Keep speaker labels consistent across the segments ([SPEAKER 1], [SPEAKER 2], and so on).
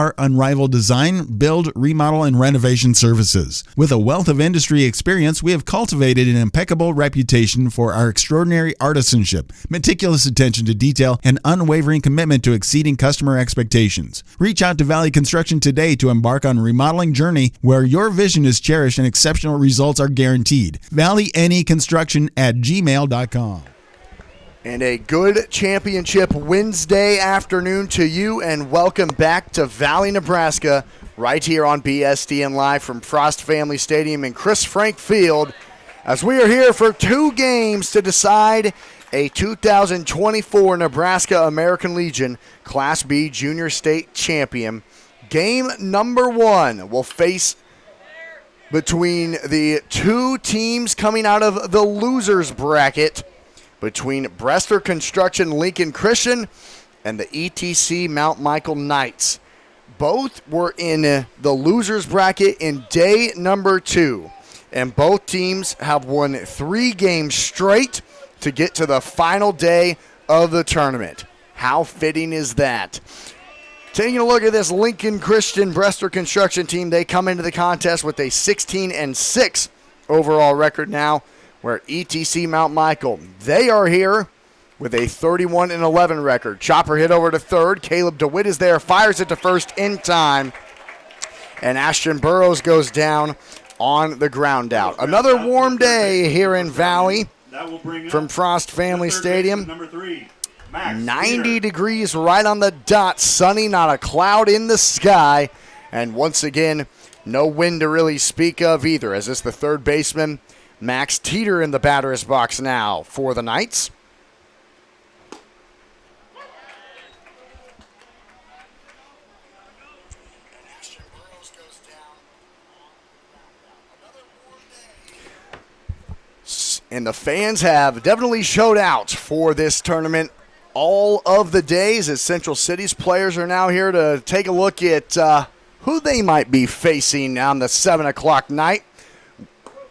[SPEAKER 1] Our unrivaled design, build, remodel, and renovation services. With a wealth of industry experience, we have cultivated an impeccable reputation for our extraordinary artisanship, meticulous attention to detail, and unwavering commitment to exceeding customer expectations. Reach out to Valley Construction today to embark on a remodeling journey where your vision is cherished and exceptional results are guaranteed. ValleyNEconstruction@gmail.com.
[SPEAKER 2] And a good championship Wednesday afternoon to you, and welcome back to Valley, Nebraska, right here on BSDN Live from Frost Family Stadium in Chris Frank Field, as we are here for 2 games to decide a 2024 Nebraska American Legion Class B Junior State Champion. Game number 1 will face between the 2 teams coming out of the losers bracket, between Brester Construction Lincoln Christian and the ETC Mount Michael Knights. Both were in the losers bracket in day number 2, and both teams have won 3 games straight to get to the final day of the tournament. How fitting is that? Taking a look at this Lincoln Christian Brester Construction team, they come into the contest with a 16-6 overall record now, where ETC Mount Michael, they are here with a 31-11 record. Chopper hit over to third. Caleb DeWitt is there, fires it to first in time. And Ashton Burrows goes down on the ground out. Another warm day here in Valley from Frost Family Stadium. 90 degrees right on the dot. Sunny, not a cloud in the sky. And once again, no wind to really speak of either, as it's the third baseman, Max Teeter, in the batter's box now for the Knights. And the fans have definitely showed out for this tournament all of the days, as Central City's players are now here to take a look at who they might be facing on the 7 o'clock night.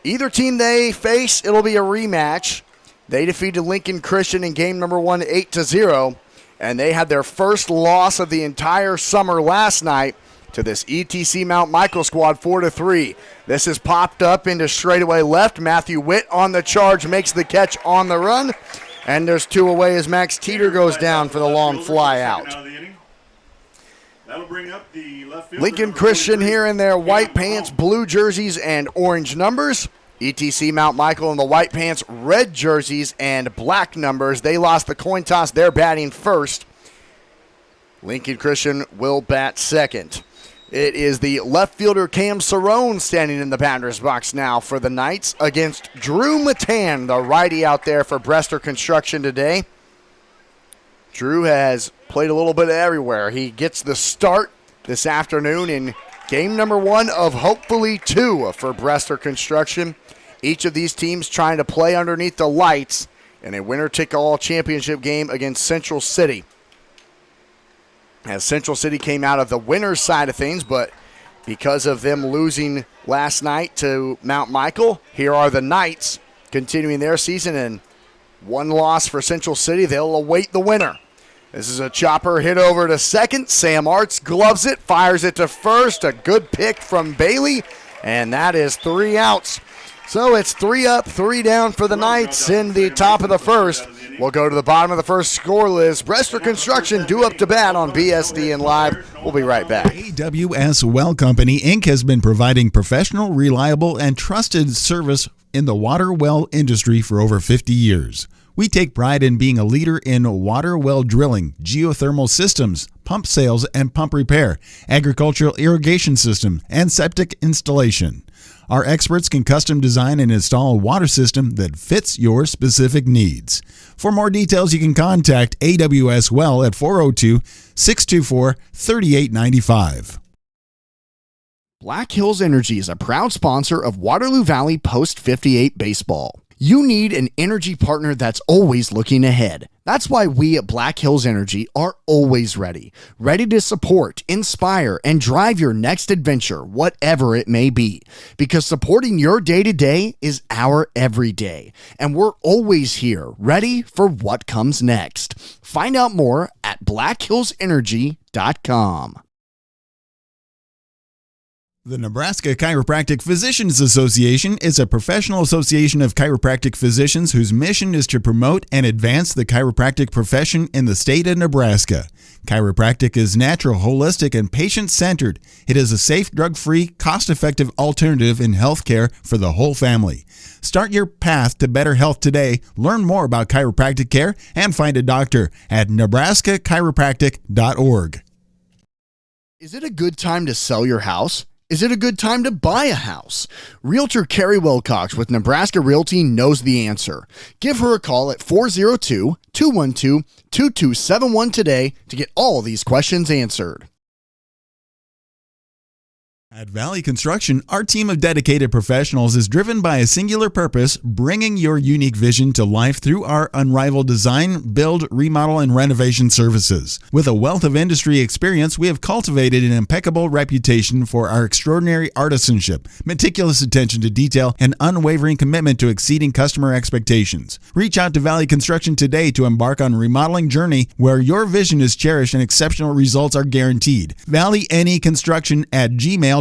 [SPEAKER 2] Either team they face, it'll be a rematch. They defeated Lincoln Christian in game number 1 8-0, and they had their first loss of the entire summer last night to this ETC Mount Michael squad, 4-3. This is popped up into straightaway left. Matthew Witt on the charge, makes the catch on the run, and there's 2 away as Max Teeter goes down for the long fly out.
[SPEAKER 3] That'll bring up the left fielder,
[SPEAKER 2] Lincoln Christian here in their white pants, blue jerseys, and orange numbers. ETC Mount Michael in the white pants, red jerseys, and black numbers. They lost the coin toss. They're batting first. Lincoln Christian will bat second. It is the left fielder Cam Cerrone standing in the batter's box now for the Knights against Drew Matan, the righty out there for Brester Construction today. Drew has played a little bit everywhere. He gets the start this afternoon in game number 1 of hopefully 2 for Brester Construction. Each of these teams trying to play underneath the lights in a winner-take-all championship game against Central City. As Central City came out of the winner's side of things, but because of them losing last night to Mount Michael, here are the Knights continuing their season, and 1 loss for Central City. They'll await the winner. This is a chopper hit over to second. Sam Arts gloves it, fires it to first. A good pick from Bailey, and that is 3 outs. So it's 3 up, 3 down for the Knights in the top of the first. We'll go to the bottom of the first scoreless. Brester Construction due up to bat on BSDN Live. We'll be right back.
[SPEAKER 1] AWS Well Company, Inc. has been providing professional, reliable, and trusted service in the water well industry for over 50 years. We take pride in being a leader in water well drilling, geothermal systems, pump sales and pump repair, agricultural irrigation system, and septic installation. Our experts can custom design and install a water system that fits your specific needs. For more details, you can contact AWS Well at 402-624-3895.
[SPEAKER 2] Black Hills Energy is a proud sponsor of Waterloo Valley Post 58 Baseball. You need an energy partner that's always looking ahead. That's why we at Black Hills Energy are always ready to support, inspire, and drive your next adventure, whatever it may be. Because supporting your day-to-day is our everyday. And we're always here, ready for what comes next. Find out more at blackhillsenergy.com.
[SPEAKER 1] The Nebraska Chiropractic Physicians Association is a professional association of chiropractic physicians whose mission is to promote and advance the chiropractic profession in the state of Nebraska. Chiropractic is natural, holistic, and patient-centered. It is a safe, drug-free, cost-effective alternative in healthcare for the whole family. Start your path to better health today. Learn more about chiropractic care and find a doctor at nebraskachiropractic.org.
[SPEAKER 2] Is it a good time to sell your house? Is it a good time to buy a house? Realtor Carrie Wilcox with Nebraska Realty knows the answer. Give her a call at 402-212-2271 today to get all these questions answered.
[SPEAKER 1] At Valley Construction, our team of dedicated professionals is driven by a singular purpose, bringing your unique vision to life through our unrivaled design, build, remodel, and renovation services. With a wealth of industry experience, we have cultivated an impeccable reputation for our extraordinary artisanship, meticulous attention to detail, and unwavering commitment to exceeding customer expectations. Reach out to Valley Construction today to embark on a remodeling journey where your vision is cherished and exceptional results are guaranteed. ValleyNEconstruction@gmail.com.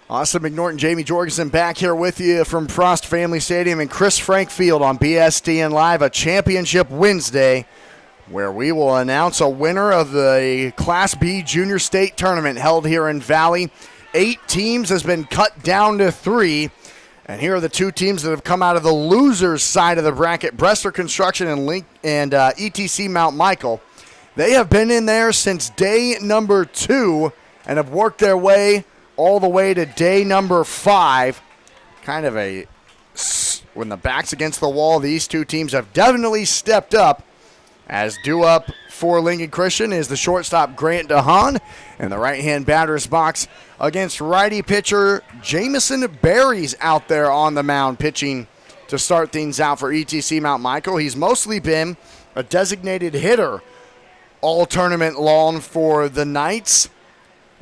[SPEAKER 2] Austin McNorton, Jamie Jorgensen back here with you from Frost Family Stadium and Chris Frank Field on BSDN Live, a championship Wednesday where we will announce a winner of the Class B Junior State Tournament held here in Valley. 8 teams has been cut down to 3. And here are the 2 teams that have come out of the losers side of the bracket, Brester Construction and ETC Mount Michael. They have been in there since day number 2 and have worked their way all the way to day number 5. Kind of when the back's against the wall, these 2 teams have definitely stepped up. As due up for Lincoln Christian is the shortstop Grant DeHaan, and the right-hand batter's box against righty pitcher Jamison Berry's out there on the mound pitching to start things out for ETC Mount Michael. He's mostly been a designated hitter all tournament long for the Knights.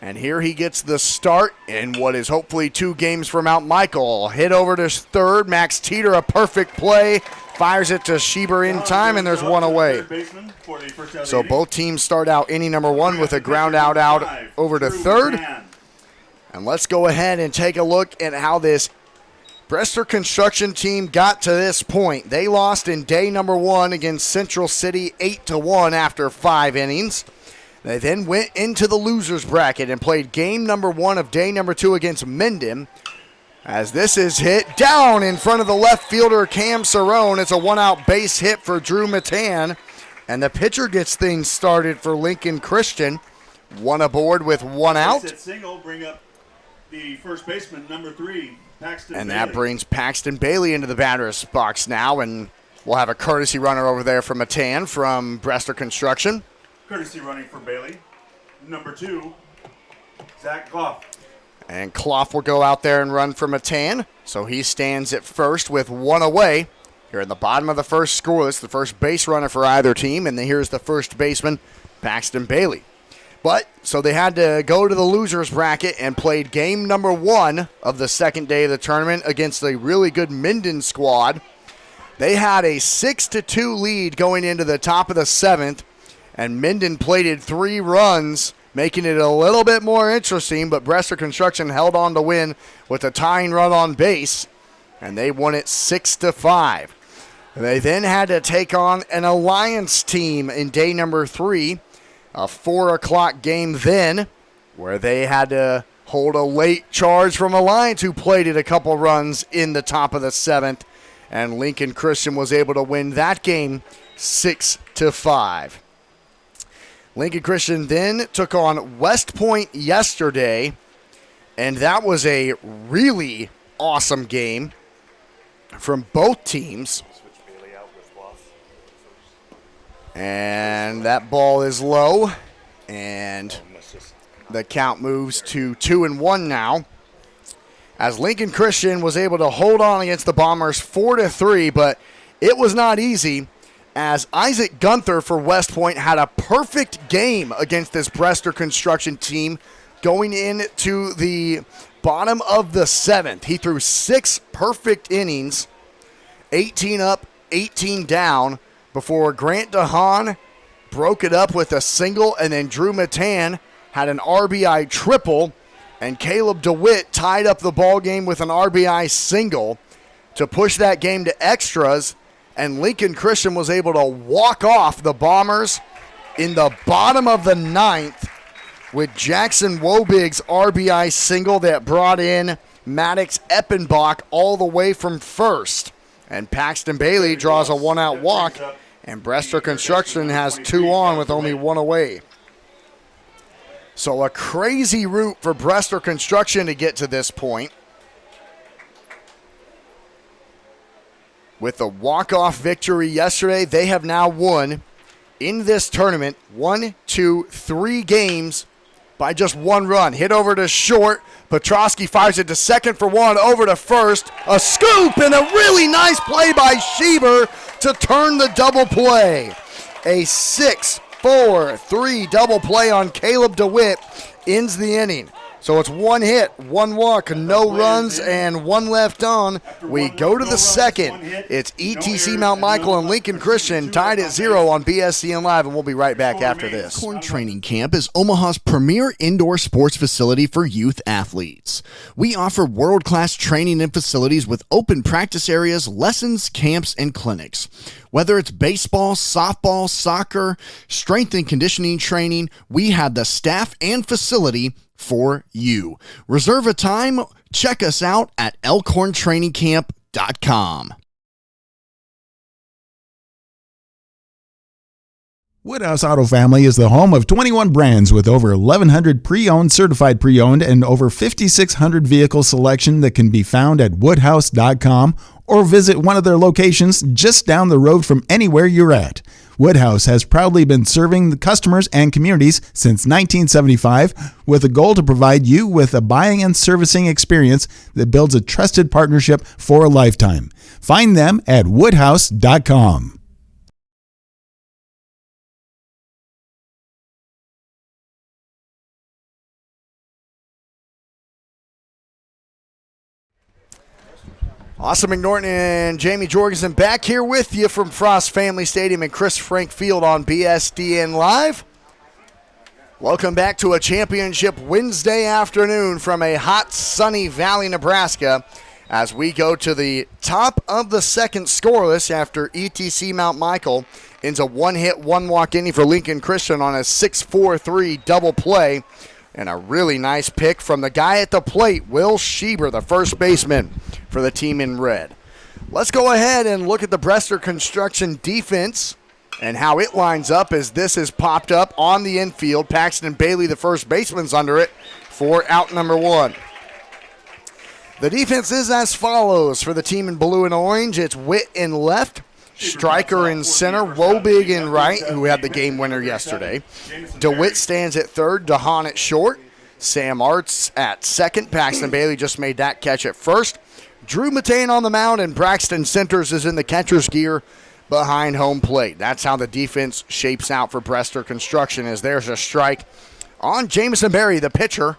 [SPEAKER 2] And here he gets the start in what is hopefully 2 games for Mount Michael. Hit over to third. Max Teeter, a perfect play. Fires it to Schieber in time, and there's one away. So both teams start out inning number 1 with a ground out over to third. And let's go ahead and take a look at how this Brester Construction team got to this point. They lost in day number 1 against Central City 8-1 after 5 innings. They then went into the losers bracket and played game number 1 of day number 2 against Minden. As this is hit down in front of the left fielder Cam Cerrone. It's a 1-out base hit for Drew Matan. And the pitcher gets things started for Lincoln Christian. 1 aboard with 1 out.
[SPEAKER 3] Single bring up the first baseman, number 3, Paxton
[SPEAKER 2] And
[SPEAKER 3] Bailey.
[SPEAKER 2] that brings Paxton Bailey into the batter's box now. And we'll have a courtesy runner over there from Matan from Brester Construction.
[SPEAKER 3] Courtesy running for Bailey. Number 2, Zach Clough.
[SPEAKER 2] And Clough will go out there and run for Matan. So he stands at first with 1 away. Here in the bottom of the first scoreless, the first base runner for either team. And then here's the first baseman, Paxton Bailey. But, so they had to go to the losers bracket and played game number 1 of the second day of the tournament against a really good Minden squad. They had a 6-2 lead going into the top of the 7th. And Minden plated 3 runs, making it a little bit more interesting, but Brester Construction held on to win with a tying run on base, and they won it 6-5. They then had to take on an Alliance team in day number 3, a 4 o'clock game then, where they had to hold a late charge from Alliance, who plated a couple runs in the top of the 7th, and Lincoln Christian was able to win that game 6-5. Lincoln Christian then took on West Point yesterday, and that was a really awesome game from both teams. And that ball is low, and the count moves to 2-1 now. As Lincoln Christian was able to hold on against the Bombers 4-3, but it was not easy, as Isaac Gunther for West Point had a perfect game against this Brester Construction team going into the bottom of the 7th. He threw 6 perfect innings, 18 up, 18 down before Grant DeHaan broke it up with a single, and then Drew Matan had an RBI triple, and Caleb DeWitt tied up the ball game with an RBI single to push that game to extras, and Lincoln Christian was able to walk off the Bombers in the bottom of the ninth with Jackson Wobig's RBI single that brought in Maddox Eppenbach all the way from first. And Paxton Bailey draws a one-out walk, and Brester Construction has 2 on with only 1 away. So a crazy route for Brester Construction to get to this point. With the walk-off victory yesterday, they have now won in this tournament 1, 2, 3 games by just 1 run. Hit over to short. Petrosky fires it to second for 1, over to first. A scoop and a really nice play by Schieber to turn the double play. A 6-4-3 double play on Caleb DeWitt ends the inning. So it's 1 hit, 1 walk, no runs, and 1 left on. We go to the second. It's ETC Mount Michael and Lincoln Christian tied at 0 on BSCN Live, and we'll be right back after this.
[SPEAKER 4] Corn Training Camp is Omaha's premier indoor sports facility for youth athletes. We offer world-class training and facilities with open practice areas, lessons, camps, and clinics. Whether it's baseball, softball, soccer, strength and conditioning training, we have the staff and facility for you. Reserve a time. Check us out at elkhorntrainingcamp.com.
[SPEAKER 1] Woodhouse Auto Family is the home of 21 brands with over 1,100 pre-owned, certified pre-owned, and over 5,600 vehicle selection that can be found at woodhouse.com or visit one of their locations just down the road from anywhere you're at. Woodhouse has proudly been serving the customers and communities since 1975 with a goal to provide you with a buying and servicing experience that builds a trusted partnership for a lifetime. Find them at woodhouse.com.
[SPEAKER 2] Austin McNorton and Jamie Jorgensen back here with you from Frost Family Stadium and Chris Frank Field on BSDN Live. Welcome back to a championship Wednesday afternoon from a hot, sunny Valley, Nebraska, as we go to the top of the second scoreless after ETC Mount Michael ends a 1-hit, 1-walk inning for Lincoln Christian on a 6-4-3 double play. And a really nice pick from the guy at the plate, Will Schieber, the first baseman for the team in red. Let's go ahead and look at the Brester Construction defense and how it lines up as this is popped up on the infield. Paxton Bailey, the first baseman's under it for out number 1. The defense is as follows for the team in blue and orange. It's Witt in left, Stryker in center, Wobig in right, who had the game winner yesterday. DeWitt stands at third, DeHaan at short, Sam Arts at second. Paxton Bailey just made that catch at first. Drew Matan on the mound, and Braxton Centers is in the catcher's gear behind home plate. That's how the defense shapes out for Brester Construction, as there's a strike on Jamison Berry, the pitcher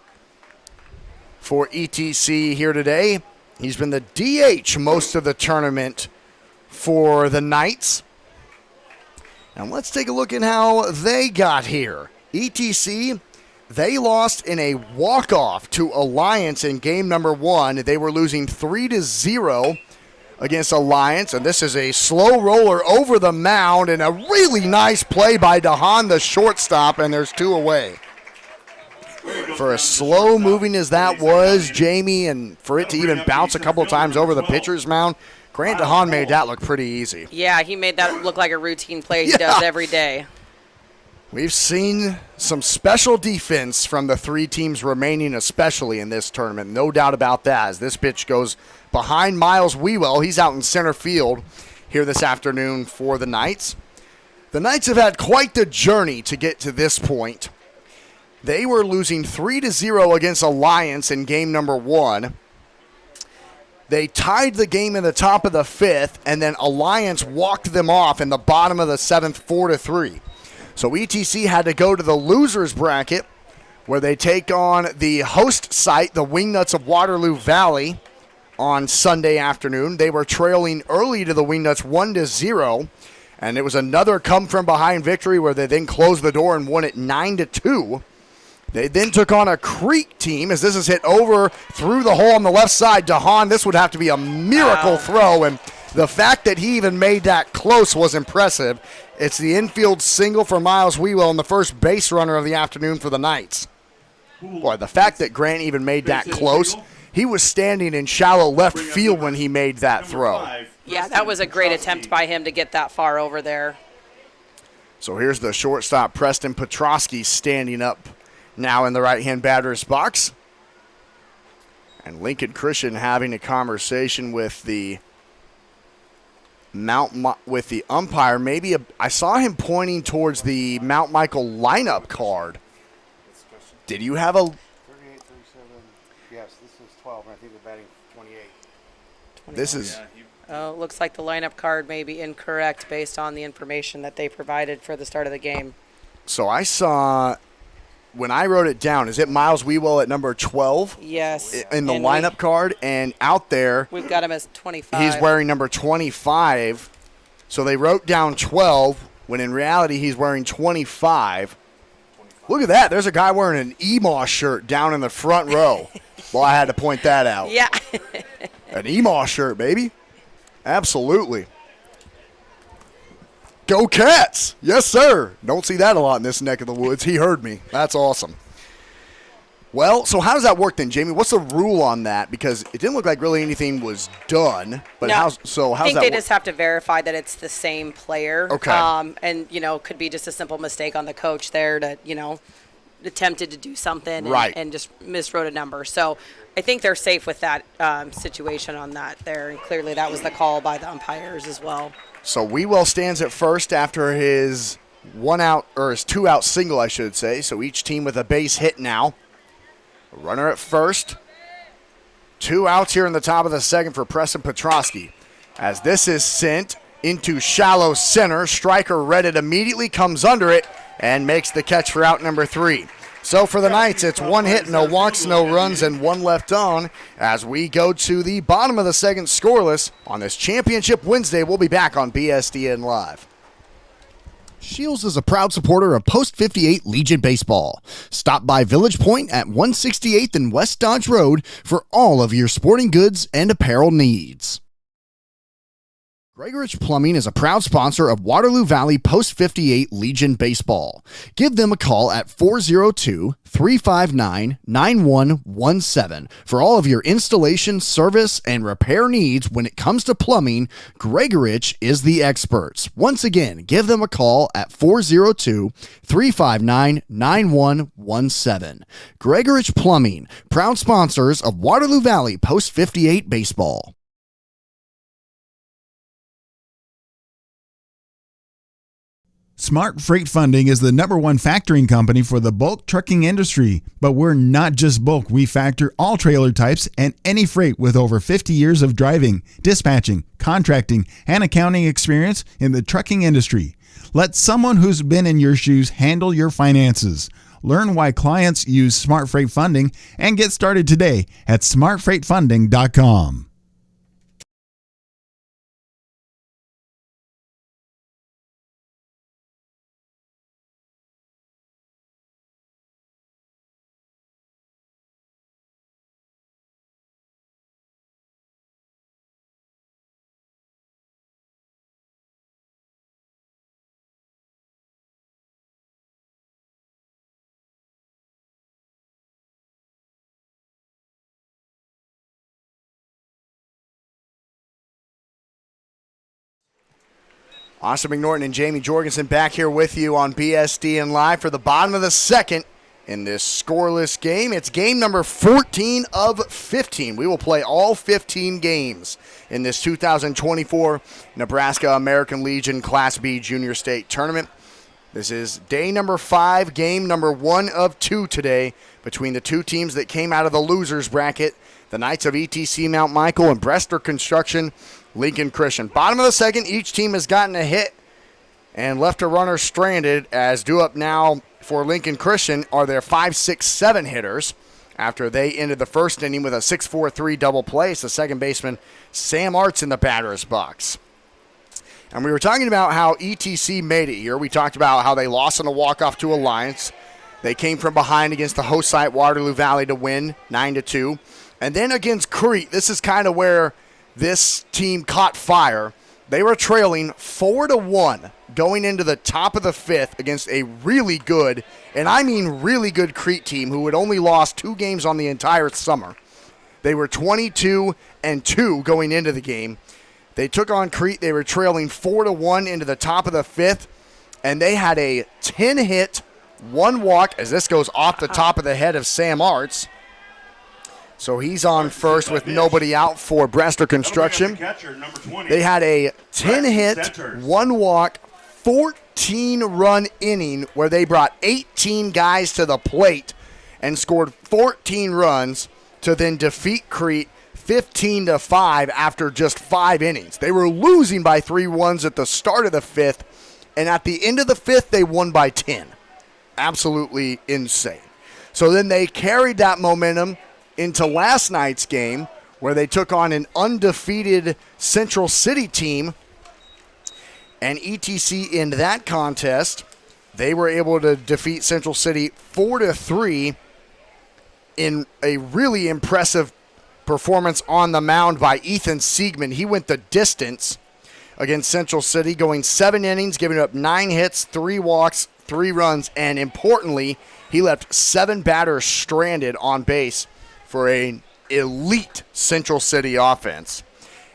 [SPEAKER 2] for ETC here today. He's been the DH most of the tournament for the Knights. And let's take a look at how they got here. ETC, they lost in a walk-off to Alliance in game number 1. They were losing 3-0 against Alliance, and this is a slow roller over the mound and a really nice play by DeHaan, the shortstop, and there's 2 away. For as slow moving as that was, Jamie, and for it to even bounce a couple of times over the pitcher's mound, Grant DeHaan made that look pretty easy.
[SPEAKER 5] Yeah, he made that look like a routine play he does every day.
[SPEAKER 2] We've seen some special defense from the 3 teams remaining, especially in this tournament. No doubt about that, as this pitch goes behind Miles Wewell. He's out in center field here this afternoon for the Knights. The Knights have had quite the journey to get to this point. They were losing 3-0 against Alliance in game number 1. They tied the game in the top of the 5th, and then Alliance walked them off in the bottom of the 7th, 4-3. So ETC had to go to the losers bracket, where they take on the host site, the Wingnuts of Waterloo Valley, on Sunday afternoon. They were trailing early to the Wingnuts 1-0, and it was another come-from-behind victory where they then closed the door and won it 9-2. They then took on a Creek team as this is hit over through the hole on the left side. DeHaan, this would have to be a miracle throw, and the fact that he even made that close was impressive. It's the infield single for Miles Wewell and the first base runner of the afternoon for the Knights. Boy, the fact that Grant even made that close, he was standing in shallow left field when he made that throw.
[SPEAKER 5] Yeah, that was a great attempt by him to get that far over there.
[SPEAKER 2] So here's the shortstop, Preston Petrosky, standing up now in the right-hand batter's box. And Lincoln Christian having a conversation with the umpire. I saw him pointing towards the Mount Michael lineup card. Did you have a
[SPEAKER 6] 38, 37? Yes, this is 12, and I think they're batting 28.
[SPEAKER 2] This is
[SPEAKER 5] Oh, looks like the lineup card may be incorrect based on the information that they provided for the start of the game.
[SPEAKER 2] so I saw when I wrote it down. Is it Miles Wewell at number 12?
[SPEAKER 5] Yes.
[SPEAKER 2] In the
[SPEAKER 5] and
[SPEAKER 2] lineup card, and out there
[SPEAKER 5] We've got him as 25.
[SPEAKER 2] he's wearing number 25. So they wrote down 12 when in reality he's wearing 25. Look at that. There's a guy wearing an EMOS shirt down in the front row. Well, I had to point that out.
[SPEAKER 5] Yeah.
[SPEAKER 2] An EMOS shirt, baby. Absolutely. Go Cats. Yes, sir. Don't see that a lot in this neck of the woods. He heard me. That's awesome. Well, so how does that work then, Jamie? What's the rule on that? Because it didn't look like really anything was done. But
[SPEAKER 5] No.
[SPEAKER 2] how's
[SPEAKER 5] I think
[SPEAKER 2] that
[SPEAKER 5] they
[SPEAKER 2] work?
[SPEAKER 5] just have to verify that it's the same player.
[SPEAKER 2] Okay.
[SPEAKER 5] And, could be just a simple mistake on the coach there to, attempted to do something
[SPEAKER 2] Right.
[SPEAKER 5] and just miswrote a number. So I think they're safe with that situation on that there. And clearly that was the call by the umpires as well.
[SPEAKER 2] So Wewell stands at first after his his 2-out single, I should say. So each team with a base hit now. A runner at first. 2 outs here in the top of the second for Preston Petrosky. As this is sent into shallow center, striker read it immediately, comes under it, and makes the catch for out number 3. So for the Knights, it's 1 hit, no walks, no runs, and 1 left on. As we go to the bottom of the second scoreless on this Championship Wednesday, we'll be back on BSDN Live.
[SPEAKER 4] Shields is a proud supporter of Post 58 Legion Baseball. Stop by Village Point at 168th and West Dodge Road for all of your sporting goods and apparel needs. Gregorich Plumbing is a proud sponsor of Waterloo Valley Post 58 Legion Baseball. Give them a call at 402-359-9117 for all of your installation, service, and repair needs. When it comes to plumbing, Gregorich is the experts. Once again, give them a call at 402-359-9117. Gregorich Plumbing, proud sponsors of Waterloo Valley Post 58 Baseball.
[SPEAKER 1] Smart Freight Funding is the #1 factoring company for the bulk trucking industry. But we're not just bulk. We factor all trailer types and any freight with over 50 years of driving, dispatching, contracting, and accounting experience in the trucking industry. Let someone who's been in your shoes handle your finances. Learn why clients use Smart Freight Funding and get started today at smartfreightfunding.com.
[SPEAKER 2] Austin McNorton and Jamie Jorgensen back here with you on BSDN Live for the bottom of the second in this scoreless game. It's game number 14 of 15. We will play all 15 games in this 2024 Nebraska American Legion Class B Junior State Tournament. This is day number 5, game number 1 of 2 today between the two teams that came out of the losers bracket, the Knights of ETC Mount Michael and Brester Construction Lincoln Christian. Bottom of the second, each team has gotten a hit and left a runner stranded, as due up now for Lincoln Christian are their 5, 6, 7 hitters. after they ended the first inning with a 6-4-3 double play. It's the second baseman, Sam Arts, in the batter's box. And we were talking about how ETC made it here. We talked about how they lost in a walk-off to Alliance. They came from behind against the host site Waterloo Valley to win 9-2. And then against Crete, this is kind of where this team caught fire. They were trailing 4-1 going into the top of the fifth against a really good, and I mean really good, Crete team who had only lost 2 games on the entire summer. They were 22-2 going into the game. They took on Crete. They were trailing 4-1 into the top of the fifth, and they had a 10-hit, 1 walk, as this goes off the top of the head of Sam Arts. So he's on first with nobody out for Brester Construction. They had a 10-hit, 1 walk, 14-run inning where they brought 18 guys to the plate and scored 14 runs to then defeat Crete 15-5 after just 5 innings. They were losing by 3 runs at the start of the fifth, and at the end of the fifth, they won by 10. Absolutely insane. So then they carried that momentum into last night's game, where they took on an undefeated Central City team, and ETC in that contest, they were able to defeat Central City 4-3 in a really impressive performance on the mound by Ethan Siegman. He went the distance against Central City, going 7 innings, giving up 9 hits, 3 walks, 3 runs, and importantly, he left 7 batters stranded on base for an elite Central City offense.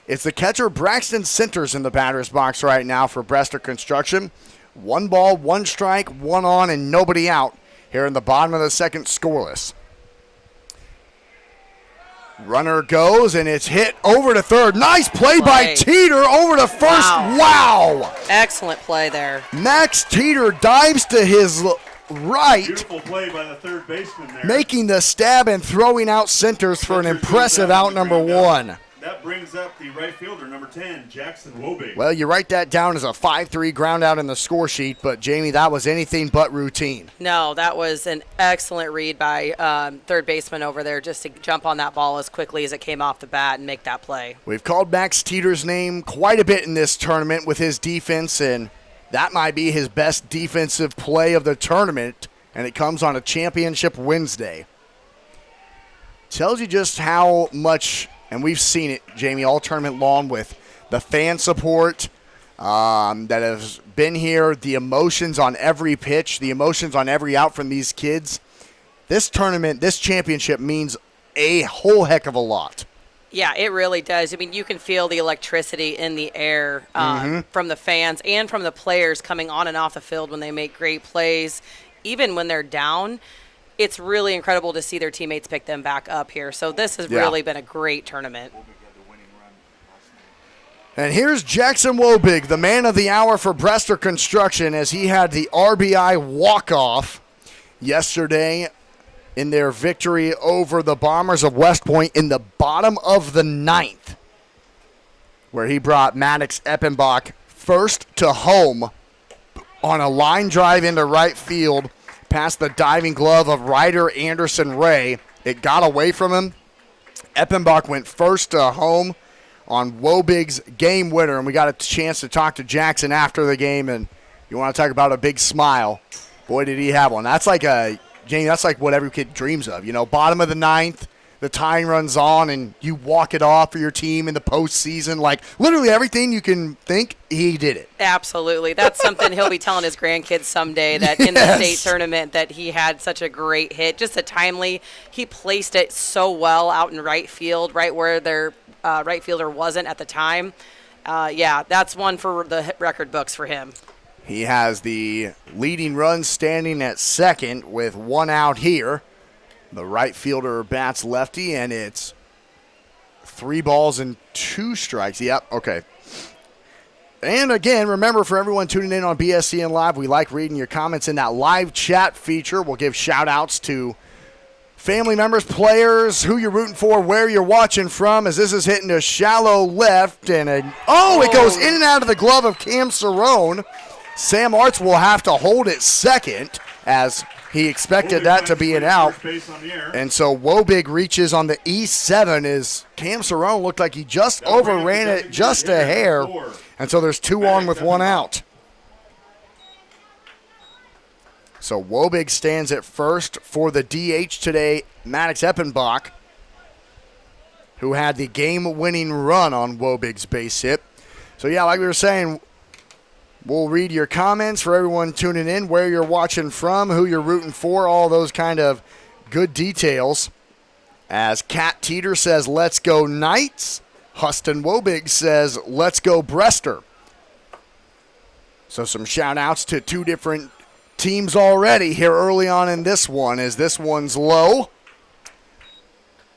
[SPEAKER 2] It's the catcher Braxton Centers in the batter's box right now for Brester Construction. 1 ball, 1 strike, 1 on, and nobody out here in the bottom of the second, scoreless. Runner goes, and it's hit over to third. Nice play by Teeter over to first. Wow.
[SPEAKER 5] Excellent play there.
[SPEAKER 2] Max Teeter dives to his right.
[SPEAKER 3] Beautiful play by the third baseman there.
[SPEAKER 2] Making the stab and throwing out Centers for an impressive out number 1.
[SPEAKER 3] That brings up the right fielder, number 10, Jackson Wobig.
[SPEAKER 2] Well, you write that down as a 5-3 ground out in the score sheet, but Jamie, that was anything but routine.
[SPEAKER 5] No, that was an excellent read by third baseman over there, just to jump on that ball as quickly as it came off the bat and make that play.
[SPEAKER 2] We've called Max Teeter's name quite a bit in this tournament with his defense, and that might be his best defensive play of the tournament, and it comes on a championship Wednesday. Tells you just how much, and we've seen it, Jamie, all tournament long with the fan support that has been here, the emotions on every pitch, the emotions on every out from these kids. This tournament, this championship means a whole heck of a lot.
[SPEAKER 5] Yeah, it really does. I mean, you can feel the electricity in the air from the fans and from the players coming on and off the field when they make great plays. Even when they're down, it's really incredible to see their teammates pick them back up here. So this has really been a great tournament.
[SPEAKER 2] And here's Jackson Wobig, the man of the hour for Brester Construction, as he had the RBI walk-off yesterday in their victory over the Bombers of West Point in the bottom of the 9th, where he brought Maddox Eppenbach first to home on a line drive into right field past the diving glove of Ryder Anderson Ray. It got away from him. Eppenbach went first to home on Wobig's game winner, and we got a chance to talk to Jackson after the game, and you want to talk about a big smile. Boy, did he have one. That's like Jamie, that's like what every kid dreams of. You know, bottom of the 9th, the tying runs on, and you walk it off for your team in the postseason. Like, literally everything you can think, he did it.
[SPEAKER 5] Absolutely. That's something he'll be telling his grandkids someday, that in the state tournament that he had such a great hit. Just a timely, he placed it so well out in right field, right where their right fielder wasn't at the time. Yeah, that's one for the record books for him.
[SPEAKER 2] He has the leading run standing at second with 1 out here. The right fielder bats lefty, and it's 3 balls and 2 strikes. Yep, okay. And again, remember, for everyone tuning in on BSCN Live, we like reading your comments in that live chat feature. We'll give shout-outs to family members, players, who you're rooting for, where you're watching from, as this is hitting a shallow left. And it goes in and out of the glove of Cam Cerrone. Sam Arts will have to hold it second as He expected that to be an out. And so Wobig reaches on the E7 as Cam Cerrone looked like he just overran it just a hair. And so there's 2 on with 1 out. So Wobig stands at first for the DH today, Maddox Eppenbach, who had the game-winning run on Wobig's base hit. So, yeah, like we were saying, we'll read your comments for everyone tuning in, where you're watching from, who you're rooting for, all those kind of good details. As Kat Teeter says, let's go Knights. Huston Wobig says, let's go Brester. So some shout-outs to 2 different teams already here early on in this one, as this one's low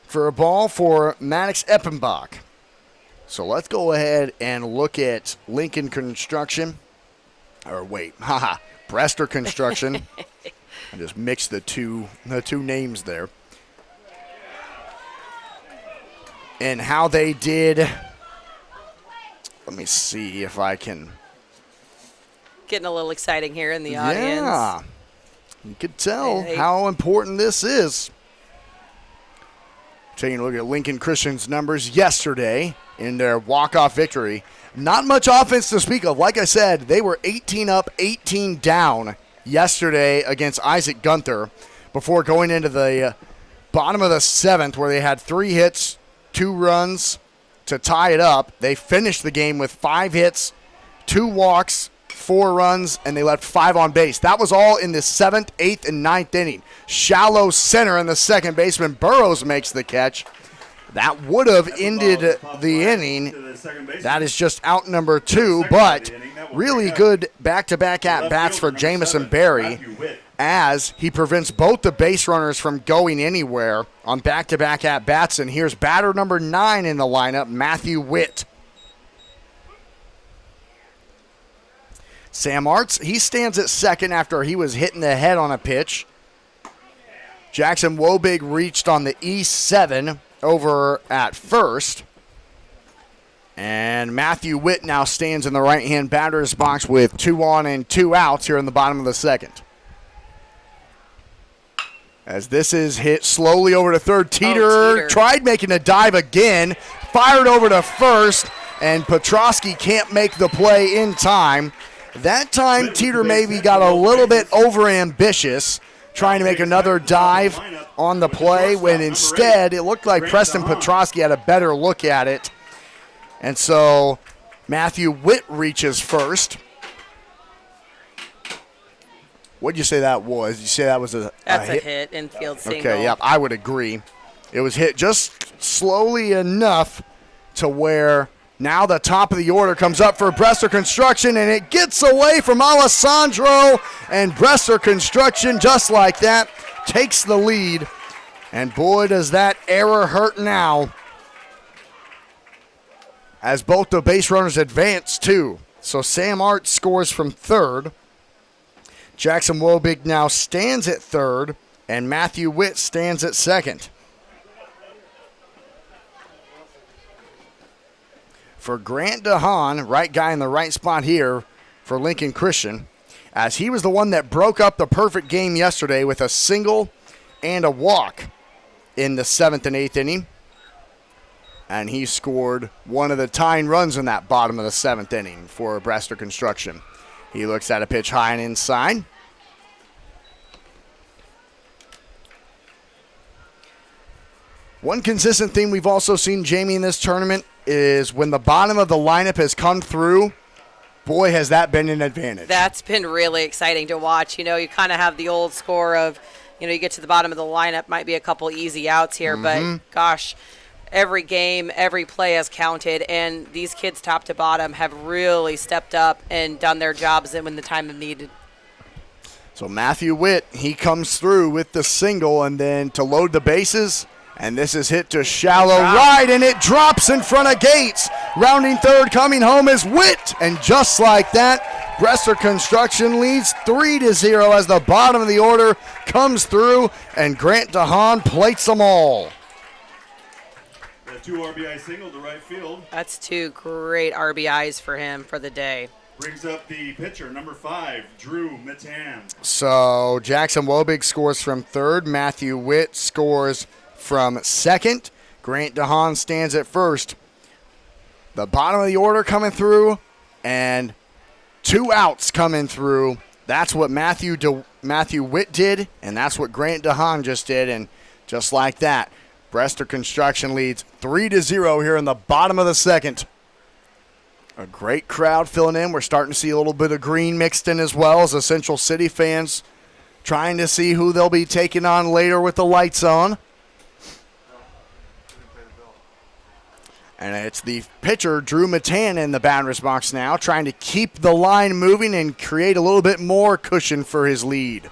[SPEAKER 2] for a ball for Maddox Eppenbach. So let's go ahead and look at Lincoln Construction. Or wait, Brester Construction. I just mixed the two names there. And how they did. Let me see if I can.
[SPEAKER 5] Getting a little exciting here in the audience.
[SPEAKER 2] Yeah, you could tell how important this is. Taking a look at Lincoln Christian's numbers yesterday in their walk-off victory. Not much offense to speak of. Like I said, they were 18 up, 18 down yesterday against Isaac Gunther before going into the bottom of the 7th, where they had 3 hits, 2 runs to tie it up. They finished the game with 5 hits, 2 walks, 4 runs, and they left 5 on base. That was all in the 7th, 8th, and 9th inning. Shallow center, and the second baseman Burrows makes the catch. That would have ended the inning. That is just out number 2, but really good back-to-back at-bats for Jamison Berry, as he prevents both the base runners from going anywhere on back-to-back at-bats. And here's batter number 9 in the lineup, Matthew Witt. Sam Arts, he stands at second after he was hit in the head on a pitch. Jackson Wobig reached on the E7 over at first. And Matthew Witt now stands in the right-hand batter's box with 2 on and 2 outs here in the bottom of the 2nd. As this is hit slowly over to third. Teeter tried making a dive again, fired over to first, and Petrosky can't make the play in time. That time, Teeter maybe got a little bit over-ambitious, trying to make another dive on the play, when instead it looked like Preston Petrosky had a better look at it. And so Matthew Witt reaches first. What'd you say that was? You say that was a
[SPEAKER 5] hit, infield single.
[SPEAKER 2] Okay, yeah, I would agree. It was hit just slowly enough to where now the top of the order comes up for Brester Construction, and it gets away from Alessandro, and Brester Construction, just like that, takes the lead. And boy, does that error hurt now, as both the base runners advance too. So Sam Art scores from third. Jackson Wobig now stands at third, and Matthew Witt stands at second. For Grant DeHaan, right guy in the right spot here for Lincoln Christian, as he was the one that broke up the perfect game yesterday with a single and a walk in the 7th and 8th inning. And he scored one of the tying runs in that bottom of the 7th inning for Brester Construction. He looks at a pitch high and inside. One consistent theme we've also seen, Jamie, in this tournament is when the bottom of the lineup has come through, boy, has that been an advantage.
[SPEAKER 5] That's been really exciting to watch. You know, you kind of have the old score of, you know, you get to the bottom of the lineup, might be a couple easy outs here, but gosh, every game, every play has counted, and these kids top to bottom have really stepped up and done their jobs when the time of needed.
[SPEAKER 2] So Matthew Witt, he comes through with the single, and then to load the bases, and this is hit to shallow right, and it drops in front of Gates. Rounding third, coming home is Witt, and just like that, Brester Construction leads 3-0 as the bottom of the order comes through, and Grant DeHaan plates them all.
[SPEAKER 3] The 2 RBI single to right field.
[SPEAKER 5] That's 2 great RBIs for him for the day.
[SPEAKER 3] Brings up the pitcher, number 5, Drew Matan.
[SPEAKER 2] So Jackson Wobig scores from third. Matthew Witt scores from second. Grant DeHaan stands at first. The bottom of the order coming through, and 2 outs coming through. That's what Matthew Witt did, and that's what Grant DeHaan just did. And just like that, Brester Construction leads 3-0 here in the bottom of the second. A great crowd filling in. We're starting to see a little bit of green mixed in as well as the Central City fans trying to see who they'll be taking on later with the lights on. And it's the pitcher, Drew Matan, in the batter's box now, trying to keep the line moving and create a little bit more cushion for his lead.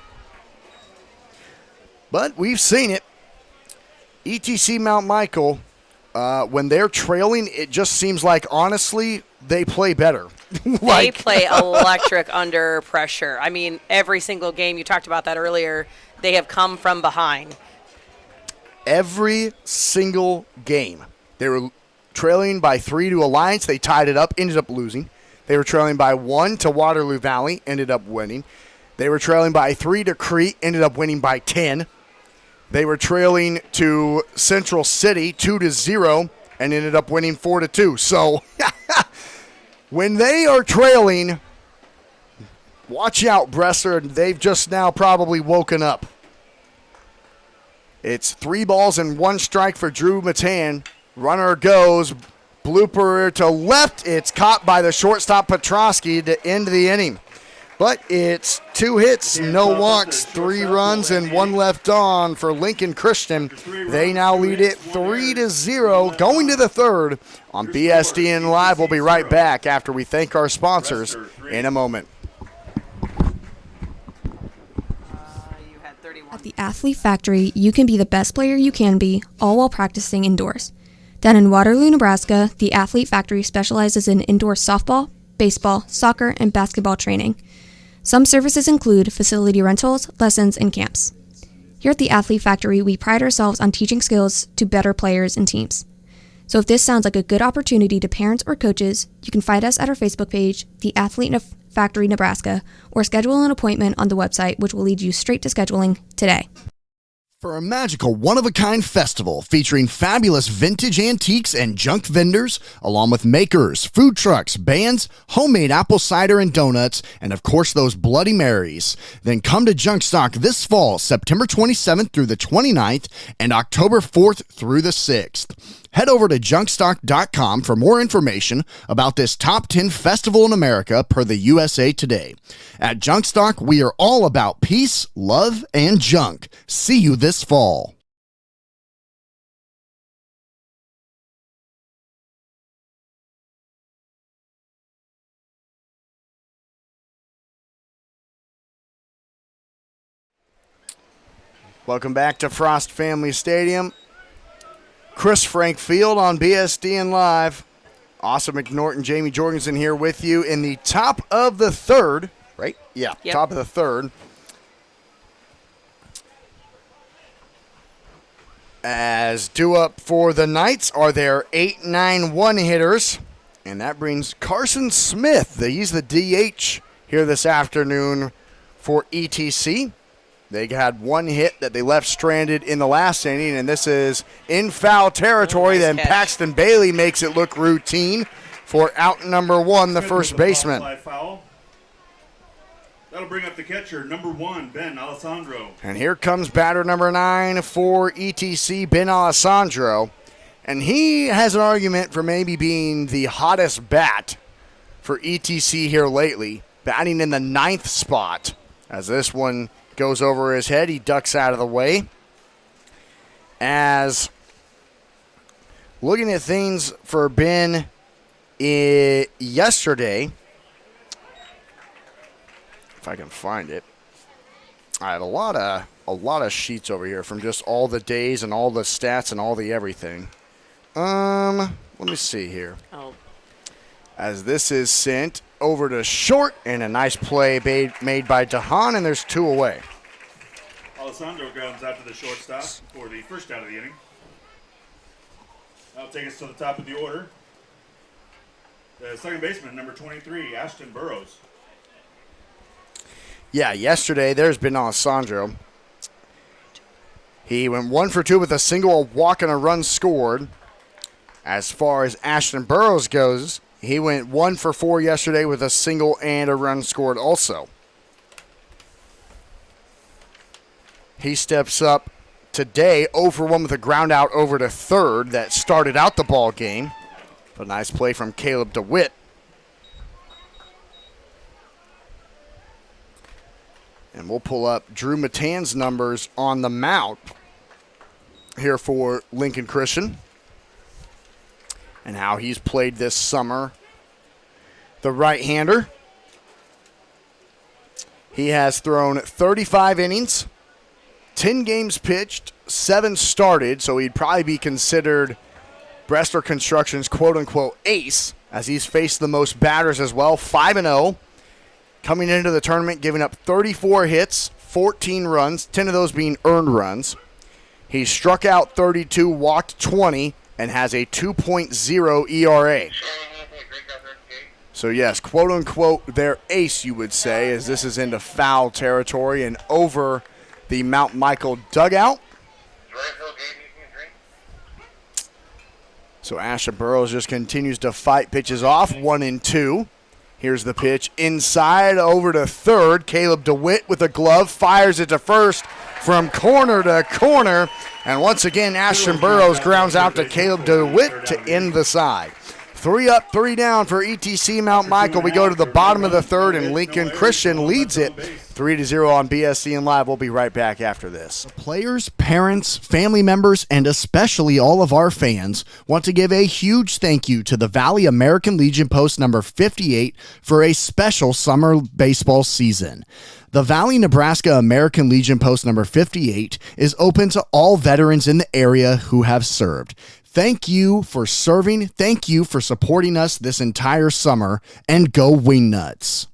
[SPEAKER 2] But we've seen it. ETC Mount Michael, when they're trailing, it just seems like, honestly, they play better.
[SPEAKER 5] They play electric under pressure. I mean, every single game, you talked about that earlier, they have come from behind.
[SPEAKER 2] Every single game. They were trailing by 3 to Alliance. They tied it up, ended up losing. They were trailing by 1 to Waterloo Valley, ended up winning. They were trailing by 3 to Crete, ended up winning by 10. They were trailing to Central City 2-0 and ended up winning 4-2. So when they are trailing, watch out, Brester. They've just now probably woken up. It's 3 balls and 1 strike for Drew Matan. Runner goes, blooper to left. It's caught by the shortstop Petrosky to end the inning. But it's 2 hits, no walks, 3 runs, and 1 left on for Lincoln Christian. They now lead it 3-0, going to the third on BSDN Live. We'll be right back after we thank our sponsors in a moment.
[SPEAKER 7] At the Athlete Factory, you can be the best player you can be, all while practicing indoors. Down in Waterloo, Nebraska, the Athlete Factory specializes in indoor softball, baseball, soccer, and basketball training. Some services include facility rentals, lessons, and camps. Here at the Athlete Factory, we pride ourselves on teaching skills to better players and teams. So if this sounds like a good opportunity to parents or coaches, you can find us at our Facebook page, The Athlete Factory Nebraska, or schedule an appointment on the website, which will lead you straight to scheduling today.
[SPEAKER 4] For a magical, one-of-a-kind festival featuring fabulous vintage antiques and junk vendors, along with makers, food trucks, bands, homemade apple cider and donuts, and of course those Bloody Marys. Then come to Junk Stock this fall, September 27th through the 29th, and October 4th through the 6th. Head over to junkstock.com for more information about this top 10 festival in America per the USA Today. At Junkstock, we are all about peace, love, and junk. See you this fall.
[SPEAKER 2] Welcome back to Frost Family Stadium. Chris Frank Field on BSDN Live. Austin McNorton, Jamie Jorgensen here with you in the top of the third. Right? Yeah,
[SPEAKER 5] Yep.
[SPEAKER 2] Top of the third. As due up for the Knights are their 8-9-1 hitters. And that brings Carson Smith. He's the DH here this afternoon for ETC. They had 1 hit that they left stranded in the last inning, and this is in foul territory.
[SPEAKER 5] Nice
[SPEAKER 2] Then
[SPEAKER 5] catch.
[SPEAKER 2] Paxton Bailey makes it look routine for out number 1, the first baseman.
[SPEAKER 3] Foul. That'll bring up the catcher, number 1, Ben Alessandro.
[SPEAKER 2] And here comes batter number 9 for ETC, Ben Alessandro. And he has an argument for maybe being the hottest bat for ETC here lately, batting in the 9th spot. As this one goes over his head, he ducks out of the way. As looking at things for Ben yesterday, if I can find it, I have a lot of sheets over here from just all the days and all the stats and all the everything. Let me see here.
[SPEAKER 5] Oh,
[SPEAKER 2] As this is sent over to short, and a nice play made by DeHaan, and there's 2 away.
[SPEAKER 3] Alessandro comes out to the shortstop for the first out of the inning. That'll take us to the top of the order. The second baseman, number 23, Ashton Burrows.
[SPEAKER 2] Yeah, yesterday there's been Alessandro. He went 1 for 2 with a single, a walk, and a run scored. As far as Ashton Burrows goes, he went 1 for 4 yesterday with a single and a run scored also. He steps up today 0 for 1 with a ground out over to third that started out the ball game. A nice play from Caleb DeWitt. And we'll pull up Drew Matan's numbers on the mound here for Lincoln Christian and how he's played this summer. The right-hander, he has thrown 35 innings, 10 games pitched, 7 started, so he'd probably be considered Bressler Construction's quote-unquote ace, as he's faced the most batters as well, 5-0. Coming into the tournament, giving up 34 hits, 14 runs, 10 of those being earned runs. He struck out 32, walked 20, and has a 2.0 ERA. So yes, quote-unquote their ace, you would say, as this is into foul territory and over the Mount Michael dugout. So Ashton Burrows just continues to fight pitches off, 1-2. Here's the pitch inside over to third. Caleb DeWitt with a glove fires it to first from corner to corner. And once again, Ashton Burrows grounds out to Caleb DeWitt to end the side. 3 up, 3 down for ETC Mount Michael. We go to the bottom of the third, and Lincoln Christian leads it 3-0 on BSCN Live. We'll be right back after this.
[SPEAKER 4] Players, parents, family members, and especially all of our fans want to give a huge thank you to the Valley American Legion Post number 58 for a special summer baseball season. The Valley, Nebraska American Legion Post number 58 is open to all veterans in the area who have served. Thank you for serving. Thank you for supporting us this entire summer, and go Wingnuts.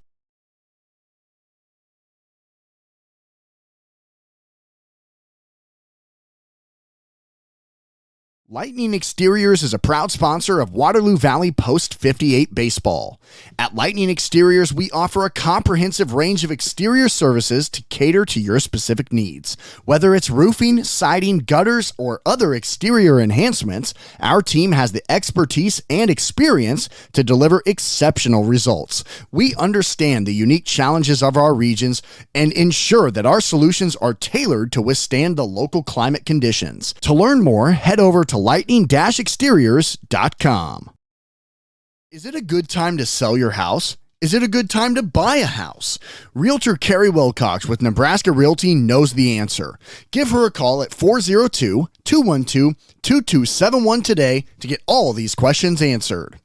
[SPEAKER 4] Lightning Exteriors is a proud sponsor of Waterloo Valley Post 58 Baseball. At Lightning Exteriors, we offer a comprehensive range of exterior services to cater to your specific needs. Whether it's roofing, siding, gutters, or other exterior enhancements, our team has the expertise and experience to deliver exceptional results. We understand the unique challenges of our regions and ensure that our solutions are tailored to withstand the local climate conditions. To learn more, head over to lightning-exteriors.com. Is it a good time to sell your house? Is it a good time to buy a house? Realtor Carrie Wilcox with Nebraska Realty knows the answer. Give her a call at 402-212-2271 today to get all these questions answered.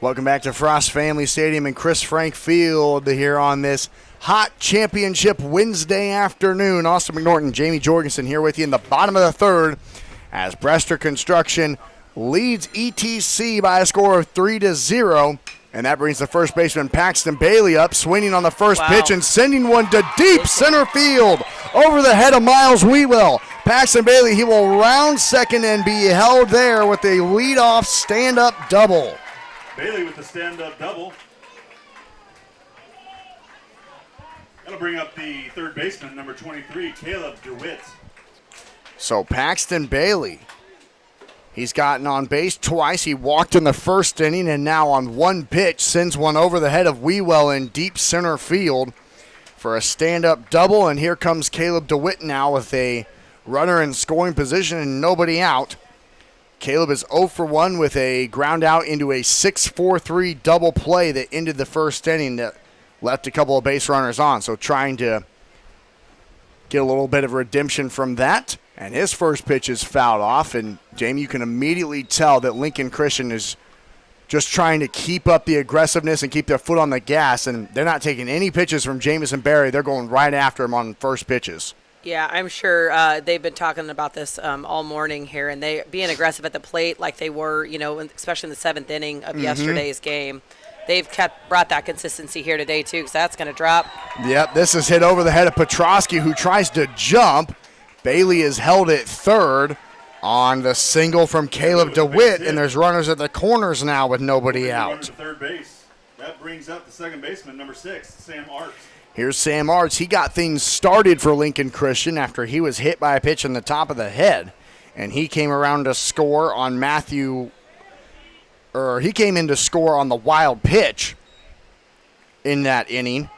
[SPEAKER 2] Welcome back to Frost Family Stadium and Chris Frank Field here on this hot championship Wednesday afternoon. Austin McNorton, Jamie Jorgensen here with you in the bottom of the third as Bressler Construction leads ETC by a score of 3-0. And that brings the first baseman Paxton Bailey up, swinging on the first pitch and sending one to deep center field over the head of Miles Wheatwell. Paxton Bailey, he will round second and be held there with a leadoff stand-up double.
[SPEAKER 3] Bailey with the stand-up double. That'll bring up the third baseman, number 23, Caleb DeWitt.
[SPEAKER 2] So Paxton Bailey, he's gotten on base twice. He walked in the first inning, and now on one pitch sends one over the head of Wheatwell in deep center field for a stand-up double. And here comes Caleb DeWitt now with a runner in scoring position and nobody out. Caleb is 0 for 1 with a ground out into a 6-4-3 double play that ended the first inning that left a couple of base runners on. So trying to get a little bit of redemption from that. And his first pitch is fouled off, and Jamie, you can immediately tell that Lincoln Christian is just trying to keep up the aggressiveness and keep their foot on the gas, and they're not taking any pitches from Jamison Berry. They're going right after him on first pitches.
[SPEAKER 5] Yeah, I'm sure they've been talking about this all morning here, and they being aggressive at the plate like they were, especially in the seventh inning of yesterday's game. They've brought that consistency here today, too, because that's going to drop.
[SPEAKER 2] Yep, this is hit over the head of Petrosky, who tries to jump. Bailey is held at third on the single from Caleb DeWitt, and there's runners at the corners now with nobody out.
[SPEAKER 3] To third base. That brings up the second baseman, number 6, Sam Arts.
[SPEAKER 2] Here's Sam Arts. He got things started for Lincoln Christian after he was hit by a pitch in the top of the head, and he came around to score on he came in to score on the wild pitch in that inning.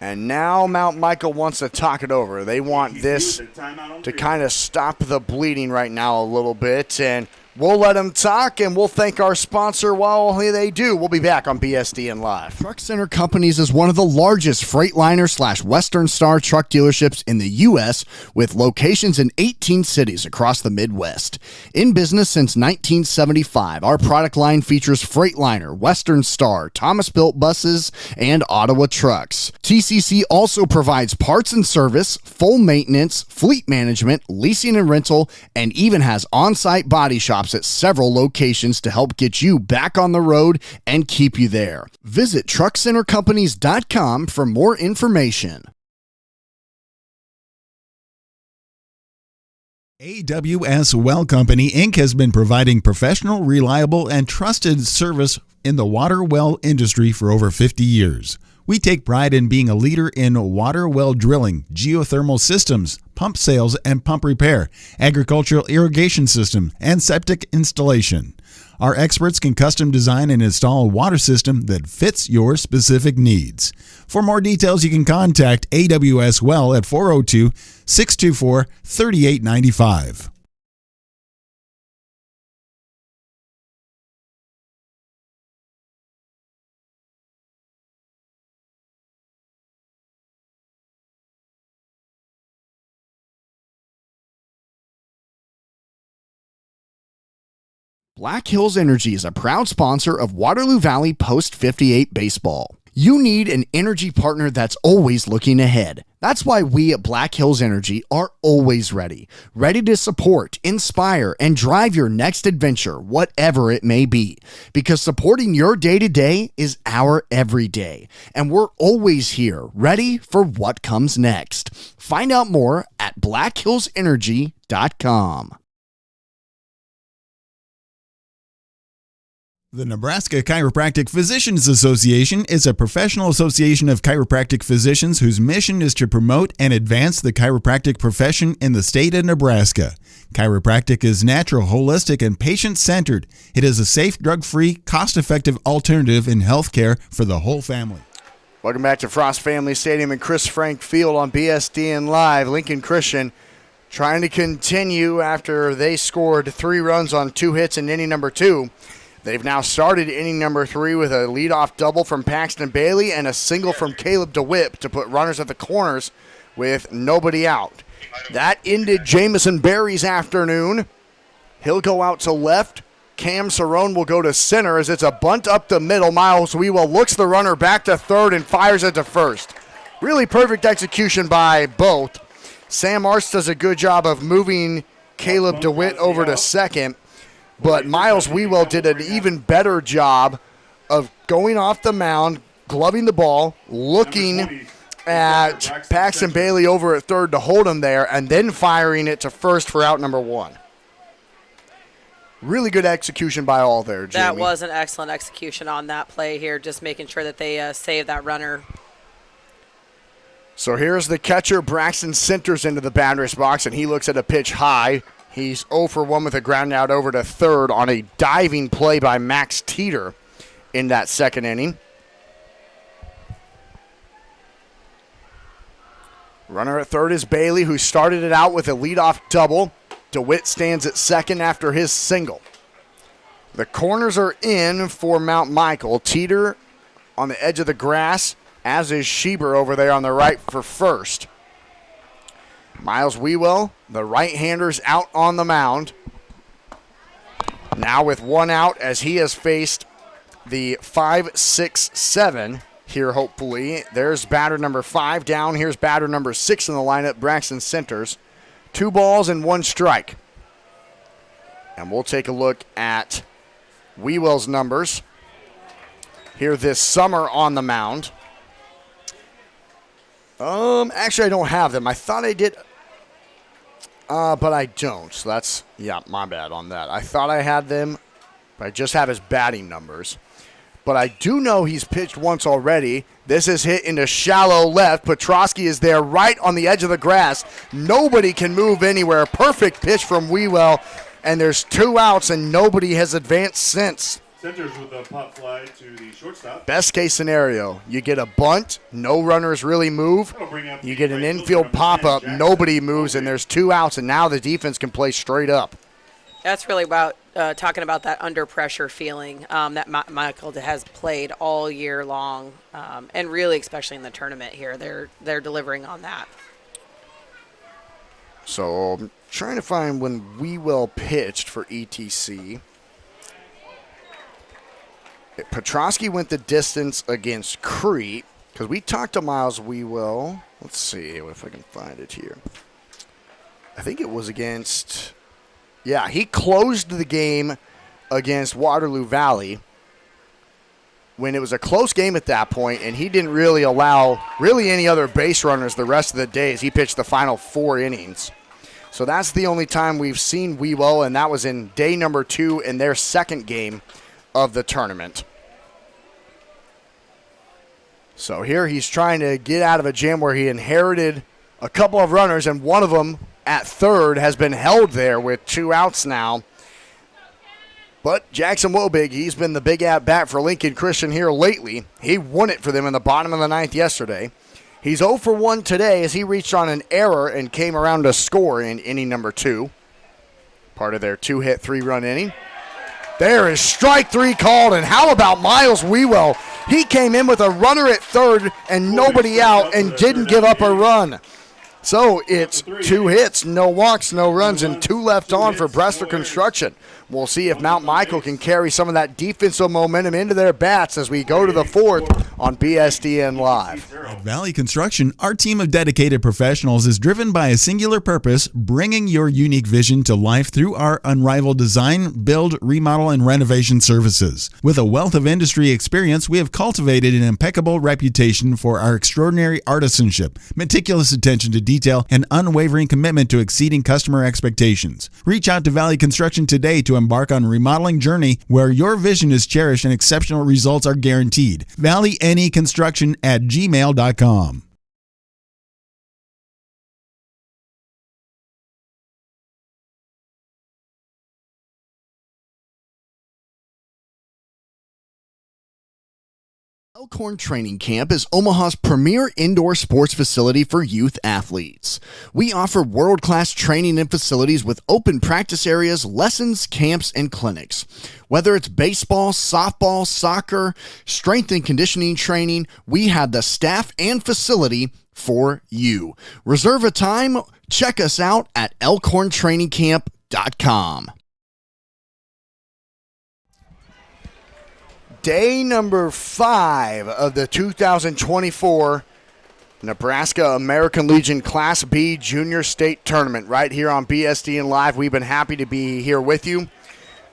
[SPEAKER 2] And now Mount Michael wants to talk it over. They want this to kind of stop the bleeding right now a little bit. And we'll let them talk, and we'll thank our sponsor while they do. We'll be back on BSDN Live.
[SPEAKER 4] Truck Center Companies is one of the largest Freightliner/Western Star truck dealerships in the U.S. with locations in 18 cities across the Midwest. In business since 1975, our product line features Freightliner, Western Star, Thomas Built buses, and Ottawa trucks. TCC also provides parts and service, full maintenance, fleet management, leasing and rental, and even has on-site body shops at several locations to help get you back on the road and keep you there. Visit truckcentercompanies.com for more information.
[SPEAKER 1] AWS Well Company, Inc. has been providing professional, reliable, and trusted service in the water well industry for over 50 years. We take pride in being a leader in water well drilling, geothermal systems, pump sales and pump repair, agricultural irrigation system, and septic installation. Our experts can custom design and install a water system that fits your specific needs. For more details, you can contact AWS Well at 402-624-3895.
[SPEAKER 4] Black Hills Energy is a proud sponsor of Waterloo Valley Post 58 Baseball. You need an energy partner that's always looking ahead. That's why we at Black Hills Energy are always ready to support, inspire, and drive your next adventure, whatever it may be. Because supporting your day-to-day is our everyday. And we're always here, ready for what comes next. Find out more at blackhillsenergy.com.
[SPEAKER 1] The Nebraska Chiropractic Physicians Association is a professional association of chiropractic physicians whose mission is to promote and advance the chiropractic profession in the state of Nebraska. Chiropractic is natural, holistic, and patient-centered. It is a safe, drug-free, cost-effective alternative in healthcare for the whole family.
[SPEAKER 2] Welcome back to Frost Family Stadium and Chris Frank Field on BSDN Live. Lincoln Christian trying to continue after they scored 3 runs on 2 hits in inning number 2. They've now started inning number 3 with a leadoff double from Paxton Bailey and a single from Caleb DeWitt to put runners at the corners with nobody out. That ended Jamison Berry's afternoon. He'll go out to left. Cam Cerrone will go to center as it's a bunt up the middle. Miles Wewell looks the runner back to third and fires it to first. Really perfect execution by both. Sam Arts does a good job of moving Caleb DeWitt over to second. But Miles Wewell did an even better job of going off the mound, gloving the ball, looking at Paxton Bailey over at third to hold him there, and then firing it to first for out number 1. Really good execution by all there, Jamie.
[SPEAKER 5] That was an excellent execution on that play here, just making sure that they save that runner.
[SPEAKER 2] So here's the catcher. Braxton centers into the batter's box, and he looks at a pitch high. He's 0 for 1 with a ground out over to third on a diving play by Max Teeter in that second inning. Runner at third is Bailey, who started it out with a leadoff double. DeWitt stands at second after his single. The corners are in for Mount Michael. Teeter on the edge of the grass, as is Schieber over there on the right for first. Miles Wewell, the right-handers, out on the mound. Now with one out as he has faced the 5, 6, 7 here, hopefully. There's batter number 5 down. Here's batter number 6 in the lineup, Braxton Centers. 2 balls and 1 strike. And we'll take a look at Wewell's numbers here this summer on the mound. Actually, I don't have them. I thought I did, but I don't. So that's, my bad on that. I thought I had them, but I just have his batting numbers. But I do know he's pitched once already. This is hit into shallow left. Petrosky is there right on the edge of the grass. Nobody can move anywhere. Perfect pitch from Wewell. And there's 2 outs, and nobody has advanced since.
[SPEAKER 3] Centers with a pop fly to the shortstop.
[SPEAKER 2] Best case scenario, you get a bunt, no runners really move. You get an infield pop-up, nobody moves, and there's 2 outs, and now the defense can play straight up.
[SPEAKER 5] That's really about talking about that under pressure feeling that Michael has played all year long, and really especially in the tournament here. They're delivering on that.
[SPEAKER 2] So I'm trying to find when Wewell pitched for ETC. Petrosky went the distance against Crete, because we talked to Miles Wewell. Let's see if I can find it here. I think it was against, he closed the game against Waterloo Valley when it was a close game at that point, and he didn't really allow any other base runners the rest of the days. He pitched the final 4 innings. So that's the only time we've seen Wewell, and that was in day number 2 in their second game of the tournament. So here he's trying to get out of a jam where he inherited a couple of runners, and one of them at third has been held there with 2 outs now. But Jackson Wobig, he's been the big at-bat for Lincoln Christian here lately. He won it for them in the bottom of the 9th yesterday. He's 0 for 1 today as he reached on an error and came around to score in inning number 2. Part of their 2-hit, 3-run inning. There is strike 3 called, and how about Miles Wewell? He came in with a runner at third and nobody out and didn't give up a run. So it's 2 hits, no walks, no runs, and 2 left on for Bressler Construction. We'll see if Mount Michael can carry some of that defensive momentum into their bats as we go to the 4th on BSDN Live.
[SPEAKER 1] At Valley Construction, our team of dedicated professionals is driven by a singular purpose, bringing your unique vision to life through our unrivaled design, build, remodel, and renovation services. With a wealth of industry experience, we have cultivated an impeccable reputation for our extraordinary artisanship, meticulous attention to detail, and unwavering commitment to exceeding customer expectations. Reach out to Valley Construction today to embark on a remodeling journey where your vision is cherished and exceptional results are guaranteed. ValleyNEconstruction@gmail.com.
[SPEAKER 4] Elkhorn Training Camp is Omaha's premier indoor sports facility for youth athletes. We offer world-class training and facilities with open practice areas, lessons, camps, and clinics. Whether it's baseball, softball, soccer, strength and conditioning training, we have the staff and facility for you. Reserve a time. Check us out at elkhorntrainingcamp.com.
[SPEAKER 2] Day number 5 of the 2024 Nebraska American Legion Class B Junior State Tournament right here on BSDN Live. We've been happy to be here with you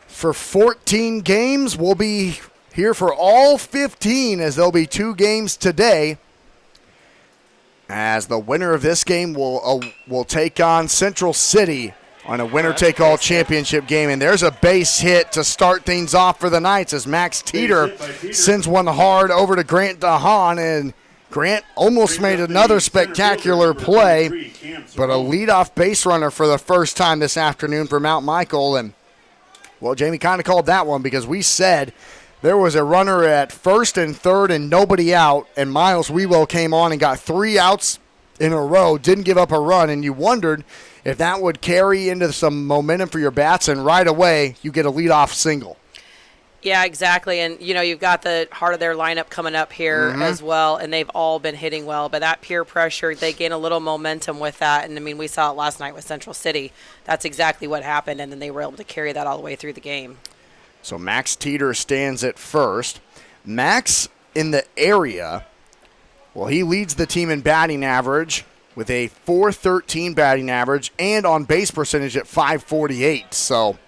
[SPEAKER 2] for 14 games. We'll be here for all 15 as there'll be 2 games today. As the winner of this game will take on Central City on a winner-take-all championship game. And there's a base hit to start things off for the Knights as Max Teeter sends one hard over to Grant DeHaan, and Grant almost made another spectacular play, but a leadoff base runner for the first time this afternoon for Mount Michael. And, well, Jamie kind of called that one because we said there was a runner at first and third and nobody out, and Miles Wewell came on and got 3 outs in a row, didn't give up a run, and you wondered if that would carry into some momentum for your bats, and right away you get a leadoff single.
[SPEAKER 5] Yeah, exactly. And, you've got the heart of their lineup coming up here as well, and they've all been hitting well. But that peer pressure, they gain a little momentum with that. And, we saw it last night with Central City. That's exactly what happened, and then they were able to carry that all the way through the game.
[SPEAKER 2] So Max Teeter stands at first. Max in the area, well, he leads the team in batting average with a .413 batting average and on base percentage at .548. So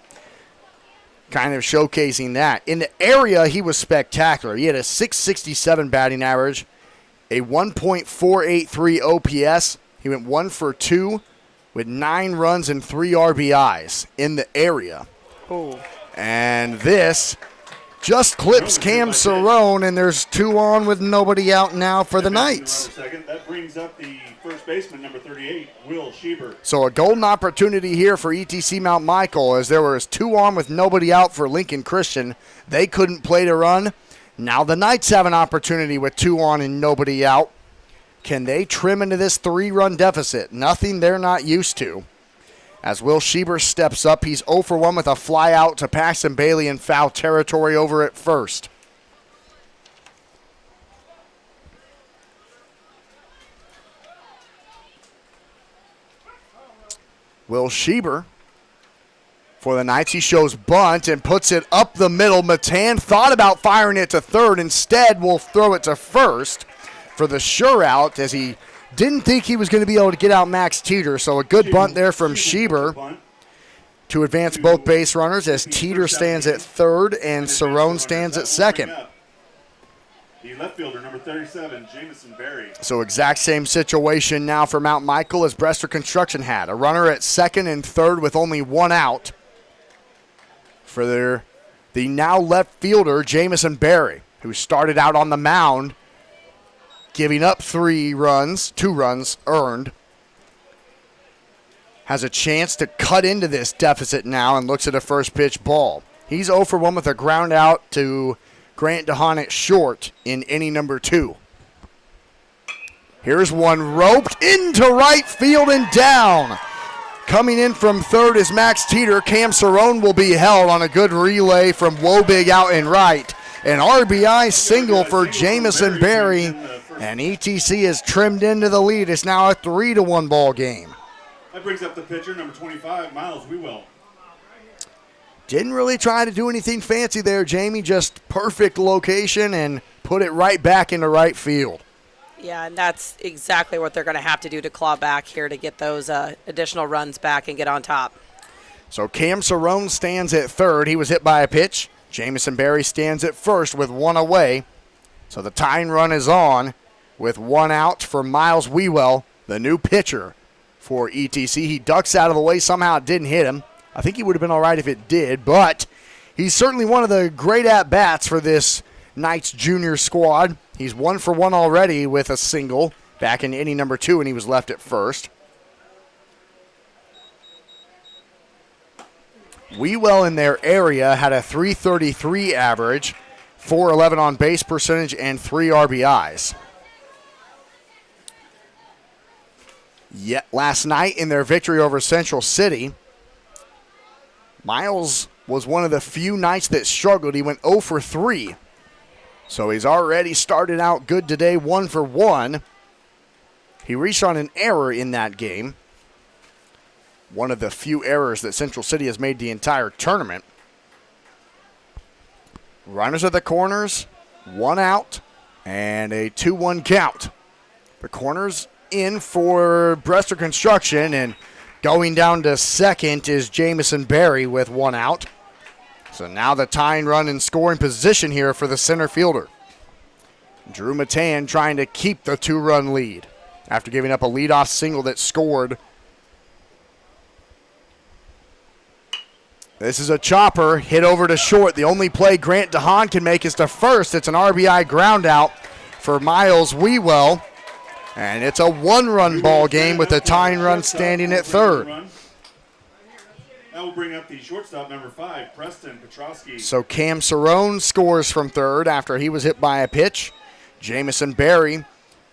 [SPEAKER 2] kind of showcasing that. In the area, he was spectacular. He had a .667 batting average, a 1.483 OPS. He went 1 for 2 with 9 runs and 3 RBIs in the area.
[SPEAKER 5] Ooh.
[SPEAKER 2] And this just clips Cam Cerrone, and there's 2 on with nobody out now for the Knights.
[SPEAKER 3] Second. That brings up the first baseman, number 38, Will Schieber.
[SPEAKER 2] So a golden opportunity here for ETC Mount Michael, as there was 2 on with nobody out for Lincoln Christian. They couldn't play to run. Now the Knights have an opportunity with 2 on and nobody out. Can they trim into this 3-run deficit? Nothing they're not used to. As Will Schieber steps up, he's 0 for 1 with a fly out to Paxton Bailey in foul territory over at first. Will Schieber for the Knights. He shows bunt and puts it up the middle. Matan thought about firing it to third. Instead, will throw it to first for the sure out, as he didn't think he was going to be able to get out Max Teeter. So a good bunt there from Schieber to advance both base runners, as Teeter stands at third and Cerrone stands at second.
[SPEAKER 3] The left fielder, number 37, Jamison Berry.
[SPEAKER 2] So exact same situation now for Mount Michael as Brester Construction had. A runner at second and third with only 1 out for the now left fielder, Jamison Berry, who started out on the mound, giving up 2 runs earned. Has a chance to cut into this deficit now and looks at a first pitch ball. He's 0 for 1 with a ground out to Grant DeHaan at short in inning number 2. Here's one roped into right field and down. Coming in from third is Max Teeter. Cam Cerrone will be held on a good relay from Wobig out in right. An RBI single for Jamison Berry, and ETC is trimmed into the lead. It's now a 3-1 ball game.
[SPEAKER 3] That brings up the pitcher, number 25, Miles Wewell.
[SPEAKER 2] Didn't really try to do anything fancy there, Jamie. Just perfect location and put it right back into right field.
[SPEAKER 5] Yeah, and that's exactly what they're going to have to do to claw back here to get those additional runs back and get on top.
[SPEAKER 2] So Cam Cerrone stands at third. He was hit by a pitch. Jamison Berry stands at first with 1 away. So the tying run is on with 1 out for Miles Wewell, the new pitcher for ETC. He ducks out of the way. Somehow it didn't hit him. I think he would have been all right if it did, but he's certainly one of the great at-bats for this Knights junior squad. He's 1 for 1 already with a single back in inning number 2, and he was left at first. Wewell in their area had a .333 average, .411 on base percentage, and 3 RBIs. Yet last night in their victory over Central City, Miles was one of the few Knights that struggled. He went 0 for 3. So he's already started out good today, 1 for 1. He reached on an error in that game. One of the few errors that Central City has made the entire tournament. Runners at the corners, 1 out, and a 2-1 count. The corners in for Brester Construction, and going down to second is Jamison Berry with 1 out. So now the tying run in scoring position here for the center fielder. Drew Matan trying to keep the 2-run lead after giving up a leadoff single that scored. This is a chopper hit over to short. The only play Grant DeHaan can make is to first. It's an RBI ground out for Miles Wewell. And it's a 1-run ball game with the tying run standing at third.
[SPEAKER 3] That will bring up the shortstop, number 5, Preston Petrosky.
[SPEAKER 2] So Cam Cerrone scores from third after he was hit by a pitch. Jamison Berry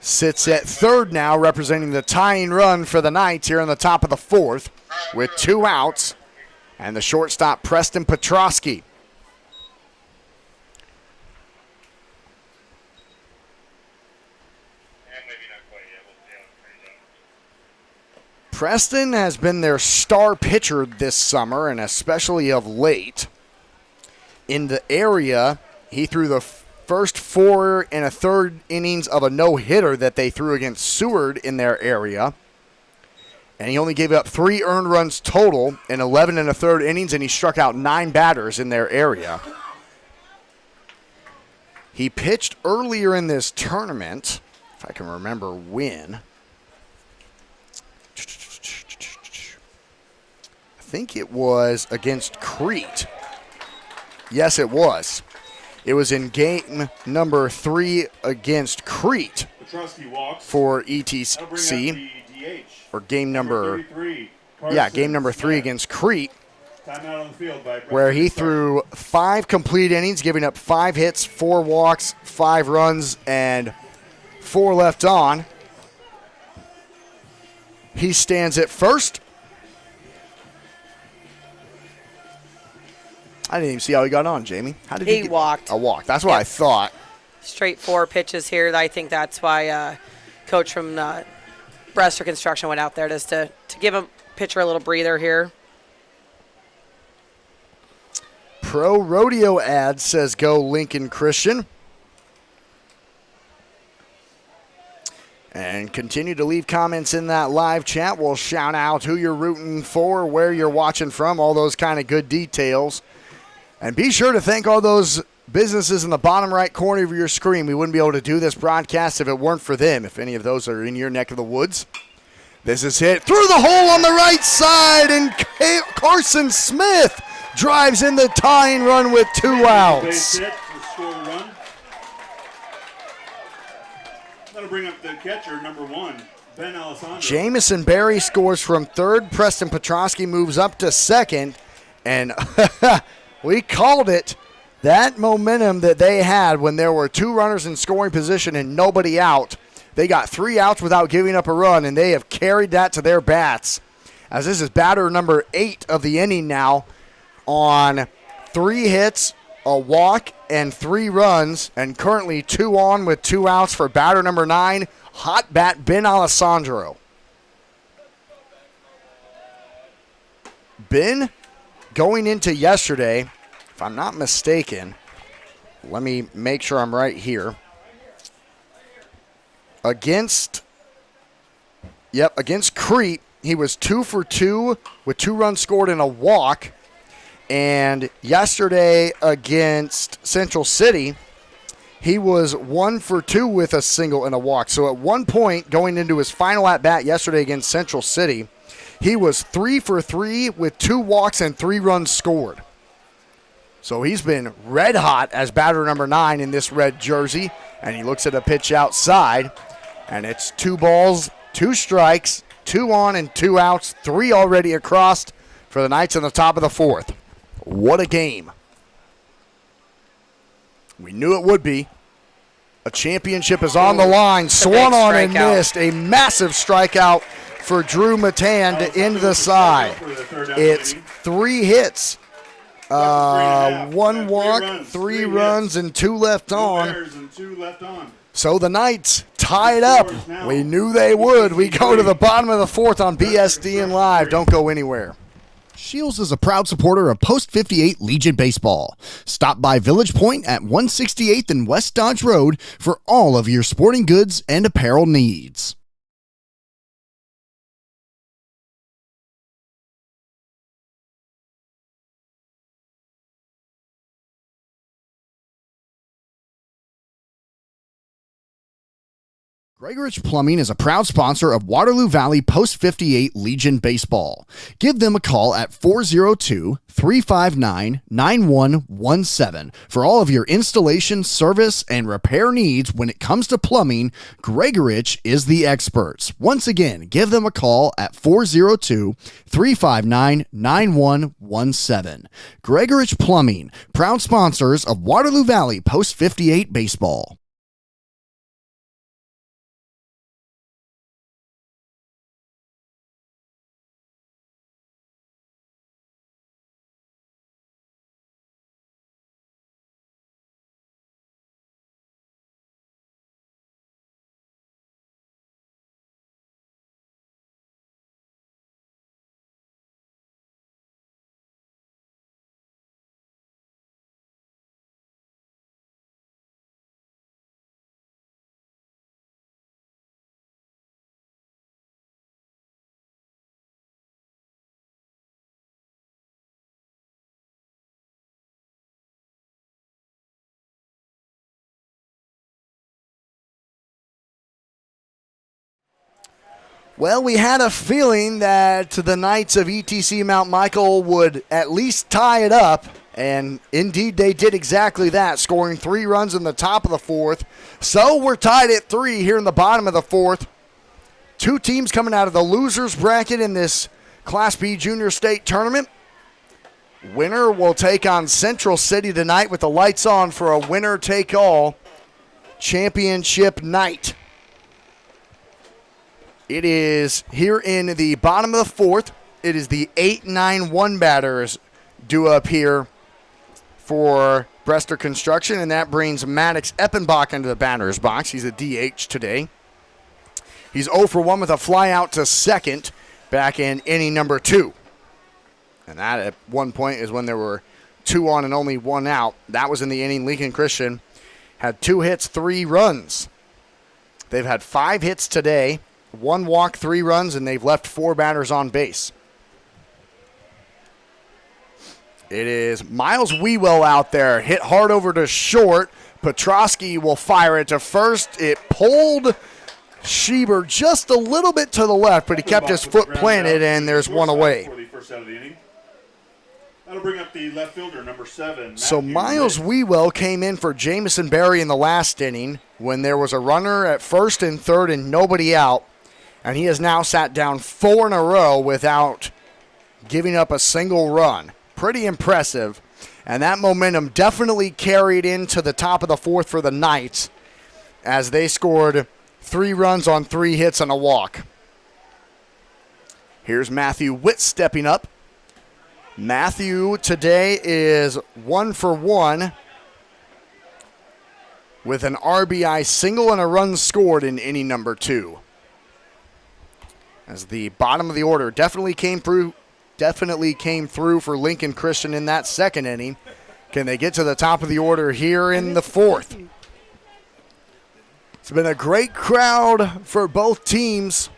[SPEAKER 2] sits at third now, representing the tying run for the Knights here in the top of the 4th with 2 outs. And the shortstop, Preston Petrosky. Preston has been their star pitcher this summer, and especially of late. In the area, he threw the first 4 1/3 innings of a no-hitter that they threw against Seward in their area. And he only gave up 3 earned runs total in 11 1/3 innings, and he struck out 9 batters in their area. He pitched earlier in this tournament, if I can remember when. I think it was against Crete. Yes, it was. It was in game number 3 against Crete
[SPEAKER 3] Petrosky walks.
[SPEAKER 2] for
[SPEAKER 3] That'll bring up
[SPEAKER 2] ETC,
[SPEAKER 3] the DH.
[SPEAKER 2] or game number,
[SPEAKER 3] 33.
[SPEAKER 2] game number 3
[SPEAKER 3] Smith.
[SPEAKER 2] against Crete,
[SPEAKER 3] Timeout on the field by
[SPEAKER 2] where he
[SPEAKER 3] Preston Stark.
[SPEAKER 2] threw 5 complete innings, giving up 5 hits, 4 walks, 5 runs, and 4 left on. He stands at first. I didn't even see how he got on, Jamie. How did
[SPEAKER 5] He walked.
[SPEAKER 2] A walk. That's what I thought.
[SPEAKER 5] Straight 4 pitches here. I think that's why Coach from Brester Construction went out there just to give him pitcher a little breather here.
[SPEAKER 2] Pro Rodeo ad says go Lincoln Christian. And continue to leave comments in that live chat. We'll shout out who you're rooting for, where you're watching from, all those kind of good details. And be sure to thank all those businesses in the bottom right corner of your screen. We wouldn't be able to do this broadcast if it weren't for them, if any of those are in your neck of the woods. This is hit through the hole on the right side, and Carson Smith drives in the tying run with 2
[SPEAKER 3] Base
[SPEAKER 2] outs.
[SPEAKER 3] hit to score a run. That'll bring up the catcher, number 1, Ben Alessandro.
[SPEAKER 2] Jamison Berry scores from third. Preston Petrosky moves up to second. And we called it. That momentum that they had when there were 2 runners in scoring position and nobody out. They got 3 outs without giving up a run, and they have carried that to their bats. As this is batter number 8 of the inning now on 3 hits, a walk, and 3 runs, and currently 2 on with 2 outs for batter number 9, hot bat Ben Alessandro. Ben, going into yesterday, if I'm not mistaken, let me make sure I'm right here. Against Crete, he was 2 for 2 with 2 runs scored and a walk. And yesterday against Central City, he was 1 for 2 with a single and a walk. So at one point, going into his final at-bat yesterday against Central City, he was 3 for 3 with 2 walks and 3 runs scored. So he's been red hot as batter number 9 in this red jersey. And he looks at a pitch outside, and it's 2 balls, 2 strikes, 2 on and 2 outs, 3 already across for the Knights in the top of the 4th. What a game. We knew it would be. A championship is on the line. Swung on and missed. A massive strikeout for Drew Matan to end the side. It's 3 hits. 1 walk, 3 runs, and 2 left on. So the Knights tied up. We knew they would. We go to the bottom of the 4th on BSDN Live. Don't go anywhere.
[SPEAKER 4] Shields is a proud supporter of Post 58 Legion Baseball. Stop by Village Point at 168th and West Dodge Road for all of your sporting goods and apparel needs. Gregorich Plumbing is a proud sponsor of Waterloo Valley Post 58 Legion Baseball. Give them a call at 402-359-9117 for all of your installation, service, and repair needs. When it comes to plumbing, Gregorich is the experts. Once again, give them a call at 402-359-9117. Gregorich Plumbing, proud sponsors of Waterloo Valley Post 58 Baseball.
[SPEAKER 2] Well, we had a feeling that the Knights of ETC Mount Michael would at least tie it up, and indeed they did exactly that, scoring 3 runs in the top of the 4th. So we're tied at 3 here in the bottom of the 4th. 2 teams coming out of the losers bracket in this Class B Junior State Tournament. Winner will take on Central City tonight with the lights on for a winner-take-all championship night. It is here in the bottom of the 4th. It is the 8-9-1 batters due up here for Brester Construction, and that brings Maddox Eppenbach into the batter's box. He's a DH today. He's 0 for 1 with a fly out to second back in inning number 2. And that at one point is when there were 2 on and only 1 out. That was in the inning. Lincoln Christian had 2 hits, 3 runs. They've had 5 hits today, 1 walk, 3 runs, and they've left 4 batters on base. It is Miles Wewell out there. Hit hard over to short. Petrosky will fire it to first. It pulled Schieber just a little bit to the left, but he kept his foot planted, and there's 1 away.
[SPEAKER 3] For the first out of the inning. That'll bring up the left fielder, number 7.
[SPEAKER 2] So Miles Wewell came in for Jamison Berry in the last inning when there was a runner at first and third and nobody out, and he has now sat down 4 in a row without giving up a single run. Pretty impressive, and that momentum definitely carried into the top of the 4th for the Knights as they scored 3 runs on 3 hits and a walk. Here's Matthew Witt stepping up. Matthew today is 1 for 1 with an RBI single and a run scored in inning number 2. As the bottom of the order definitely came through for Lincoln Christian in that second inning. Can they get to the top of the order here in the 4th? It's been a great crowd for both teams.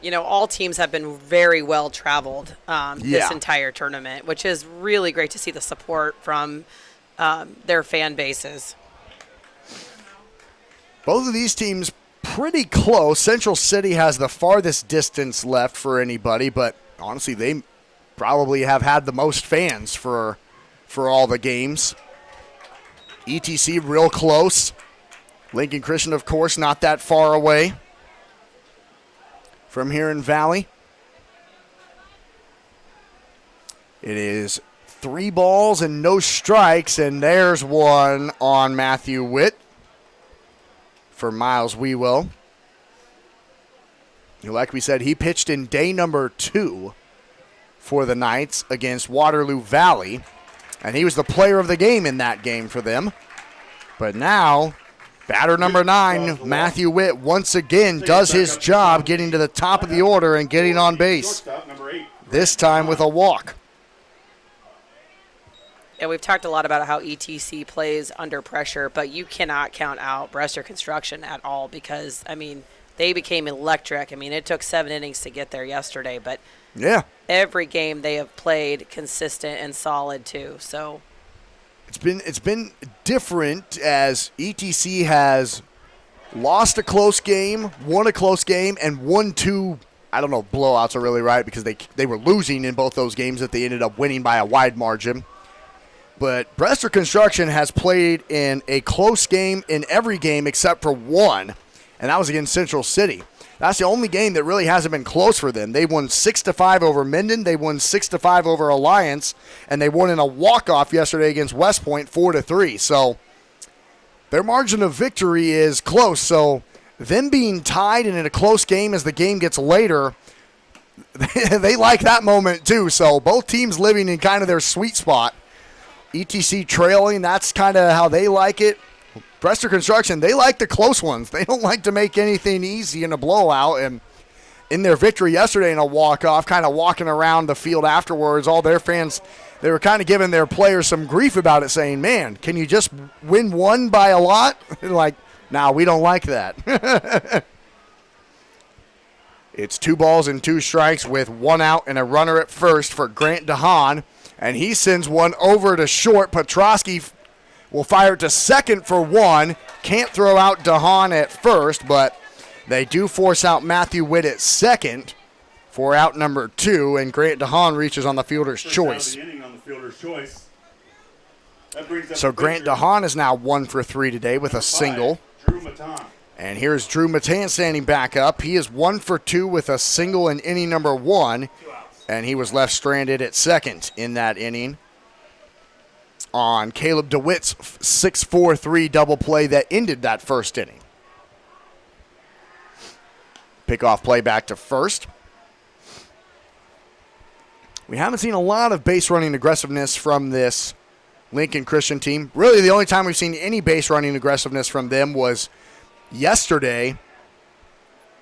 [SPEAKER 5] You know, all teams have been very well traveled this entire tournament, which is really great to see the support from their fan bases.
[SPEAKER 2] Both of these teams pretty close. Central City has the farthest distance left for anybody, but honestly, they probably have had the most fans for all the games. ETC real close. Lincoln Christian, of course, not that far away from here in Valley. It is 3 balls and no strikes, and there's one on Matthew Witt for Miles Wewell. Like we said, he pitched in day number 2 for the Knights against Waterloo Valley, and he was the player of the game in that game for them. But now, batter number 9, Matthew Witt, once again does his job getting to the top of the order and getting on base, this time with a walk.
[SPEAKER 5] And we've talked a lot about how ETC plays under pressure, but you cannot count out Brester Construction at all because, I mean, they became electric. I mean, it took 7 innings to get there yesterday, but
[SPEAKER 2] yeah,
[SPEAKER 5] every game they have played consistent and solid too. So
[SPEAKER 2] it's been different as ETC has lost a close game, won a close game, and won 2. I don't know, blowouts are really right because they were losing in both those games that they ended up winning by a wide margin. But Brester Construction has played in a close game in every game except for 1, and that was against Central City. That's the only game that really hasn't been close for them. They won 6-5 over Minden. They won 6-5 over Alliance, and they won in a walk-off yesterday against West Point 4-3. So their margin of victory is close. So them being tied and in a close game as the game gets later, they like that moment too. So both teams living in kind of their sweet spot. ETC trailing, that's kind of how they like it. Brester Construction, they like the close ones. They don't like to make anything easy in a blowout. And in their victory yesterday in a walk-off, kind of walking around the field afterwards, all their fans, they were kind of giving their players some grief about it, saying, man, can you just win 1 by a lot? Like, nah, we don't like that. It's 2 balls and 2 strikes with 1 out and a runner at first for Grant DeHaan. And he sends one over to short. Petrosky will fire it to second for 1. Can't throw out DeHaan at first, but They do force out Matthew Witt at second for out number 2, and Grant DeHaan reaches on the fielder's
[SPEAKER 3] First out of
[SPEAKER 2] choice.
[SPEAKER 3] the inning on the fielder's choice. That brings up
[SPEAKER 2] So
[SPEAKER 3] the
[SPEAKER 2] Grant
[SPEAKER 3] pitcher,
[SPEAKER 2] DeHaan is now 1 for 3 today with a
[SPEAKER 3] number 5,
[SPEAKER 2] single.
[SPEAKER 3] Drew Matan.
[SPEAKER 2] And here's Drew Matan standing back up. He is 1 for 2 with a single in inning number 1, and he was left stranded at second in that inning on Caleb DeWitt's 6-4-3 double play that ended that first inning. Pickoff play back to first. We haven't seen a lot of base running aggressiveness from this Lincoln Christian team. Really, the only time we've seen any base running aggressiveness from them was yesterday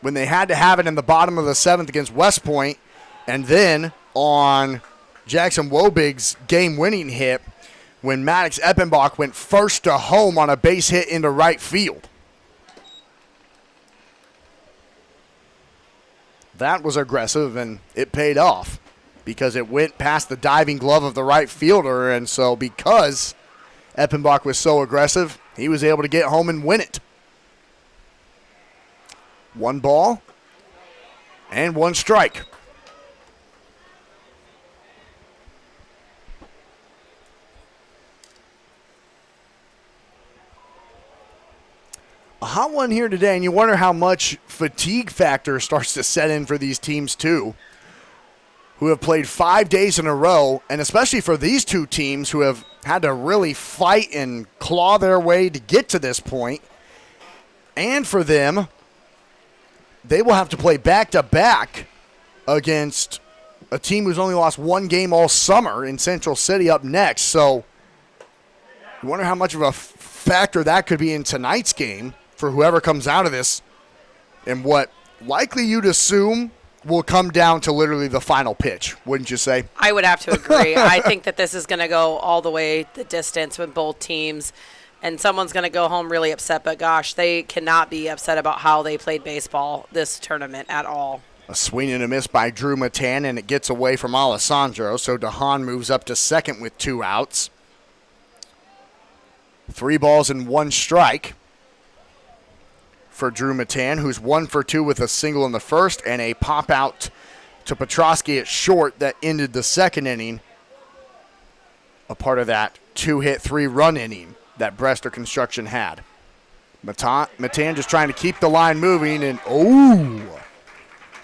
[SPEAKER 2] when they had to have it in the bottom of the 7th against West Point, and then on Jackson Wobig's game-winning hit when Maddox Eppenbach went first to home on a base hit into right field. That was aggressive, and it paid off because it went past the diving glove of the right fielder, and so because Eppenbach was so aggressive, he was able to get home and win it. 1 ball and 1 strike. A hot one here today, and you wonder how much fatigue factor starts to set in for these teams too, who have played 5 days in a row, and especially for these two teams who have had to really fight and claw their way to get to this point. And for them, they will have to play back-to-back against a team who's only lost 1 game all summer in Central City up next. So you wonder how much of a factor that could be in tonight's game for whoever comes out of this, and what likely you'd assume will come down to literally the final pitch, wouldn't you say?
[SPEAKER 5] I would have to agree. I think that this is going to go all the way the distance with both teams, and someone's going to go home really upset, but gosh, they cannot be upset about how they played baseball this tournament at all.
[SPEAKER 2] A swing and a miss by Drew Matan, and it gets away from Alessandro, so DeHaan moves up to second with 2 outs. 3 balls and 1 strike for Drew Matan, who's 1 for 2 with a single in the first and a pop out to Petrosky at short that ended the second inning, a part of that 2-hit, 3-run inning that Brester Construction had. Matan just trying to keep the line moving, and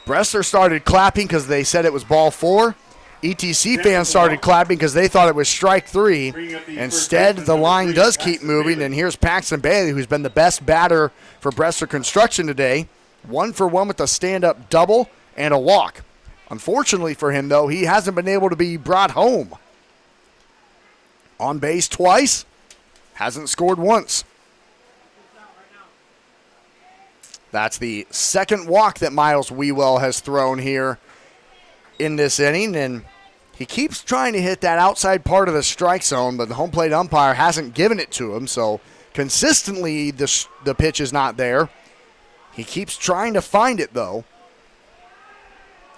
[SPEAKER 2] Brester started clapping because they said it was ball 4. ETC fans started clapping because they thought it was strike 3. Instead, the line does keep moving, and here's Paxton Bailey, who's been the best batter for Brester Construction today. 1 for 1 with a stand-up double and a walk. Unfortunately for him, though, he hasn't been able to be brought home. On base twice, hasn't scored once. That's the second walk that Miles Wewell has thrown here in this inning, and he keeps trying to hit that outside part of the strike zone, but the home plate umpire hasn't given it to him, so consistently the pitch is not there. He keeps trying to find it, though.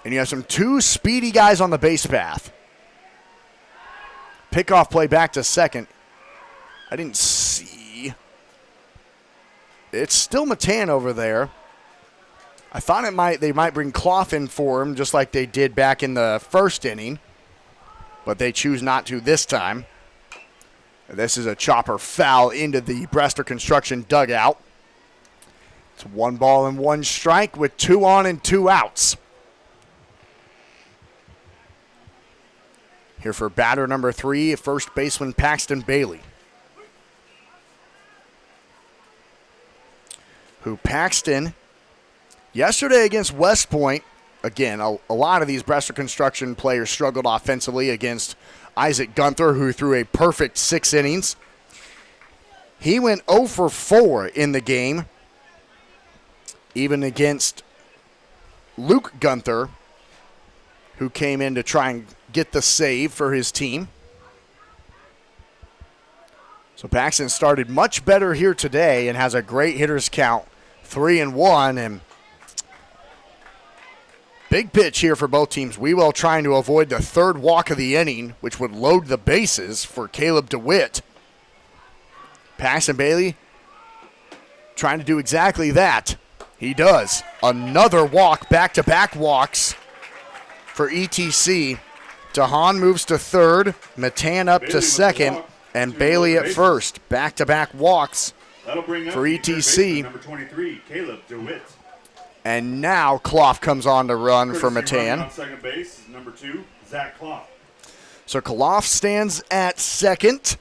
[SPEAKER 2] And you have some 2 speedy guys on the base path. Pickoff play back to second. I didn't see. It's still Matan over there. I thought they might bring Clough in for him, just like they did back in the first inning, but they choose not to this time. This is a chopper foul into the Brester Construction dugout. It's 1 ball and 1 strike with 2 on and 2 outs. Here for batter number 3, first baseman Paxton Bailey. Paxton, yesterday against West Point, again, a lot of these Brester Construction players struggled offensively against Isaac Gunther, who threw a perfect 6 innings. He went 0 for 4 in the game, even against Luke Gunther, who came in to try and get the save for his team. So Paxton started much better here today and has a great hitter's count, 3-1, and big pitch here for both teams. Wewell trying to avoid the 3rd walk of the inning, which would load the bases for Caleb DeWitt. Paxton Bailey trying to do exactly that. He does. Another walk, back-to-back walks for ETC. DeHaan moves to third, Matan up to second, and Bailey at first. Back-to-back walks for ETC.
[SPEAKER 3] Number 23, Caleb DeWitt.
[SPEAKER 2] And now Clough comes on to run for
[SPEAKER 3] Courtesy running
[SPEAKER 2] Matan.
[SPEAKER 3] on second base, number 2, Zach Clough.
[SPEAKER 2] So Clough stands at second.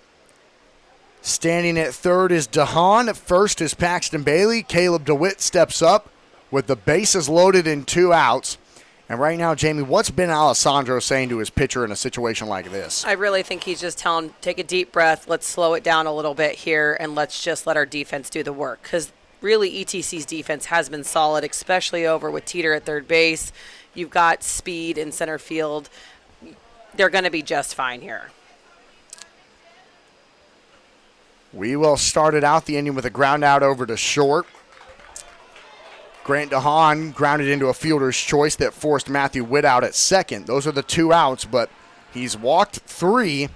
[SPEAKER 2] Standing at third is DeHaan. At first is Paxton Bailey. Caleb DeWitt steps up with the bases loaded and 2 outs. And right now, Jamie, what's Ben Alessandro saying to his pitcher in a situation like this?
[SPEAKER 5] I really think he's just telling, take a deep breath, let's slow it down a little bit here, and let's just let our defense do the work. Because really, ETC's defense has been solid, especially over with Teeter at third base. You've got speed in center field. They're going to be just fine here.
[SPEAKER 2] We will start it out the inning with a ground out over to short. Grant DeHaan grounded into a fielder's choice that forced Matthew Witt out at second. Those are the 2 outs, but he's walked 3.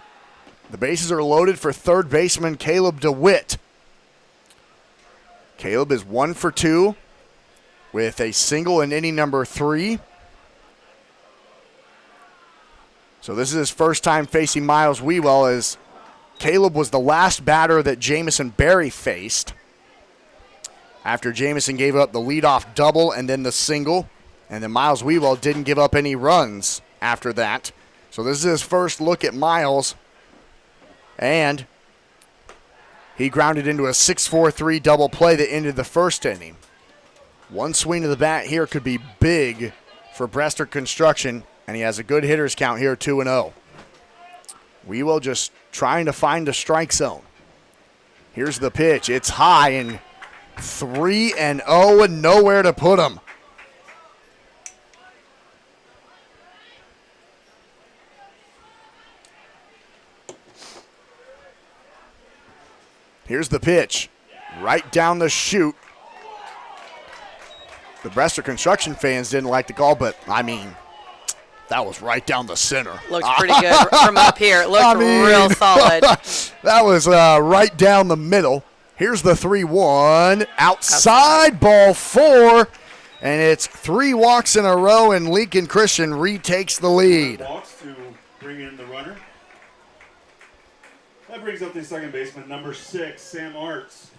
[SPEAKER 2] The bases are loaded for third baseman Caleb DeWitt. Caleb is 1 for 2 with a single in inning number 3. So this is his first time facing Miles Wewell, as Caleb was the last batter that Jamison Berry faced after Jamison gave up the leadoff double and then the single. And then Miles Wewell didn't give up any runs after that. So this is his first look at Miles. And he grounded into a 6-4-3 double play that ended the first inning. One swing of the bat here could be big for Brester Construction, and he has a good hitter's count here, 2-0. Wewell just trying to find the strike zone. Here's the pitch. It's high and 3-0 and nowhere to put him. Here's the pitch. Right down the chute. The Brester Construction fans didn't like the call, but, I mean, that was right down the center.
[SPEAKER 5] Looks pretty good from up here. It looked real solid.
[SPEAKER 2] That was right down the middle. Here's the 3-1. Outside, ball 4. And it's 3 walks in a row, and Lincoln Christian retakes the lead.
[SPEAKER 3] Walks to bring in the runner. That brings up the second baseman, number 6, Sam Arts.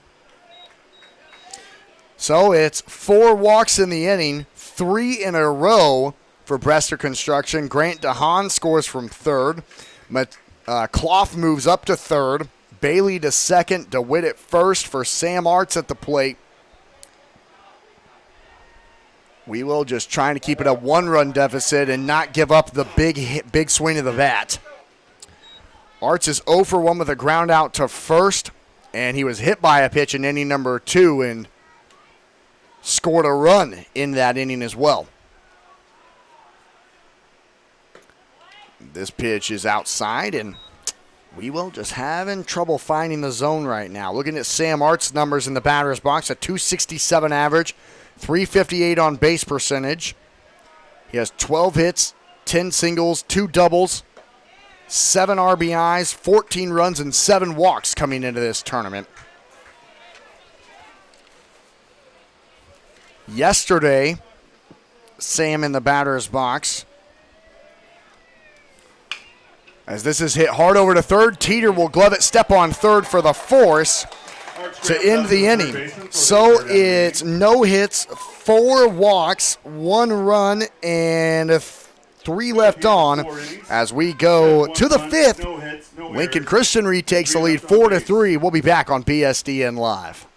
[SPEAKER 2] So it's 4 walks in the inning, 3 in a row for Brester Construction. Grant DeHaan scores from third. Clough moves up to third. Bailey to second. DeWitt at first for Sam Arts at the plate. Wewell just trying to keep it a 1-run deficit and not give up the big swing of the bat. Arts is 0 for 1 with a ground out to first, and he was hit by a pitch in inning number 2 and scored a run in that inning as well. This pitch is outside, and Wewell just having trouble finding the zone right now. Looking at Sam Arts' numbers in the batter's box, a .267 average, .358 on base percentage. He has 12 hits, 10 singles, 2 doubles, 7 RBIs, 14 runs, and 7 walks coming into this tournament. Yesterday, Sam in the batter's box. As this is hit hard over to third, Teeter will glove it, step on third for the force to end the inning. So it's no hits, 4 walks, 1 run, and 3 left on as we go to the 5th. Lincoln Christian retakes the lead 4-3. We'll be back on BSDN Live.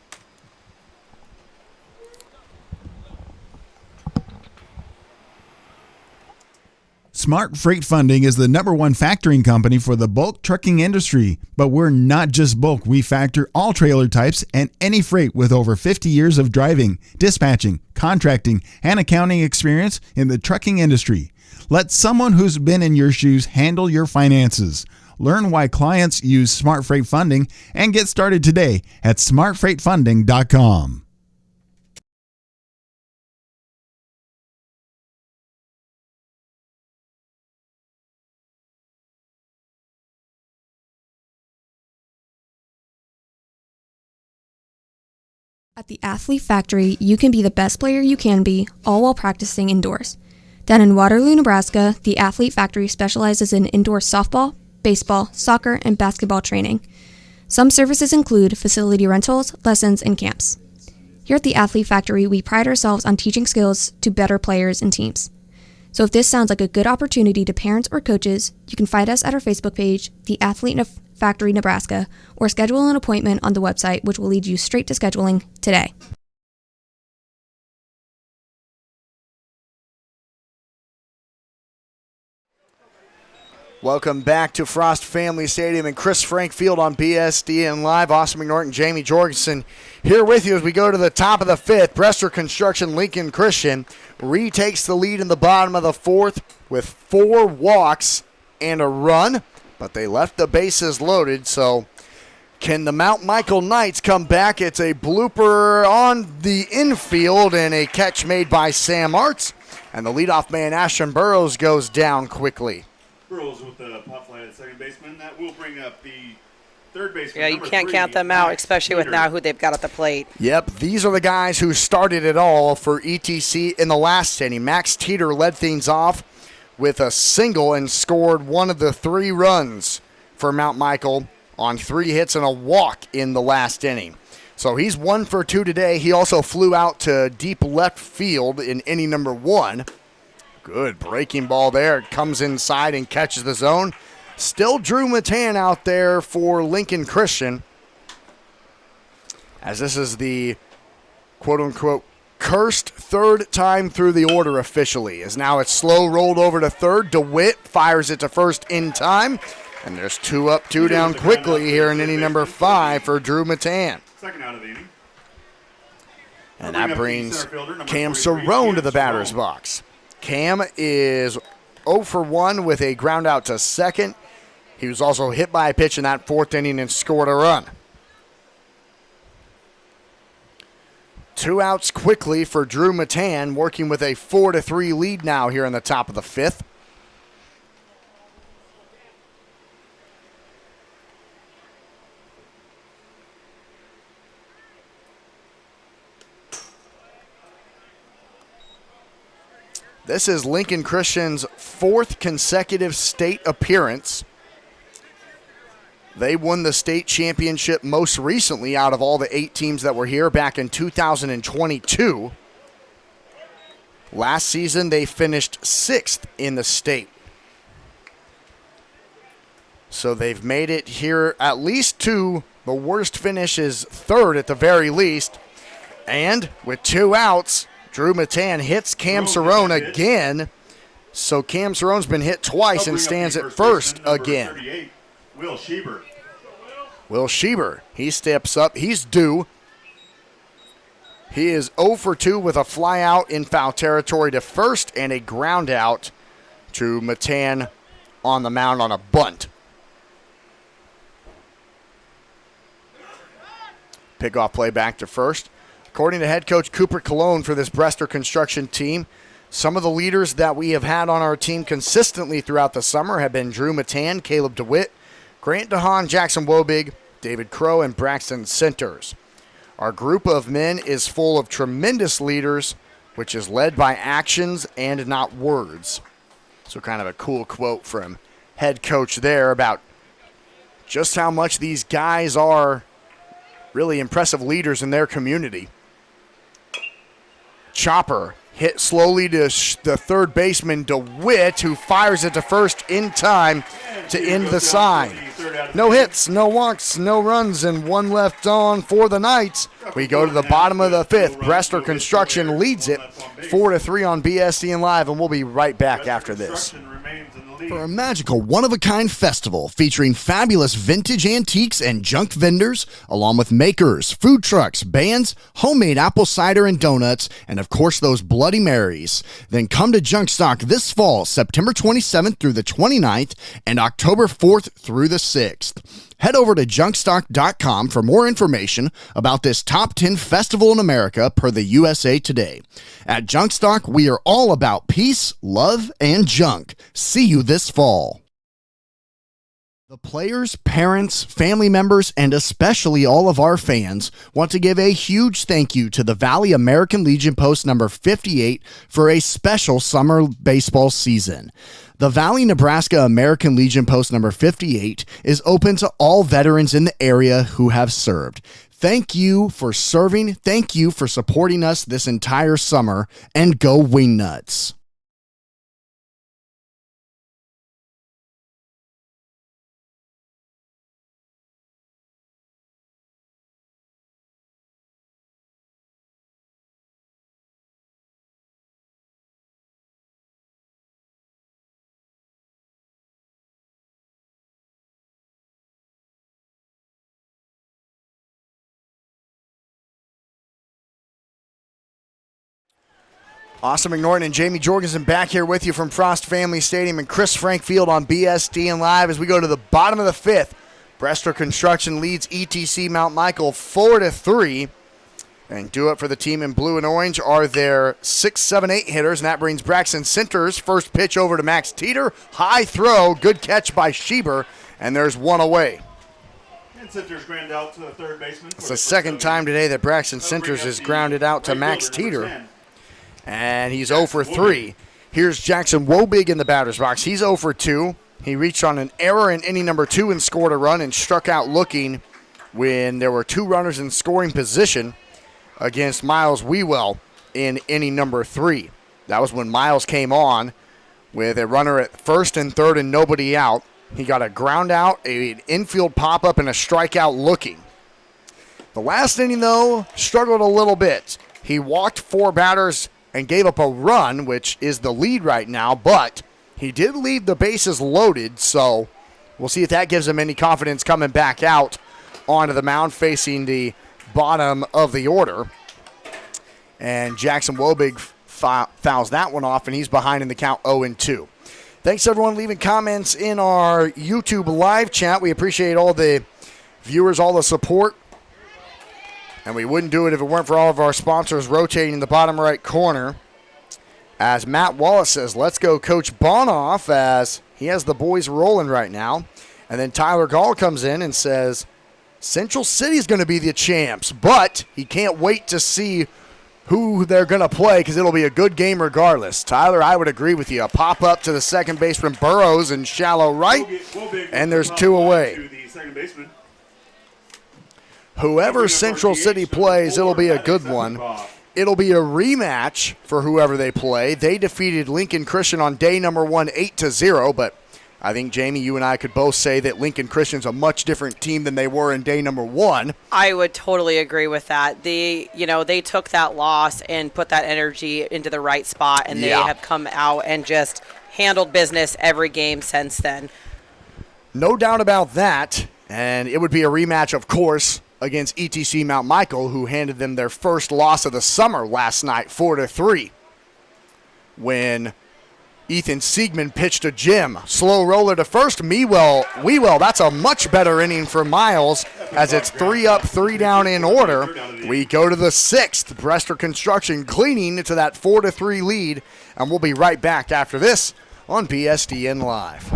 [SPEAKER 1] Smart Freight Funding is the #1 factoring company for the bulk trucking industry. But we're not just bulk. We factor all trailer types and any freight with over 50 years of driving, dispatching, contracting, and accounting experience in the trucking industry. Let someone who's been in your shoes handle your finances. Learn why clients use Smart Freight Funding and get started today at smartfreightfunding.com.
[SPEAKER 7] At the Athlete Factory, you can be the best player you can be, all while practicing indoors. Down in Waterloo, Nebraska, the Athlete Factory specializes in indoor softball, baseball, soccer, and basketball training. Some services include facility rentals, lessons, and camps. Here at the Athlete Factory, we pride ourselves on teaching skills to better players and teams. So if this sounds like a good opportunity to parents or coaches, you can find us at our Facebook page, The Athlete Factory Nebraska, or schedule an appointment on the website, which will lead you straight to scheduling today.
[SPEAKER 2] Welcome back to Frost Family Stadium and Chris Frank Field on BSDN Live. Austin McNorton, Jamie Jorgensen here with you as we go to the top of the fifth. Brester Construction Lincoln Christian retakes the lead in the bottom of the fourth with 4 walks and a run, but they left the bases loaded, so can the Mount Michael Knights come back? It's a blooper on the infield and a catch made by Sam Arts, and the leadoff man Ashton Burrows goes down quickly.
[SPEAKER 3] Burrows with the pop fly at second baseman. That will bring up the third baseman.
[SPEAKER 5] Yeah, you can't count them out, especially with now who they've got at the plate.
[SPEAKER 2] Yep, these are the guys who started it all for ETC in the last inning. Max Teeter led things off with a single and scored one of the 3 runs for Mount Michael on 3 hits and a walk in the last inning. So he's 1 for 2 today. He also flew out to deep left field in inning number 1. Good breaking ball there. It comes inside and catches the zone. Still Drew Matan out there for Lincoln Christian, as this is the quote-unquote cursed third time through the order officially, as now it's slow rolled over to third. DeWitt fires it to first in time, and there's 2 up, 2 down quickly here in inning number 5 for Drew Matan.
[SPEAKER 3] Second out of the inning.
[SPEAKER 2] And that brings Cam Cerrone to the batter's box. Cam is 0 for 1 with a ground out to second. He was also hit by a pitch in that 4th inning and scored a run. 2 outs quickly for Drew Matan, working with a 4-3 lead now here in the top of the 5th. This is Lincoln Christian's 4th consecutive state appearance. They won the state championship most recently out of all the 8 teams that were here back in 2022. Last season, they finished 6th in the state. So they've made it here at least to the worst finish is 3rd at the very least. And with 2 outs, Drew Matan hits Cam Cerrone again. So Cam Cerrone's been hit twice and stands at first again.
[SPEAKER 3] Will Schieber.
[SPEAKER 2] Will Schieber, he steps up. He's due. He is 0 for 2 with a fly out in foul territory to first and a ground out to Matan on the mound on a bunt. Pickoff play back to first. According to head coach Cooper Cologne for this Brester Construction team, some of the leaders that we have had on our team consistently throughout the summer have been Drew Matan, Caleb DeWitt, Grant DeHaan, Jackson Wobig, David Crow, and Braxton Centers. Our group of men is full of tremendous leaders, which is led by actions and not words. So kind of a cool quote from head coach there about just how much these guys are really impressive leaders in their community. Chopper hit slowly to the third baseman DeWitt, who fires it to first in time to end the side. No hits, no walks, no runs, and 1 left on for the Knights. We go to the bottom of the 5th. Brester Construction leads it 4-3 on BSDN Live, and we'll be right back after this.
[SPEAKER 4] For a magical one-of-a-kind festival featuring fabulous vintage antiques and junk vendors, along with makers, food trucks, bands, homemade apple cider and donuts, and of course those Bloody Marys. Then come to Junkstock this fall, September 27th through the 29th, and October 4th through the 6th. Head over to junkstock.com for more information about this top 10 festival in America per the USA Today. At Junkstock, we are all about peace, love, and junk. See you this fall. The players, parents, family members, and especially all of our fans want to give a huge thank you to the Valley American Legion Post number 58 for a special summer baseball season. The Valley, Nebraska American Legion Post number 58 is open to all veterans in the area who have served. Thank you for serving. Thank you for supporting us this entire summer, and go Wingnuts.
[SPEAKER 2] Austin McNorton and Jamie Jorgensen back here with you from Frost Family Stadium and Chris Frank Field on BSD and Live as we go to the bottom of the fifth. Brester Construction leads ETC Mount Michael 4-3. And do it for the team in blue and orange are their 6, 7, 8 hitters, and that brings Braxton Centers. First pitch over to Max Teeter. High throw, good catch by Schieber, and there's one away.
[SPEAKER 3] And Centers ground out to the third baseman.
[SPEAKER 2] It's the second time today that Braxton Centers has grounded out to Max Teeter. And he's 0 for 3. Here's Jackson Wobig in the batter's box. He's 0 for 2. He reached on an error in inning number 2 and scored a run and struck out looking when there were 2 runners in scoring position against Miles Wewell in inning number 3. That was when Miles came on with a runner at first and third and nobody out. He got a ground out, an infield pop-up, and a strikeout looking. The last inning, though, struggled a little bit. He walked 4 batters and gave up a run, which is the lead right now, but he did leave the bases loaded, so we'll see if that gives him any confidence coming back out onto the mound facing the bottom of the order. And Jackson Wobig fouls that one off, and he's behind in the count 0-2. Thanks, everyone, leaving comments in our YouTube live chat. We appreciate all the viewers, all the support. And we wouldn't do it if it weren't for all of our sponsors rotating in the bottom right corner. As Matt Wallace says, let's go Coach Bonoff, as he has the boys rolling right now. And then Tyler Gall comes in and says, Central City's going to be the champs, but he can't wait to see who they're going to play because it'll be a good game regardless. Tyler, I would agree with you. A pop-up to the second baseman, Burrows, in shallow right, and there's 2 away.
[SPEAKER 3] To the second baseman.
[SPEAKER 2] Whoever Central City plays, it'll be a good one. It'll be a rematch for whoever they play. They defeated Lincoln Christian on day number 1, 8-0, but I think, Jamie, you and I could both say that Lincoln Christian's a much different team than they were in day number 1.
[SPEAKER 5] I would totally agree with that. They took that loss and put that energy into the right spot, and they have come out and just handled business every game since then.
[SPEAKER 2] No doubt about that, and it would be a rematch, of course, against ETC Mount Michael, who handed them their first loss of the summer last night, 4-3, when Ethan Siegman pitched to Jim. Slow roller to first. Wewell, that's a much better inning for Miles, as it's 3 up, 3 down in order. We go to the 6th. Brester Construction clinging to that 4-3 lead, and we'll be right back after this on BSDN Live.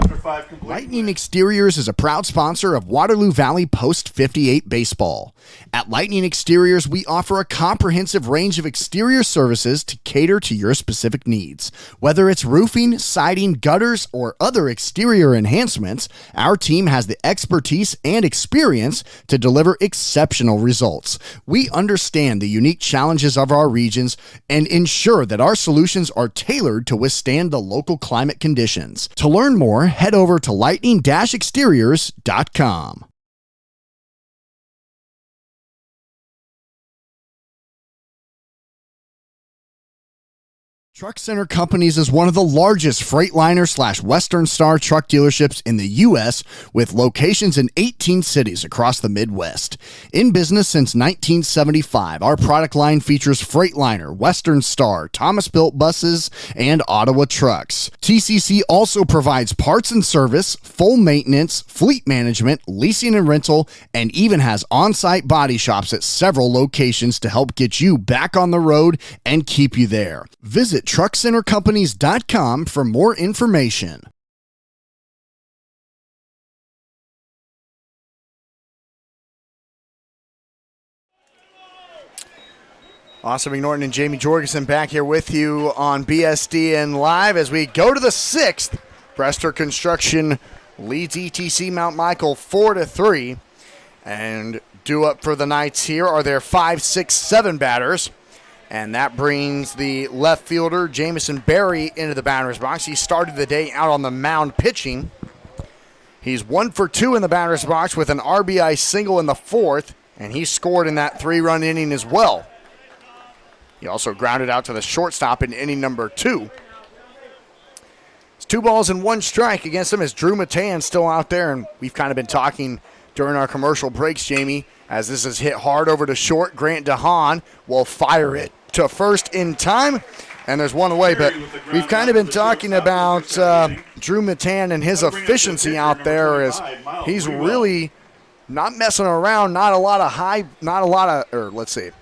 [SPEAKER 4] Lightning Exteriors is a proud sponsor of Waterloo Valley Post 58 Baseball. At Lightning Exteriors, we offer a comprehensive range of exterior services to cater to your specific needs. Whether it's roofing, siding, gutters, or other exterior enhancements, our team has the expertise and experience to deliver exceptional results. We understand the unique challenges of our regions and ensure that our solutions are tailored to withstand the local climate conditions. To learn more, head over to lightning-exteriors.com. Truck Center Companies is one of the largest Freightliner/Western Star truck dealerships in the U.S. with locations in 18 cities across the Midwest. In business since 1975, our product line features Freightliner, Western Star, Thomas Built buses, and Ottawa trucks. TCC also provides parts and service, full maintenance, fleet management, leasing and rental, and even has on-site body shops at several locations to help get you back on the road and keep you there. Visit truckcentercompanies.com for more information.
[SPEAKER 2] Austin McNorton and Jamie Jorgensen back here with you on BSDN Live as we go to the 6th. Brester Construction leads ETC Mount Michael 4-3. And due up for the Knights here are their 5, 6, 7 batters. And that brings the left fielder, Jamison Berry, into the batter's box. He started the day out on the mound pitching. He's 1 for 2 in the batter's box with an RBI single in the 4th. And he scored in that 3-run inning as well. He also grounded out to the shortstop in inning number 2. It's 2 balls and 1 strike against him as Drew Matan still out there. And we've kind of been talking during our commercial breaks, Jamie, as this is hit hard over to short. Grant DeHaan will fire it to first in time. And there's one away, but we've kind of been talking about Drew Matan and his efficiency out there as he's really not messing around, let's say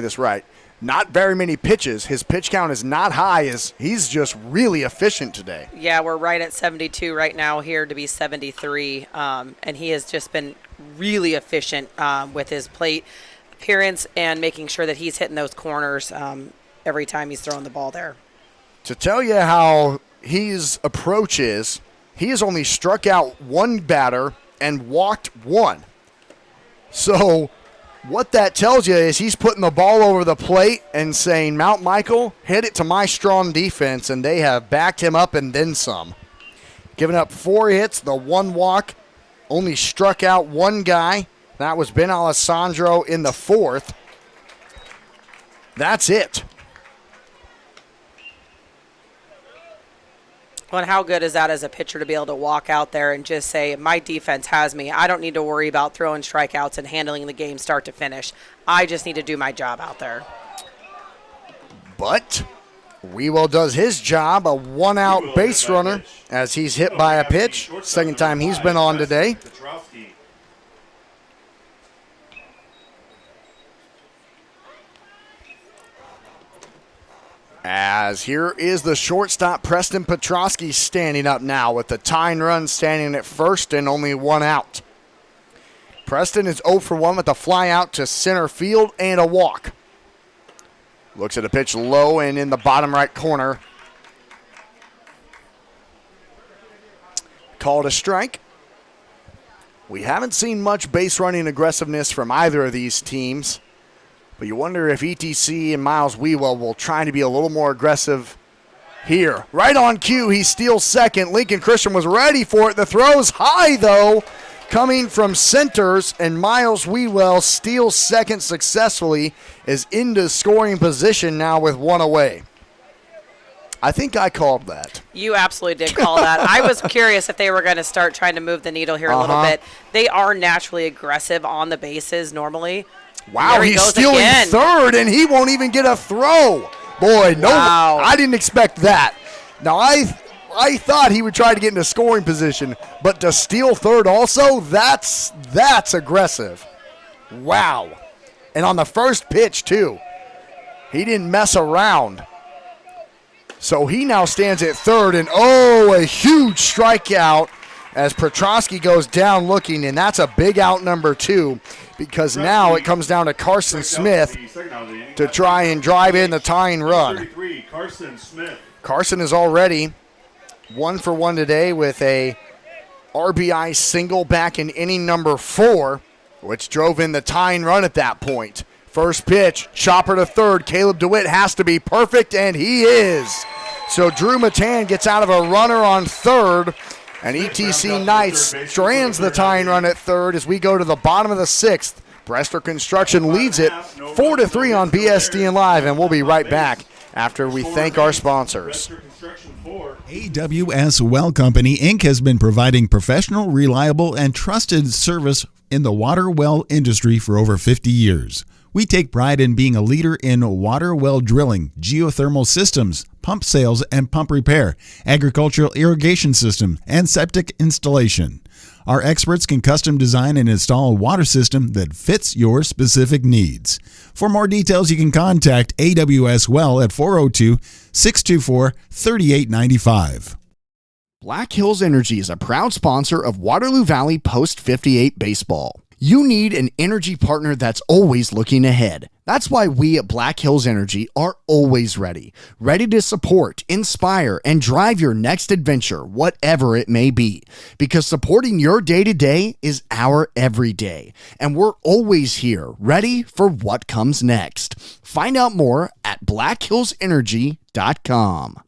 [SPEAKER 2] this right. Not very many pitches. His pitch count is not high as he's just really efficient today.
[SPEAKER 5] Yeah, we're right at 72 right now here to be 73. And he has just been really efficient with his plate appearance and making sure that he's hitting those corners every time he's throwing the ball there.
[SPEAKER 2] To tell you how his approach is, he has only struck out 1 batter and walked 1. So what that tells you is he's putting the ball over the plate and saying, Mount Michael, hit it to my strong defense, and they have backed him up and then some. Giving up 4 hits, the 1 walk, only struck out 1 guy. That was Ben Alessandro in the 4th. That's it.
[SPEAKER 5] Well, and how good is that as a pitcher to be able to walk out there and just say, my defense has me. I don't need to worry about throwing strikeouts and handling the game start to finish. I just need to do my job out there.
[SPEAKER 2] But Wewell does his job, a 1-out base runner as he's hit by a pitch. Second time he's been on today. As here is the shortstop, Preston Petrosky, standing up now with the tying run standing at first and only 1 out. Preston is 0 for 1 with a fly out to center field and a walk. Looks at a pitch low and in the bottom right corner. Called a strike. We haven't seen much base running aggressiveness from either of these teams. But you wonder if ETC and Miles Wewell will try to be a little more aggressive here. Right on cue, he steals second. Lincoln Christian was ready for it. The throw's high, though, coming from centers, and Miles Wewell steals second successfully, is into scoring position now with 1 away. I think I called that.
[SPEAKER 5] You absolutely did call that. I was curious if they were going to start trying to move the needle here a little bit. They are naturally aggressive on the bases normally.
[SPEAKER 2] Wow, he's stealing third, and he won't even get a throw. Boy, no, wow. I didn't expect that. Now, I thought he would try to get into scoring position, but to steal third also, that's aggressive. Wow. And on the first pitch, too. He didn't mess around. So he now stands at third, and a huge strikeout as Petrosky goes down looking, and that's a big out number 2. Because now it comes down to Carson Smith to try and drive in the tying run. Carson is already 1 for 1 today with a RBI single back in inning number 4, which drove in the tying run at that point. First pitch, chopper to third. Caleb DeWitt has to be perfect, and he is. So Drew Matan gets out of a runner on third. And ETC Knights strands the tying run at third as we go to the bottom of the 6th. Brester Construction leads it 4-3 on BSDN Live, and we'll be right back after we thank our sponsors.
[SPEAKER 1] AWS Well Company, Inc. has been providing professional, reliable, and trusted service in the water well industry for over 50 years. We take pride in being a leader in water well drilling, geothermal systems, pump sales and pump repair, agricultural irrigation system, and septic installation. Our experts can custom design and install a water system that fits your specific needs. For more details, you can contact AWS Well at 402-624-3895.
[SPEAKER 4] Black Hills Energy is a proud sponsor of Waterloo Valley Post 58 Baseball. You need an energy partner that's always looking ahead. That's why we at Black Hills Energy are always ready to support, inspire, and drive your next adventure, whatever it may be. Because supporting your day-to-day is our everyday. And we're always here, ready for what comes next. Find out more at blackhillsenergy.com.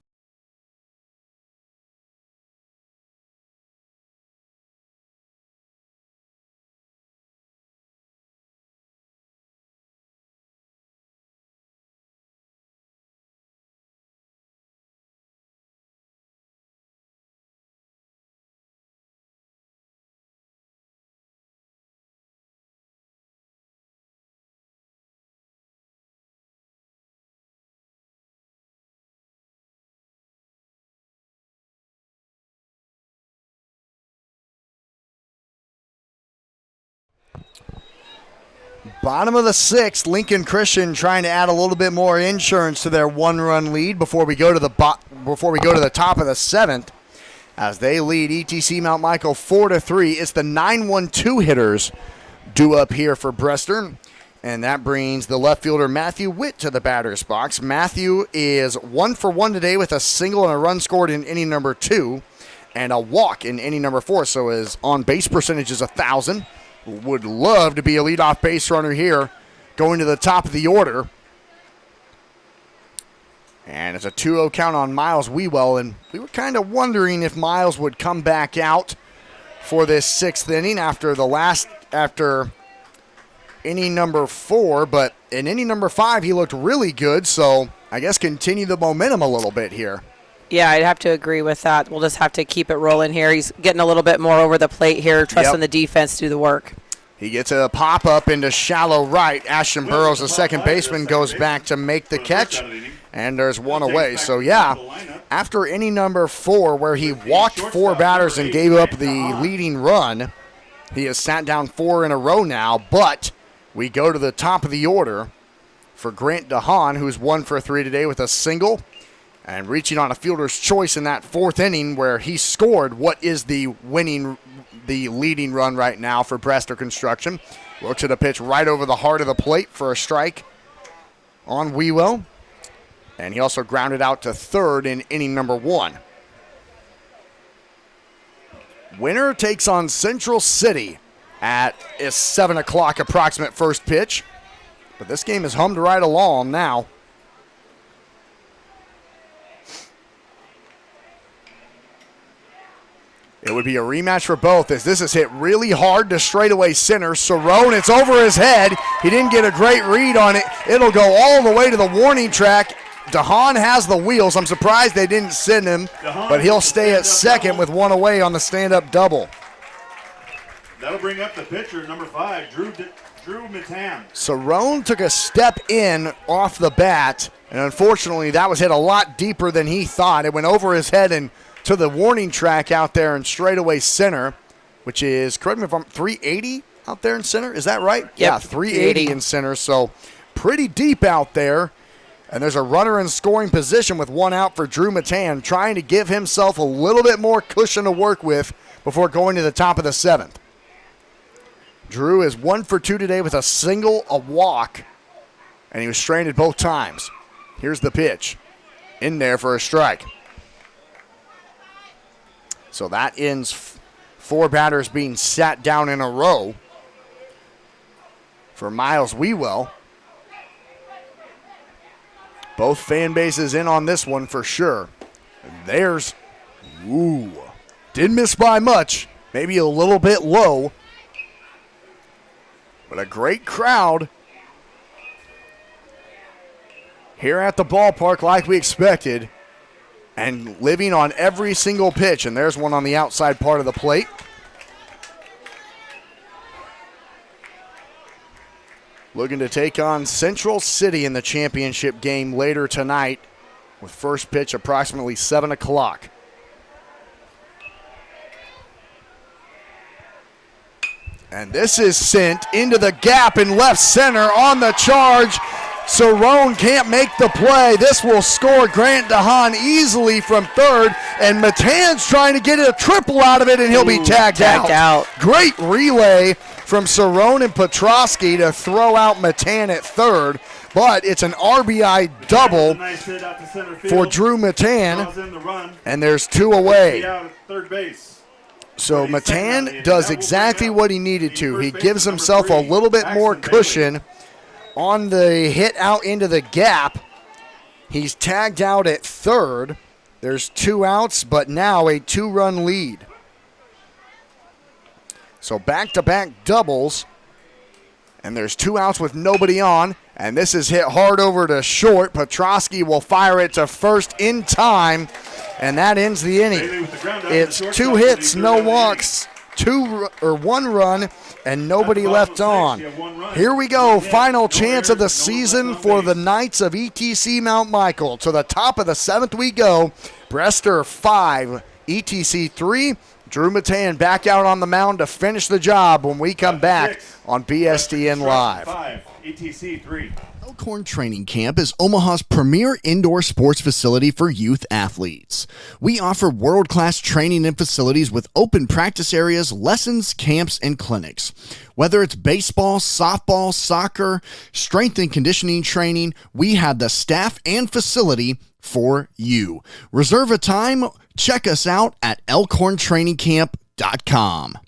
[SPEAKER 2] Bottom of the sixth, Lincoln Christian trying to add a little bit more insurance to their one-run lead before we go to the top of the seventh, as they lead ETC Mount Michael 4-3. It's the 9-1-2 hitters due up here for Brester, and that brings the left fielder Matthew Witt to the batter's box. Matthew is 1 for 1 today with a single and a run scored in inning number 2, and a walk in inning number 4. So his on-base percentage is 1,000. Would love to be a leadoff base runner here going to the top of the order. And it's a 2-0 count on Miles Wewell, and we were kind of wondering if Miles would come back out for this sixth inning after inning number 4, but in inning number 5 he looked really good, so I guess continue the momentum a little bit here.
[SPEAKER 5] Yeah, I'd have to agree with that. We'll just have to keep it rolling here. He's getting a little bit more over the plate here, trusting the defense to do the work.
[SPEAKER 2] He gets a pop-up into shallow right. Ashton Burrows, the second baseman, goes back to make the catch, and there's one away. So, yeah, after inning number 4, where he walked 4 batters and gave up the leading run, he has sat down 4 in a row now, but we go to the top of the order for Grant DeHaan, who's 1 for 3 today with a single, and reaching on a fielder's choice in that 4th inning where he scored what is the leading run right now for Brester Construction. Looks at a pitch right over the heart of the plate for a strike on Wewell. And he also grounded out to third in inning number 1. Winner takes on Central City at 7 o'clock approximate first pitch. But this game is hummed right along now. It would be a rematch for both as this is hit really hard to straightaway center. Cerrone, it's over his head. He didn't get a great read on it. It'll go all the way to the warning track. DeHaan has the wheels. I'm surprised they didn't send him, but he'll stay at second with one away on the stand-up double.
[SPEAKER 3] That'll bring up the pitcher, number 5, Drew Matan.
[SPEAKER 2] Cerrone took a step in off the bat, and unfortunately that was hit a lot deeper than he thought. It went over his head and to the warning track out there in straightaway center, which is, correct me if I'm 380 out there in center. Is that right?
[SPEAKER 5] Yep,
[SPEAKER 2] yeah, 380 in center, so pretty deep out there. And there's a runner in scoring position with one out for Drew Matan, trying to give himself a little bit more cushion to work with before going to the top of the 7th. Drew is 1 for 2 today with a single, a walk, and he was stranded both times. Here's the pitch. In there for a strike. So that ends 4 batters being sat down in a row for Miles Wewell. Both fan bases in on this one for sure. And there's, didn't miss by much. Maybe a little bit low. But a great crowd here at the ballpark like we expected. And living on every single pitch. And there's one on the outside part of the plate. Looking to take on Central City in the championship game later tonight with first pitch approximately 7 o'clock. And this is sent into the gap in left center on the charge. Cerrone can't make the play. This will score Grant DeHaan easily from third, and Matan's trying to get a triple out of it, and he'll be tagged out. Great relay from Cerrone and Petrosky to throw out Matan at third, but it's an RBI double
[SPEAKER 3] Nice hit out to center field.
[SPEAKER 2] for Drew Matan,
[SPEAKER 3] Draws in the run.
[SPEAKER 2] and there's 2 away.
[SPEAKER 3] Out at third base.
[SPEAKER 2] So Matan does exactly what he needed to. He gives himself a little bit more cushion on the hit out into the gap. He's tagged out at third. There's 2 outs, but now a 2-run lead. So back-to-back doubles, and there's 2 outs with nobody on, and this is hit hard over to short. Petrosky will fire it to first in time, and that ends the inning. It's 2 hits, no walks, 1 run, and nobody left on. Here we go, final chance of the season for the Knights of ETC Mount Michael. To the top of the 7th we go. Brester 5, ETC 3. Drew Matan back out on the mound to finish the job when we come back on BSTN Live.
[SPEAKER 3] 5, ETC 3.
[SPEAKER 4] Elkhorn Training Camp is Omaha's premier indoor sports facility for youth athletes. We offer world-class training and facilities with open practice areas, lessons, camps, and clinics. Whether it's baseball, softball, soccer, strength and conditioning training, we have the staff and facility for you. Reserve a time. Check us out at elkhorntrainingcamp.com.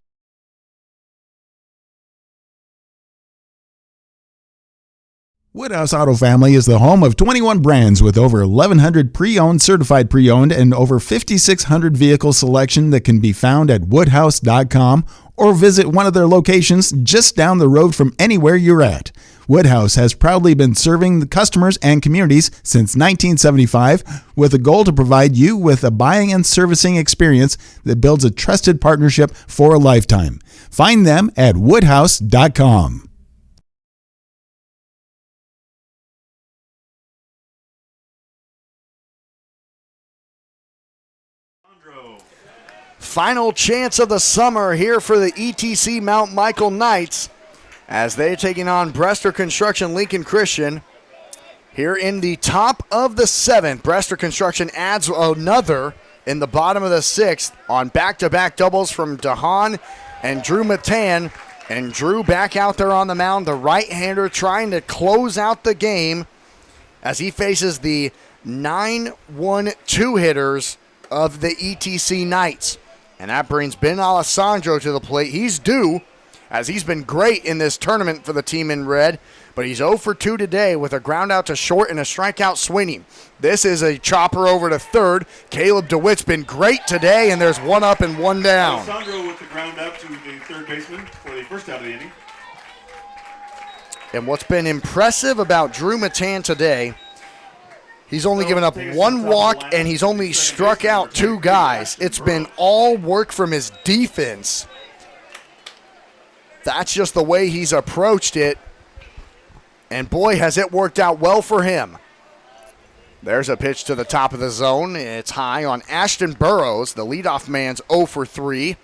[SPEAKER 1] Woodhouse Auto Family is the home of 21 brands with over 1,100 pre-owned, certified pre-owned, and over 5,600 vehicle selection that can be found at woodhouse.com or visit one of their locations just down the road from anywhere you're at. Woodhouse has proudly been serving the customers and communities since 1975 with a goal to provide you with a buying and servicing experience that builds a trusted partnership for a lifetime. Find them at woodhouse.com.
[SPEAKER 2] Final chance of the summer here for the ETC Mount Michael Knights as they're taking on Brester Construction Lincoln Christian. Here in the top of the 7th, Brester Construction adds another in the bottom of the 6th on back-to-back doubles from DeHaan and Drew Matan. And Drew back out there on the mound, the right-hander trying to close out the game as he faces the 9-1-2 hitters of the ETC Knights. And that brings Ben Alessandro to the plate. He's due, as he's been great in this tournament for the team in red, but he's 0 for 2 today with a ground out to short and a strikeout swinging. This is a chopper over to third. Caleb DeWitt's been great today, and there's 1 up and 1 down.
[SPEAKER 3] Alessandro with the ground out to the third baseman for the first out of the inning.
[SPEAKER 2] And what's been impressive about Drew Matan today, he's only given up 1 walk, and he's only struck out 2 guys. It's been all work from his defense. That's just the way he's approached it. And boy, has it worked out well for him. There's a pitch to the top of the zone. It's high on Ashton Burrows. The leadoff man's 0 for 3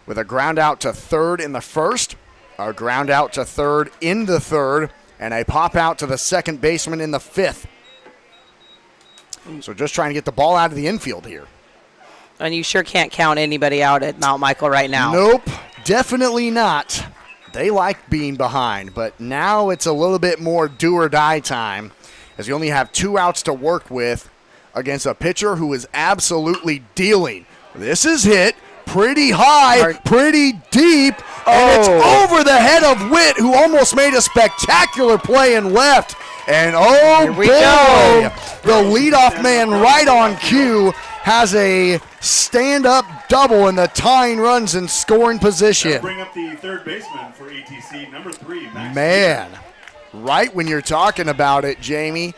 [SPEAKER 2] with a ground out to third in the first, a ground out to third in the third, and a pop out to the second baseman in the 5th. So just trying to get the ball out of the infield here.
[SPEAKER 5] And you sure can't count anybody out at Mount Michael right now.
[SPEAKER 2] Nope, definitely not. They like being behind, but now it's a little bit more do or die time as you only have 2 outs to work with against a pitcher who is absolutely dealing. This is hit pretty high, pretty deep, and it's over the head of Witt, who almost made a spectacular play and left. And oh boy, the leadoff man right on cue has a stand-up double in the tying runs in scoring position.
[SPEAKER 3] Bring up the third baseman for ETC, number 3, Max.
[SPEAKER 2] Man, right when you're talking about it, Jamie,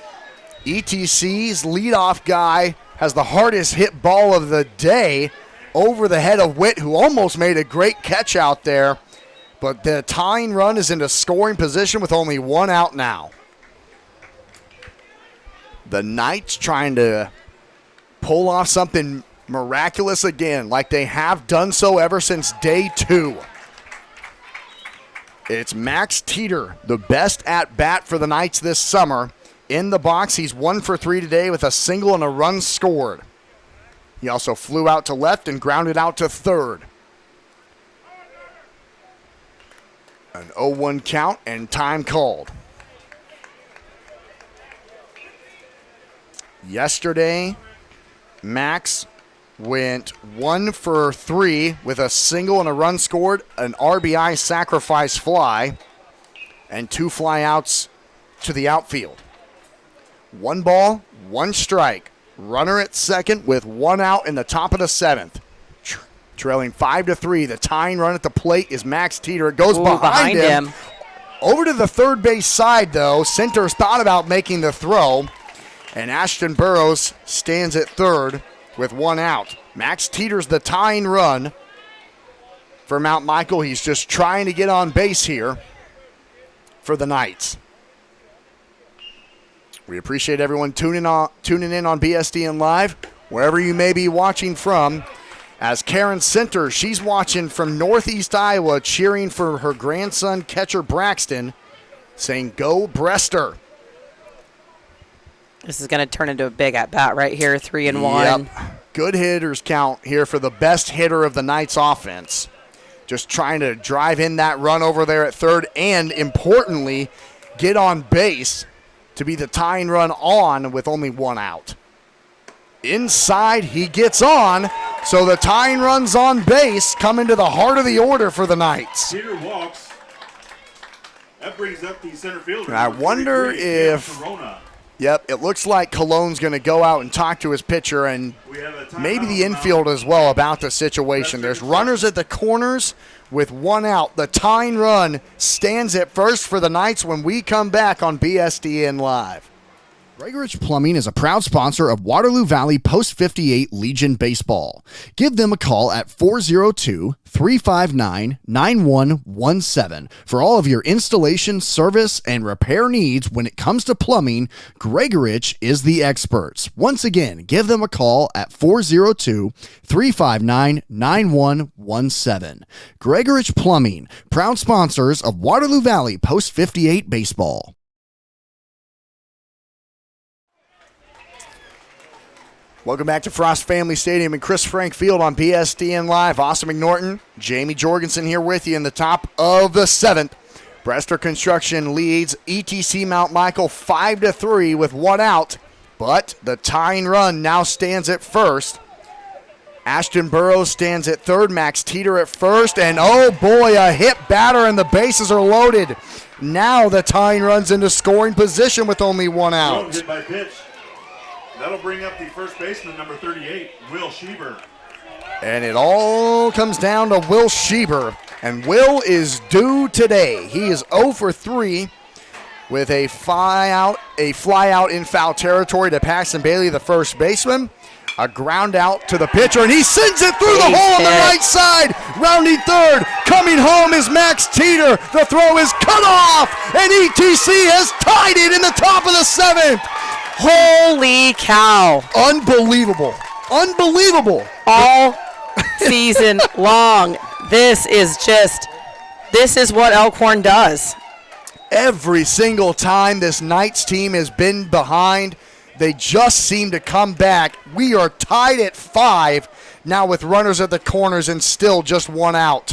[SPEAKER 2] ETC's leadoff guy has the hardest hit ball of the day over the head of Witt, who almost made a great catch out there. But the tying run is into scoring position with only 1 out now. The Knights trying to pull off something miraculous again, like they have done so ever since day 2. It's Max Teeter, the best at-bat for the Knights this summer. In the box, he's 1 for 3 today with a single and a run scored. He also flew out to left and grounded out to third. An 0-1 count and time called. Yesterday, Max went 1 for 3 with a single and a run scored, an RBI sacrifice fly, and 2 flyouts to the outfield. 1 ball, 1 strike. Runner at second with 1 out in the top of the 7th. Trailing 5-3. The tying run at the plate is Max Teeter. It goes behind him. Over to the third base side, though. Centers thought about making the throw, and Ashton Burrows stands at third with 1 out. Max Teeter's the tying run for Mount Michael. He's just trying to get on base here for the Knights. We appreciate everyone tuning in on BSDN Live, wherever you may be watching from. As Karen Center, she's watching from Northeast Iowa, cheering for her grandson, catcher Braxton, saying, "Go Brester."
[SPEAKER 5] This is going to turn into a big at-bat right here, 3-1.
[SPEAKER 2] Yep. Good hitters count here for the best hitter of the Knights offense. Just trying to drive in that run over there at third and, importantly, get on base to be the tying run on with only 1 out. Inside, he gets on, so the tying run's on base, coming to the heart of the order for the Knights.
[SPEAKER 3] Peter walks. That brings up the center fielder.
[SPEAKER 2] I wonder if... Yep, it looks like Cologne's going to go out and talk to his pitcher and maybe the infield as well about the situation. There's runners at the corners with 1 out. The tying run stands at first for the Knights when we come back on BSDN Live.
[SPEAKER 4] Gregoridge Plumbing is a proud sponsor of Waterloo Valley Post 58 Legion Baseball. Give them a call at 402-359-9117 for all of your installation, service, and repair needs. When it comes to plumbing, Gregoridge is the experts. Once again, give them a call at 402-359-9117. Gregoridge Plumbing, proud sponsors of Waterloo Valley Post 58 Baseball.
[SPEAKER 2] Welcome back to Frost Family Stadium and Chris Frank Field on BSDN Live. Austin McNorton, Jamie Jorgensen here with you in the top of the 7th. Brester Construction leads ETC Mount Michael 5-3 with 1 out, but the tying run now stands at first. Ashton Burrows stands at third, Max Teeter at first, and oh boy, a hit batter and the bases are loaded. Now the tying run's into scoring position with only 1 out.
[SPEAKER 3] Hit by pitch. That'll bring up the first baseman, number 38, Will Schieber.
[SPEAKER 2] And it all comes down to Will Schieber. And Will is due today. He is 0 for 3 with a fly out in foul territory to Paxton Bailey, the first baseman. A ground out to the pitcher, and he sends it through the hole on the right side. Rounding third, coming home is Max Teeter. The throw is cut off, and ETC has tied it in the top of the 7th.
[SPEAKER 5] Holy cow.
[SPEAKER 2] Unbelievable. Unbelievable.
[SPEAKER 5] All season long. This is what Elkhorn does.
[SPEAKER 2] Every single time this Knights team has been behind, they just seem to come back. We are tied at 5 now with runners at the corners and still just 1 out.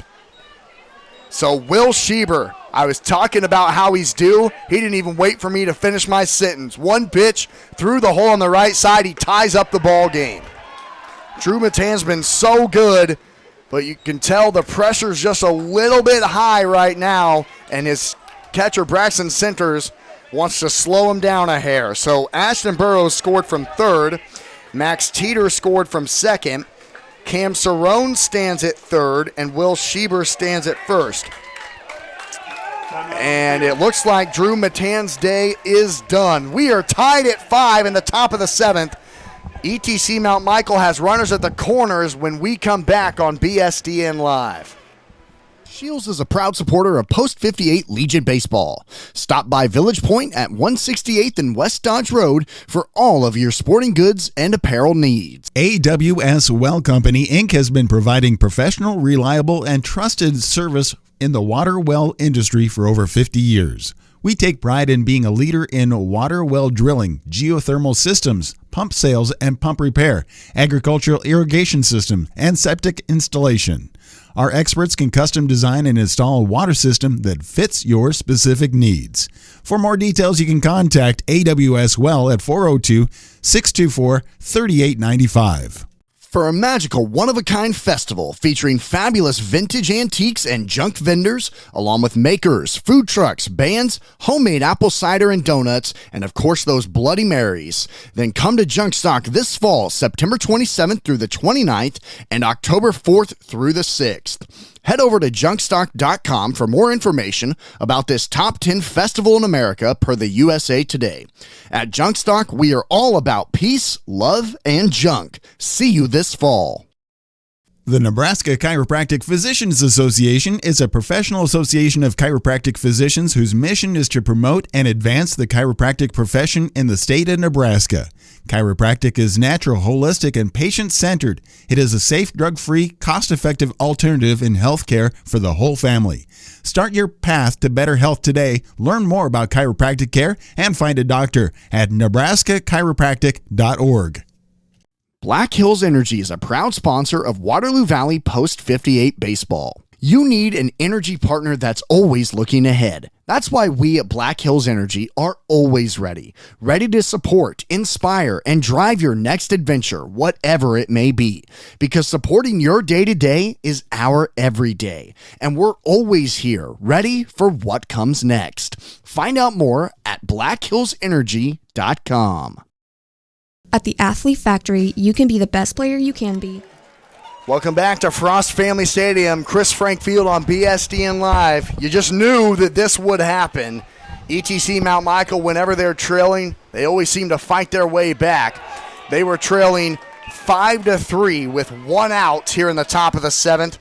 [SPEAKER 2] So Will Schieber, I was talking about how he's due. He didn't even wait for me to finish my sentence. 1 pitch through the hole on the right side. He ties up the ball game. Drew Matan's been so good, but you can tell the pressure's just a little bit high right now, and his catcher Braxton Centers wants to slow him down a hair. So Ashton Burrows scored from third. Max Teeter scored from second. Cam Cerrone stands at third, and Will Schieber stands at first. And it looks like Drew Matan's day is done. We are tied at 5 in the top of the 7th. ETC Mount Michael has runners at the corners when we come back on BSDN Live.
[SPEAKER 4] Shields is a proud supporter of Post 58 Legion Baseball. Stop by Village Point at 168th and West Dodge Road for all of your sporting goods and apparel needs.
[SPEAKER 1] AWS Well Company, Inc. has been providing professional, reliable, and trusted service in the water well industry for over 50 years. We take pride in being a leader in water well drilling, geothermal systems, pump sales and pump repair, agricultural irrigation system, and septic installation. Our experts can custom design and install a water system that fits your specific needs. For more details, you can contact AWS Well at 402-624-3895.
[SPEAKER 4] For a magical, one-of-a-kind festival featuring fabulous vintage antiques and junk vendors, along with makers, food trucks, bands, homemade apple cider and donuts, and of course those Bloody Marys, then come to Junkstock this fall, September 27th through the 29th, and October 4th through the 6th. Head over to junkstock.com for more information about this top 10 festival in America per the USA Today. At Junkstock, we are all about peace, love, and junk. See you this fall.
[SPEAKER 1] The Nebraska Chiropractic Physicians Association is a professional association of chiropractic physicians whose mission is to promote and advance the chiropractic profession in the state of Nebraska. Chiropractic is natural, holistic, and patient-centered. It is a safe, drug-free, cost-effective alternative in healthcare for the whole family. Start your path to better health today. Learn more about chiropractic care and find a doctor at nebraskachiropractic.org.
[SPEAKER 4] Black Hills Energy is a proud sponsor of Waterloo Valley Post 58 Baseball. You need an energy partner that's always looking ahead. That's why we at Black Hills Energy are always ready to support, inspire, and drive your next adventure, whatever it may be. Because supporting your day-to-day is our everyday. And we're always here, ready for what comes next. Find out more at blackhillsenergy.com.
[SPEAKER 7] At the Athlete Factory, you can be the best player you can be.
[SPEAKER 2] Welcome back to Frost Family Stadium. Chris Frank Field on BSDN Live. You just knew that this would happen. ETC Mount Michael, whenever they're trailing, they always seem to fight their way back. They were trailing 5-3 with one out here in the top of the seventh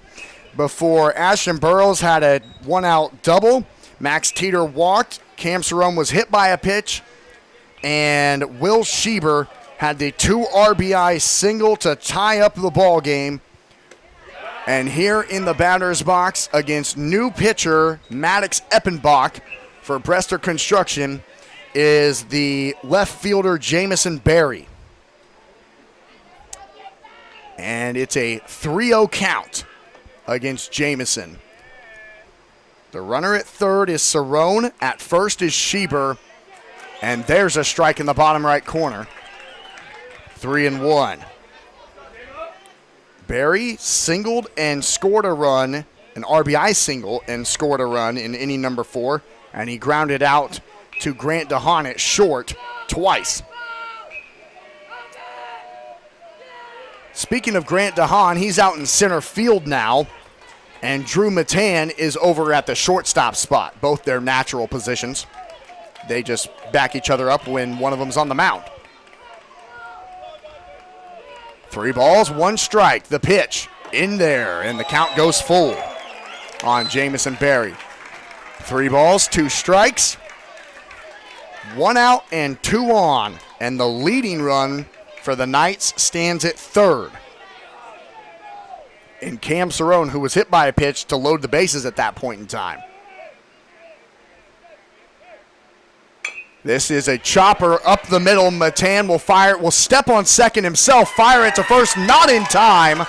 [SPEAKER 2] before Ashton Burrows had a one-out double. Max Teeter walked. Cam Cerrone was hit by a pitch. And Will Schieber had the 2 RBI single to tie up the ball game. And here in the batter's box against new pitcher Maddox Eppenbach for Brester Construction is the left fielder Jamison Berry. And it's a 3-0 count against Jamison. The runner at third is Cerrone. At first is Schieber. And there's a strike in the bottom right corner. 3-1. Barry singled and scored a run, an RBI single and scored a run in inning number 4, and he grounded out to Grant DeHaan at short twice. Speaking of Grant DeHaan, he's out in center field now, and Drew Matan is over at the shortstop spot, both their natural positions. They just back each other up when one of them's on the mound. 3 balls, 1 strike. The pitch in there, and the count goes full on Jamison Berry. 3 balls, 2 strikes. 1 out and 2 on, and the leading run for the Knights stands at third. And Cam Cerrone, who was hit by a pitch to load the bases at that point in time. This is a chopper up the middle. Matan will fire it, will step on second himself, fire it to first, not in time.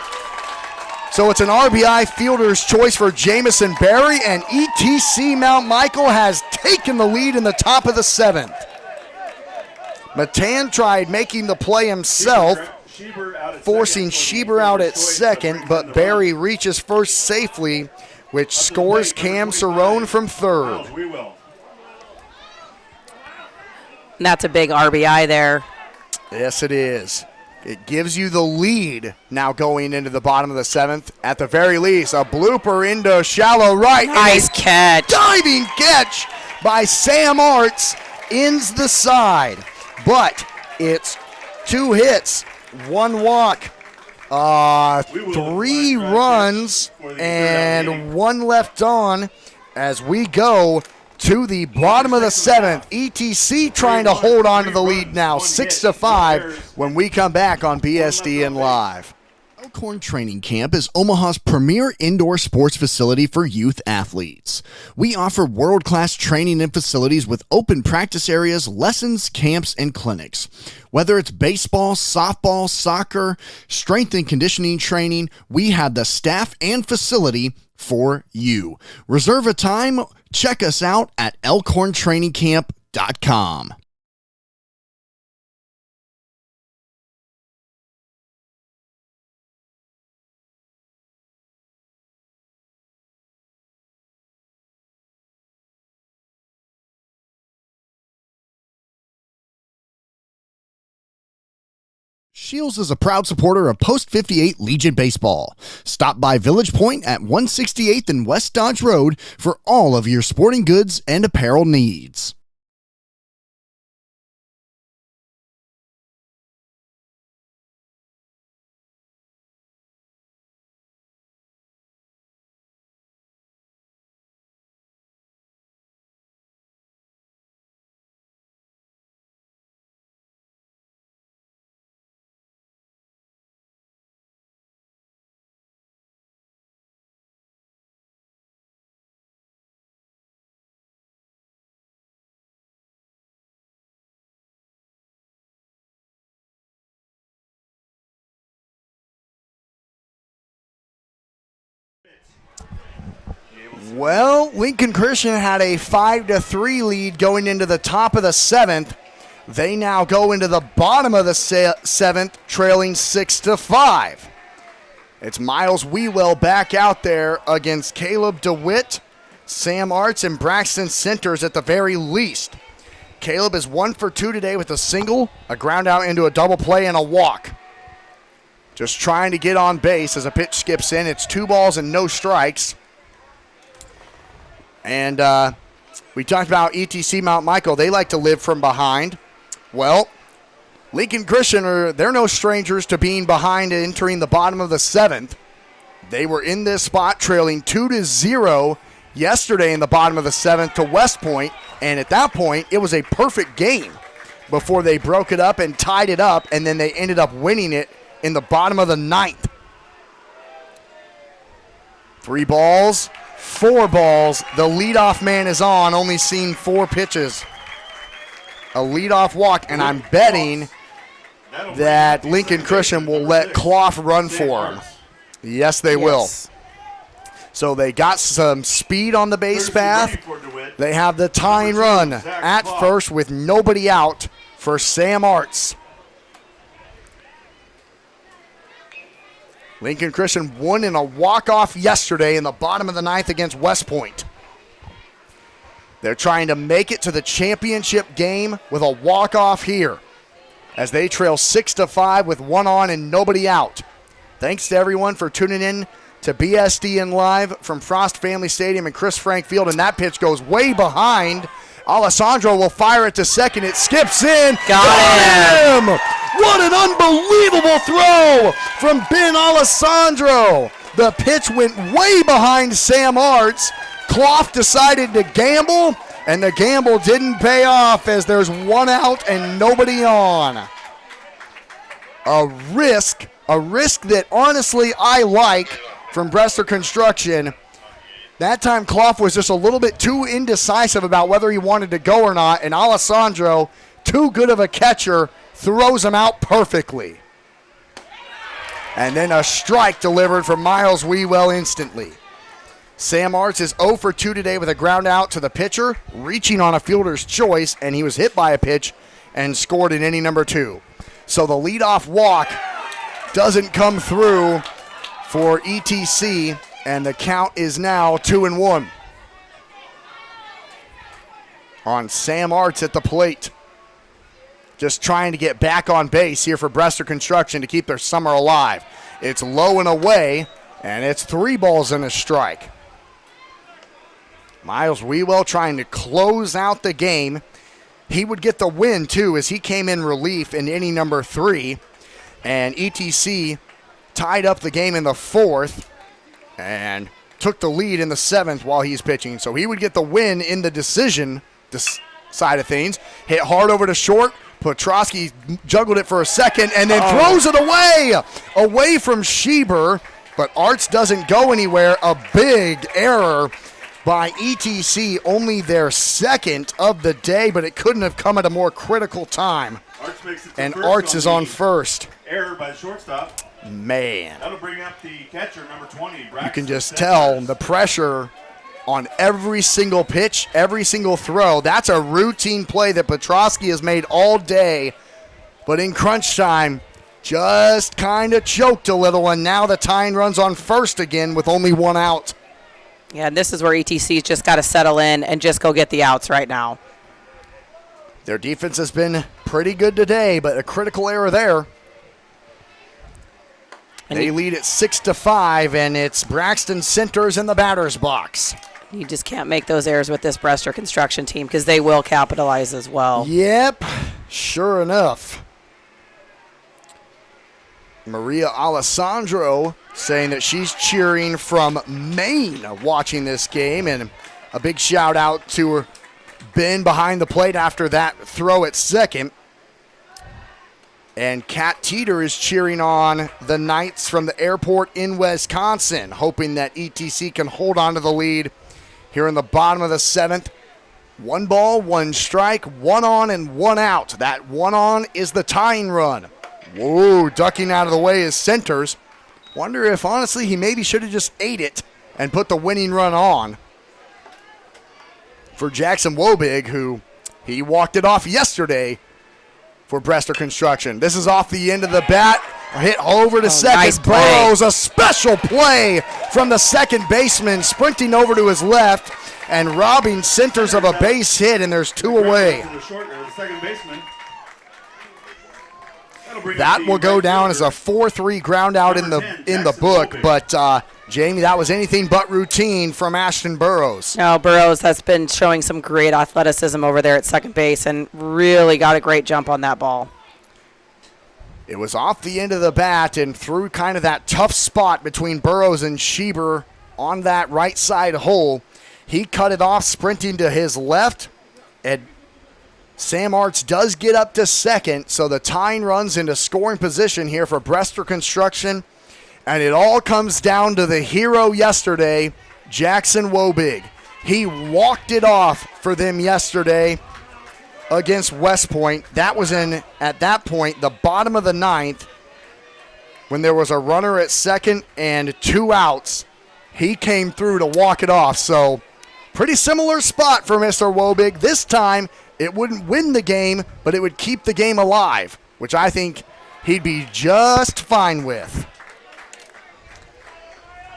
[SPEAKER 2] So it's an RBI fielder's choice for Jamison Berry, and ETC Mount Michael has taken the lead in the top of the 7th. Matan tried making the play himself, forcing Schieber out at second, but Berry reaches first safely, which scores Cam Cerrone from third.
[SPEAKER 5] And that's a big RBI there.
[SPEAKER 2] Yes, it is. It gives you the lead now going into the bottom of the 7th. At the very least, a blooper into shallow right.
[SPEAKER 5] Nice catch.
[SPEAKER 2] Diving catch by Sam Arts ends the side. But it's 2 hits, 1 walk, 3 runs, and 1 left on as we go to the bottom of the 7th. ETC trying to hold on to the lead now, 6-5 when we come back on BSDN Live.
[SPEAKER 4] Elkhorn Training Camp is Omaha's premier indoor sports facility for youth athletes. We offer world-class training and facilities with open practice areas, lessons, camps, and clinics. Whether it's baseball, softball, soccer, strength and conditioning training, we have the staff and facility for you. Reserve a time. Check us out at elkhorntrainingcamp.com. Shields is a proud supporter of Post 58 Legion Baseball. Stop by Village Point at 168th and West Dodge Road for all of your sporting goods and apparel needs.
[SPEAKER 2] Well, Lincoln Christian had a 5-3 lead going into the top of the 7th. They now go into the bottom of the 7th, trailing 6-5. It's Miles Wewell back out there against Caleb DeWitt, Sam Arts, and Braxton Centers at the very least. Caleb is 1 for 2 today with a single, a ground out into a double play, and a walk. Just trying to get on base as a pitch skips in. It's 2 balls and no strikes. And we talked about ETC Mount Michael. They like to live from behind. Well, Lincoln Christian, they're no strangers to being behind and entering the bottom of the 7th. They were in this spot trailing 2-0 yesterday in the bottom of the 7th to West Point. And at that point, it was a perfect game before they broke it up and tied it up. And then they ended up winning it in the bottom of the 9th. 3 balls. 4 balls. The leadoff man is on, only seen 4 pitches. A leadoff walk, and I'm betting that Lincoln Christian will let Clough run for him. Yes, they will. So they got some speed on the base path. They have the tying run at first with nobody out for Sam Arts. Lincoln Christian won in a walk-off yesterday in the bottom of the 9th against West Point. They're trying to make it to the championship game with a walk-off here as they trail 6-5 with 1 on and nobody out. Thanks to everyone for tuning in to BSDN Live from Frost Family Stadium and Chris Frank Field, and that pitch goes way behind. Alessandro will fire it to second. It skips in.
[SPEAKER 5] Got him!
[SPEAKER 2] What an unbelievable throw from Ben Alessandro. The pitch went way behind Sam Arts. Clough decided to gamble, and the gamble didn't pay off as there's 1 out and nobody on. A risk that honestly I like from Bressler Construction. That time Clough was just a little bit too indecisive about whether he wanted to go or not, and Alessandro, too good of a catcher, throws him out perfectly. And then a strike delivered from Miles Wewell instantly. Sam Arts is 0 for 2 today with a ground out to the pitcher, reaching on a fielder's choice, and he was hit by a pitch and scored in inning number 2. So the leadoff walk doesn't come through for ETC, and the count is now 2-1 on Sam Arts at the plate. Just trying to get back on base here for Bressler Construction to keep their summer alive. It's low and away, and it's 3 balls and a strike. Miles Wewell trying to close out the game. He would get the win, too, as he came in relief in inning number 3. And ETC tied up the game in the 4th and took the lead in the 7th while he's pitching. So he would get the win in the decision side of things. Hit hard over to short. Petrosky juggled it for a second and then throws it away from Schieber, but Arts doesn't go anywhere. A big error by ETC, only their second of the day, but it couldn't have come at a more critical time.
[SPEAKER 3] Arts makes it to
[SPEAKER 2] And
[SPEAKER 3] first
[SPEAKER 2] Arts is on
[SPEAKER 3] the
[SPEAKER 2] first.
[SPEAKER 3] Error by the shortstop.
[SPEAKER 2] Man,
[SPEAKER 3] That'll bring up the catcher, number 20.
[SPEAKER 2] you can just tell the pressure on every single pitch, every single throw. That's a routine play that Petrosky has made all day, but in crunch time, just kind of choked a little, and now the tying runs on first again with only one out.
[SPEAKER 5] Yeah, and this is where ETC's just got to settle in and just go get the outs right now.
[SPEAKER 2] Their defense has been pretty good today, but a critical error there.
[SPEAKER 5] And
[SPEAKER 2] They lead at 6-5, and it's Braxton Centers in the batter's box.
[SPEAKER 5] You just can't make those errors with this Brester construction team because they will capitalize as well.
[SPEAKER 2] Yep, sure enough. Maria Alessandro saying that she's cheering from Maine watching this game, and a big shout out to Ben behind the plate after that throw at second. And Kat Teeter is cheering on the Knights from the airport in Wisconsin, hoping that ETC can hold on to the lead here in the bottom of the seventh. 1 ball, 1 strike, 1 on and 1 out. That 1 on is the tying run. Whoa, ducking out of the way is Centers. Wonder if, honestly, he maybe should have just ate it and put the winning run on for Jackson Wobig, who he walked it off yesterday for Brester Construction. This is off the end of the bat. A hit over to second.
[SPEAKER 5] Nice play.
[SPEAKER 2] Burrows, a special play from the second baseman, sprinting over to his left and robbing Centers of a base hit, and there's 2 away.
[SPEAKER 3] The second baseman.
[SPEAKER 2] That will go down as a 4-3 ground out in the book, but Jamie, that was anything but routine from Ashton Burrows.
[SPEAKER 5] No, Burrows has been showing some great athleticism over there at second base and really got a great jump on that ball.
[SPEAKER 2] It was off the end of the bat and through kind of that tough spot between Burrows and Schieber on that right side hole. He cut it off, sprinting to his left, and Sam Arts does get up to second, so the tying runs into scoring position here for Brester Construction, and it all comes down to the hero yesterday, Jackson Wobig. He walked it off for them yesterday against West Point. That was at that point, the bottom of the ninth, when there was a runner at second and 2 outs. He came through to walk it off, so pretty similar spot for Mr. Wobig. This time, it wouldn't win the game, but it would keep the game alive, which I think he'd be just fine with.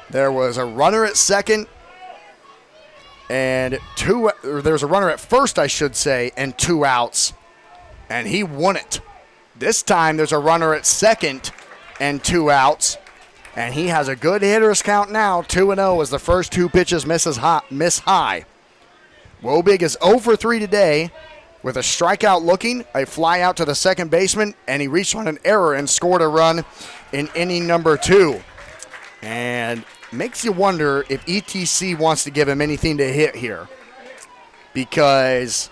[SPEAKER 2] There was a runner at second, and there was a runner at first, I should say, and 2 outs, and he won it. This time, there's a runner at second and 2 outs, and he has a good hitter's count now, 2-0 as the first 2 pitches miss high. Wobig is 0 for 3 today with a strikeout looking, a fly out to the second baseman, and he reached on an error and scored a run in inning number 2. And makes you wonder if ETC wants to give him anything to hit here, because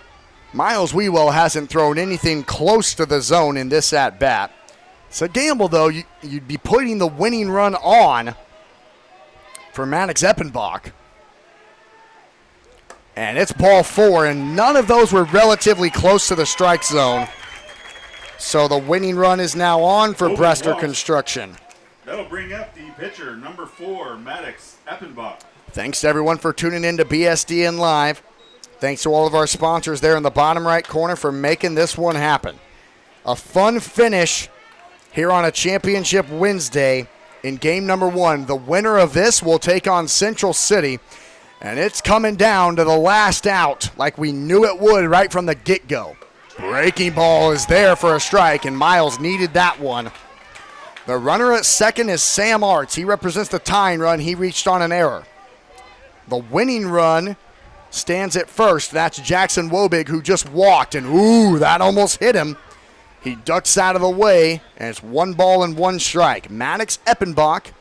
[SPEAKER 2] Miles Wewell hasn't thrown anything close to the zone in this at-bat. It's a gamble, though. You'd be putting the winning run on for Maddox Eppenbach. And it's ball 4, and none of those were relatively close to the strike zone. So the winning run is now on for Brester Construction.
[SPEAKER 3] That'll bring up the pitcher, number 4, Maddox Eppenbach.
[SPEAKER 2] Thanks to everyone for tuning in to BSDN Live. Thanks to all of our sponsors there in the bottom right corner for making this one happen. A fun finish here on a championship Wednesday in game number 1. The winner of this will take on Central City, and it's coming down to the last out like we knew it would right from the get-go. Breaking ball is there for a strike, and Miles needed that one. The runner at second is Sam Arts. He represents the tying run. He reached on an error. The winning run stands at first. That's Jackson Wobig, who just walked, and ooh, that almost hit him. He ducks out of the way, and it's 1 ball and 1 strike. Maddox Eppenbach,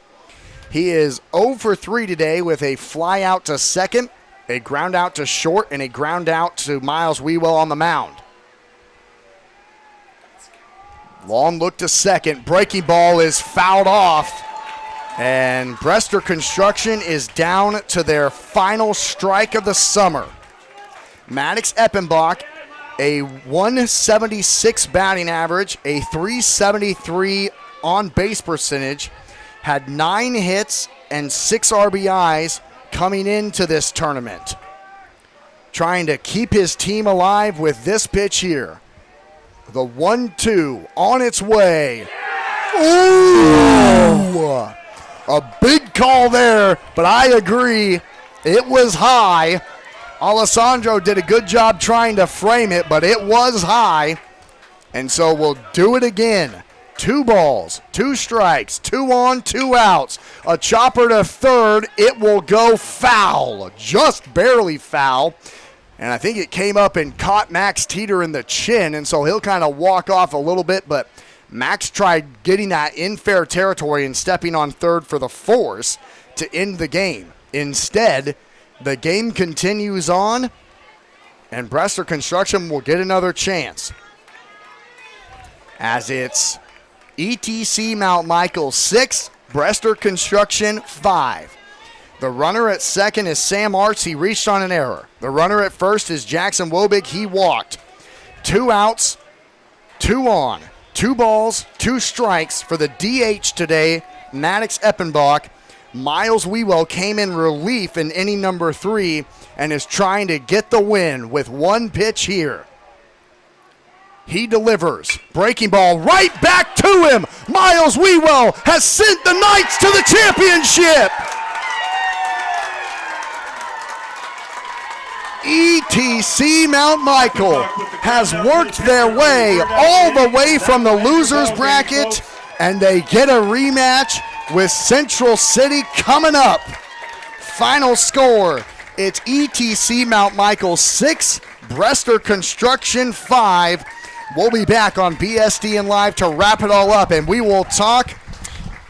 [SPEAKER 2] he is 0 for 3 today with a fly out to second, a ground out to short, and a ground out to Miles Wewell on the mound. Long look to second. Breaking ball is fouled off. And Brester Construction is down to their final strike of the summer. Maddox Eppenbach, a 176 batting average, a 373 on base percentage, had 9 hits and 6 RBIs coming into this tournament. Trying to keep his team alive with this pitch here. The 1-2 on its way. Ooh! A big call there, but I agree. It was high. Alessandro did a good job trying to frame it, but it was high. And so we'll do it again. 2 balls, 2 strikes, 2 on, 2 outs. A chopper to third. It will go foul, just barely foul. And I think it came up and caught Max Teeter in the chin, and so he'll kind of walk off a little bit, but Max tried getting that in fair territory and stepping on third for the force to end the game. Instead, the game continues on, and Brester Construction will get another chance. As it's ETC Mount Michael 6, Brester Construction 5. The runner at second is Sam Arts. He reached on an error. The runner at first is Jackson Wobig. He walked. 2 outs, 2 on. 2 balls, 2 strikes for the DH today, Maddox Eppenbach. Miles Wewell came in relief in inning number 3 and is trying to get the win with 1 pitch here. He delivers. Breaking ball right back to him. Miles Wewell has sent the Knights to the championship. ETC Mount Michael has worked their way all the way from the losers bracket, and they get a rematch with Central City coming up. Final score, it's ETC Mount Michael 6, Brester Construction 5. We'll be back on BSDN Live to wrap it all up, and we will talk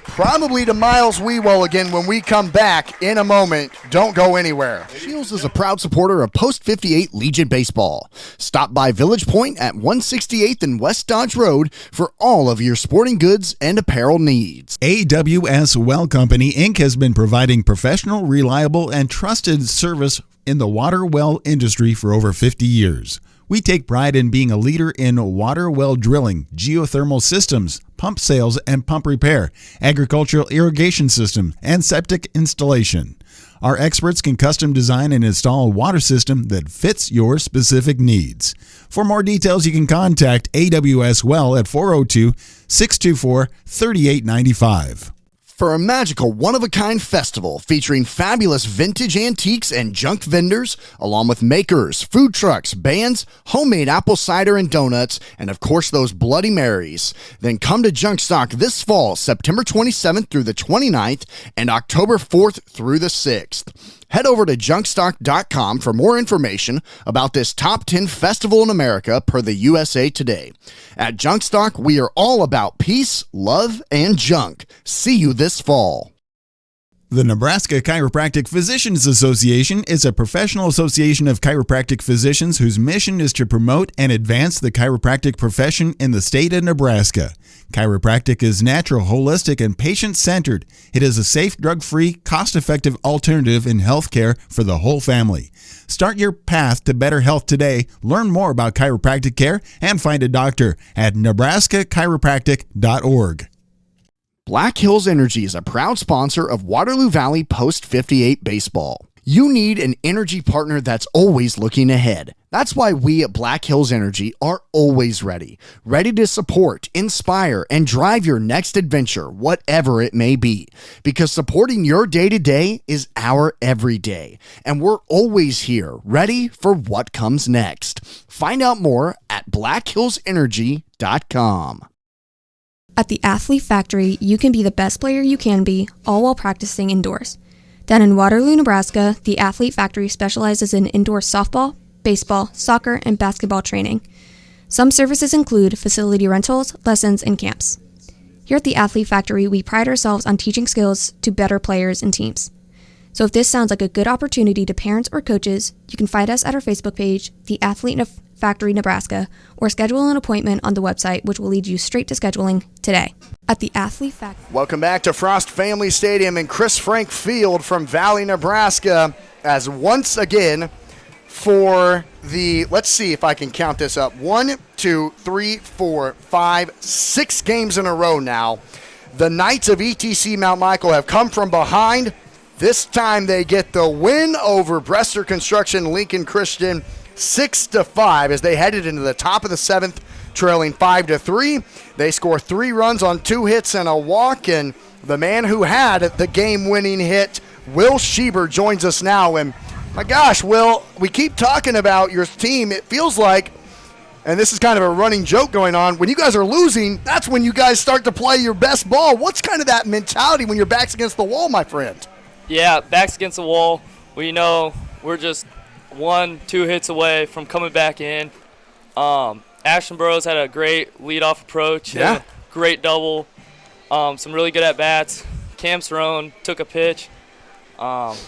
[SPEAKER 2] probably to Miles Wewell again when we come back in a moment. Don't go anywhere.
[SPEAKER 4] Shields is a proud supporter of Post 58 Legion Baseball. Stop by Village Point at 168th and West Dodge Road for all of your sporting goods and apparel needs.
[SPEAKER 1] AWS Well Company, Inc. has been providing professional, reliable, and trusted service in the water well industry for over 50 years. We take pride in being a leader in water well drilling, geothermal systems, pump sales and pump repair, agricultural irrigation system, and septic installation. Our experts can custom design and install a water system that fits your specific needs. For more details, you can contact AWS Well at 402-624-3895.
[SPEAKER 4] For a magical, one-of-a-kind festival featuring fabulous vintage antiques and junk vendors, along with makers, food trucks, bands, homemade apple cider and donuts, and of course those Bloody Marys. Then come to Junk Stock this fall, September 27th through the 29th, and October 4th through the 6th. Head over to junkstock.com for more information about this top 10 festival in America per the USA Today. At Junkstock, we are all about peace, love, and junk. See you this fall.
[SPEAKER 1] The Nebraska Chiropractic Physicians Association is a professional association of chiropractic physicians whose mission is to promote and advance the chiropractic profession in the state of Nebraska. Chiropractic is natural, holistic, and patient-centered. It is a safe, drug-free, cost-effective alternative in healthcare for the whole family. Start your path to better health today. Learn more about chiropractic care and find a doctor at nebraskachiropractic.org.
[SPEAKER 4] Black Hills Energy is a proud sponsor of Waterloo Valley Post 58 Baseball. You need an energy partner that's always looking ahead. That's why we at Black Hills Energy are always ready to support, inspire, and drive your next adventure, whatever it may be. Because supporting your day-to-day is our everyday. And we're always here, ready for what comes next. Find out more at blackhillsenergy.com.
[SPEAKER 7] At the Athlete Factory, you can be the best player you can be, all while practicing indoors. Down in Waterloo, Nebraska, the Athlete Factory specializes in indoor softball, baseball, soccer, and basketball training. Some services include facility rentals, lessons, and camps. Here at the Athlete Factory, we pride ourselves on teaching skills to better players and teams. So if this sounds like a good opportunity to parents or coaches, you can find us at our Facebook page, the Athlete Factory, Nebraska, or schedule an appointment on the website, which will lead you straight to scheduling today. At the Athlete Factory.
[SPEAKER 2] Welcome back to Frost Family Stadium and Chris Frank Field from Valley, Nebraska, as once again for the, let's see if I can count this up, 1, 2, 3, 4, 5, 6 games in a row now. The Knights of ETC Mount Michael have come from behind. This time they get the win over Brester Construction Lincoln Christian 6-5 as they headed into the top of the 7th, trailing 5-3. They score 3 runs on 2 hits and a walk, and the man who had the game-winning hit, Will Schieber, joins us now. And my gosh, Will, we keep talking about your team. It feels like, and this is kind of a running joke going on, when you guys are losing, that's when you guys start to play your best ball. What's kind of that mentality when your back's against the wall, my friend?
[SPEAKER 8] Yeah, back's against the wall. We know we're just 1-2 hits away from coming back in. Ashton Burroughs had a great leadoff approach.
[SPEAKER 2] Yeah.
[SPEAKER 8] A great double. Some really good at-bats. Cam Cerrone took a pitch and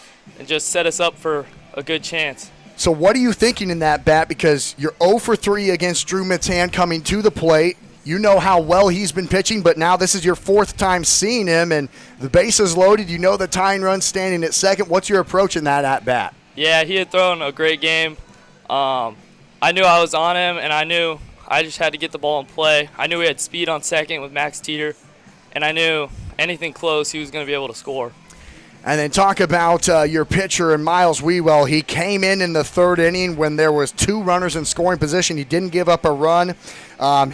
[SPEAKER 8] just set us up for a good chance.
[SPEAKER 2] So what are you thinking in that bat? Because you're 0 for 3 against Drew Matan coming to the plate. You know how well he's been pitching, but now this is your 4th time seeing him, and the base is loaded. You know the tying run standing at second. What's your approach in that at-bat?
[SPEAKER 8] Yeah, he had thrown a great game. I knew I was on him, and I knew I just had to get the ball in play. I knew he had speed on second with Max Teeter, and I knew anything close he was going to be able to score.
[SPEAKER 2] And then talk about your pitcher, Miles Wewell. He came in the 3rd inning when there was 2 runners in scoring position. He didn't give up a run.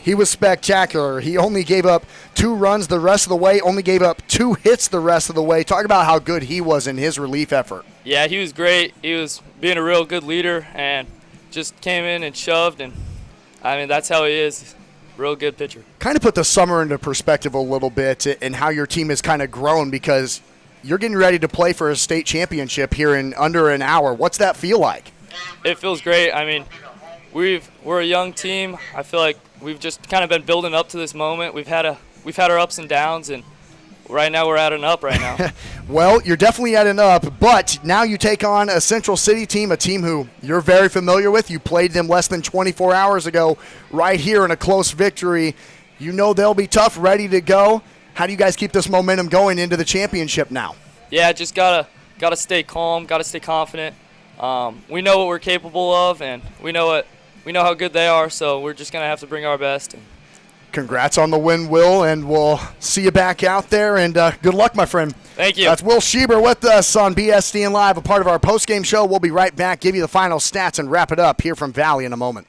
[SPEAKER 2] He was spectacular. He only gave up 2 runs the rest of the way, only gave up 2 hits the rest of the way. Talk about how good he was in his relief effort.
[SPEAKER 8] Yeah, he was great. He was being a real good leader and just came in and shoved, and, I mean, that's how he is. Real good pitcher.
[SPEAKER 2] Kind of put the summer into perspective a little bit and how your team has kind of grown, because you're getting ready to play for a state championship here in under an hour. What's that feel like?
[SPEAKER 8] It feels great. I mean, we're a young team. I feel like we've just kind of been building up to this moment. We've had our ups and downs, and right now we're at an up right now.
[SPEAKER 2] Well, you're definitely at an up, but now you take on a Central City team, a team who you're very familiar with. You played them less than 24 hours ago right here in a close victory. You know they'll be tough, ready to go. How do you guys keep this momentum going into the championship now?
[SPEAKER 8] Yeah, just gotta stay calm, gotta stay confident. We know what we're capable of, and we know how good they are. So we're just gonna have to bring our best.
[SPEAKER 2] Congrats on the win, Will, and we'll see you back out there. And good luck, my friend.
[SPEAKER 8] Thank you.
[SPEAKER 2] That's Will Schieber with us on BSDN Live, a part of our postgame show. We'll be right back, give you the final stats, and wrap it up here from Valley in a moment.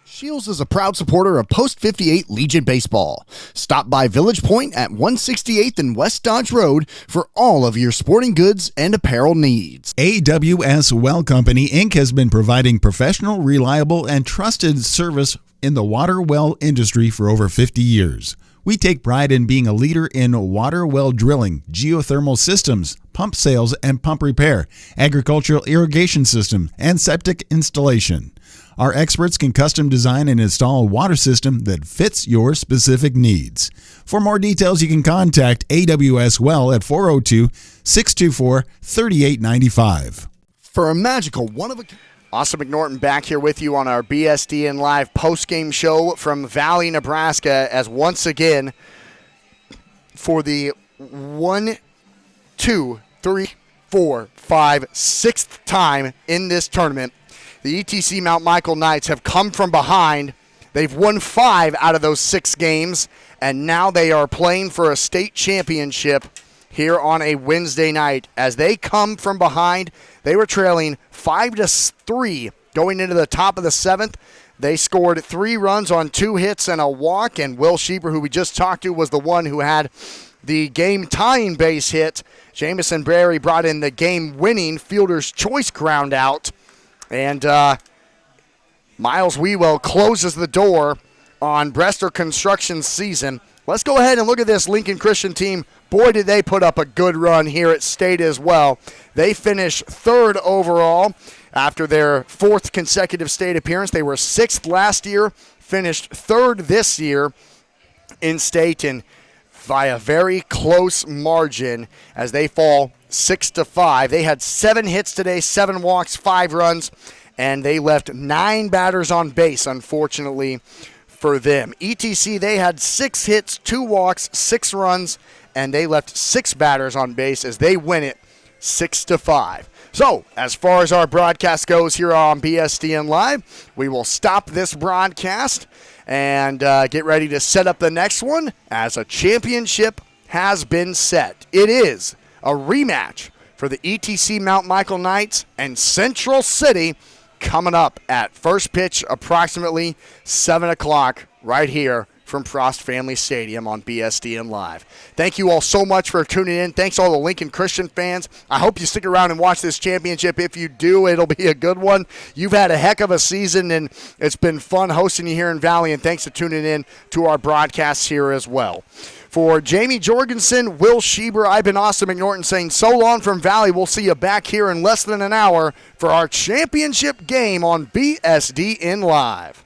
[SPEAKER 4] Shields is a proud supporter of Post 58 Legion Baseball. Stop by Village Point at 168th and West Dodge Road for all of your sporting goods and apparel needs.
[SPEAKER 1] AWS Well Company, Inc. has been providing professional, reliable, and trusted service in the water well industry for over 50 years. We take pride in being a leader in water well drilling, geothermal systems, pump sales and pump repair, agricultural irrigation system, and septic installation. Our experts can custom design and install a water system that fits your specific needs. For more details, you can contact AWS Well at 402-624-3895.
[SPEAKER 4] For a magical one-of-a-kind...
[SPEAKER 2] Austin McNorton back here with you on our BSDN Live postgame show from Valley, Nebraska, as once again for the 1, 2, 3, 4, 5, 6th time in this tournament, the ETC Mount Michael Knights have come from behind. They've won 5 out of those 6 games, and now they are playing for a state championship here on a Wednesday night. As they come from behind, they were trailing 5-3 going into the top of the 7th. They scored 3 runs on 2 hits and a walk, and Will Schieber, who we just talked to, was the one who had the game-tying base hit. Jamison Berry brought in the game-winning fielder's choice ground out. And Miles Wewell closes the door on Brester Construction's season. Let's go ahead and look at this Lincoln Christian team. Boy, did they put up a good run here at state as well. They finished 3rd overall after their 4th consecutive state appearance. They were 6th last year, finished 3rd this year in state, and by a very close margin as they fall 6-5. They had 7 hits today, 7 walks, 5 runs, and they left 9 batters on base, unfortunately, for them. ETC, they had 6 hits, 2 walks, 6 runs, and they left 6 batters on base as they win it 6-5. So, as far as our broadcast goes here on BSDN Live, we will stop this broadcast and get ready to set up the next one as a championship has been set. It is a rematch for the ETC Mount Michael Knights and Central City coming up at first pitch approximately 7 o'clock right here from Frost Family Stadium on BSDN Live. Thank you all so much for tuning in. Thanks all the Lincoln Christian fans. I hope you stick around and watch this championship. If you do, it'll be a good one. You've had a heck of a season, and it's been fun hosting you here in Valley, and thanks for tuning in to our broadcasts here as well. For Jamie Jorgensen, Will Schieber, I've been Austin McNorton saying so long from Valley. We'll see you back here in less than an hour for our championship game on BSDN Live.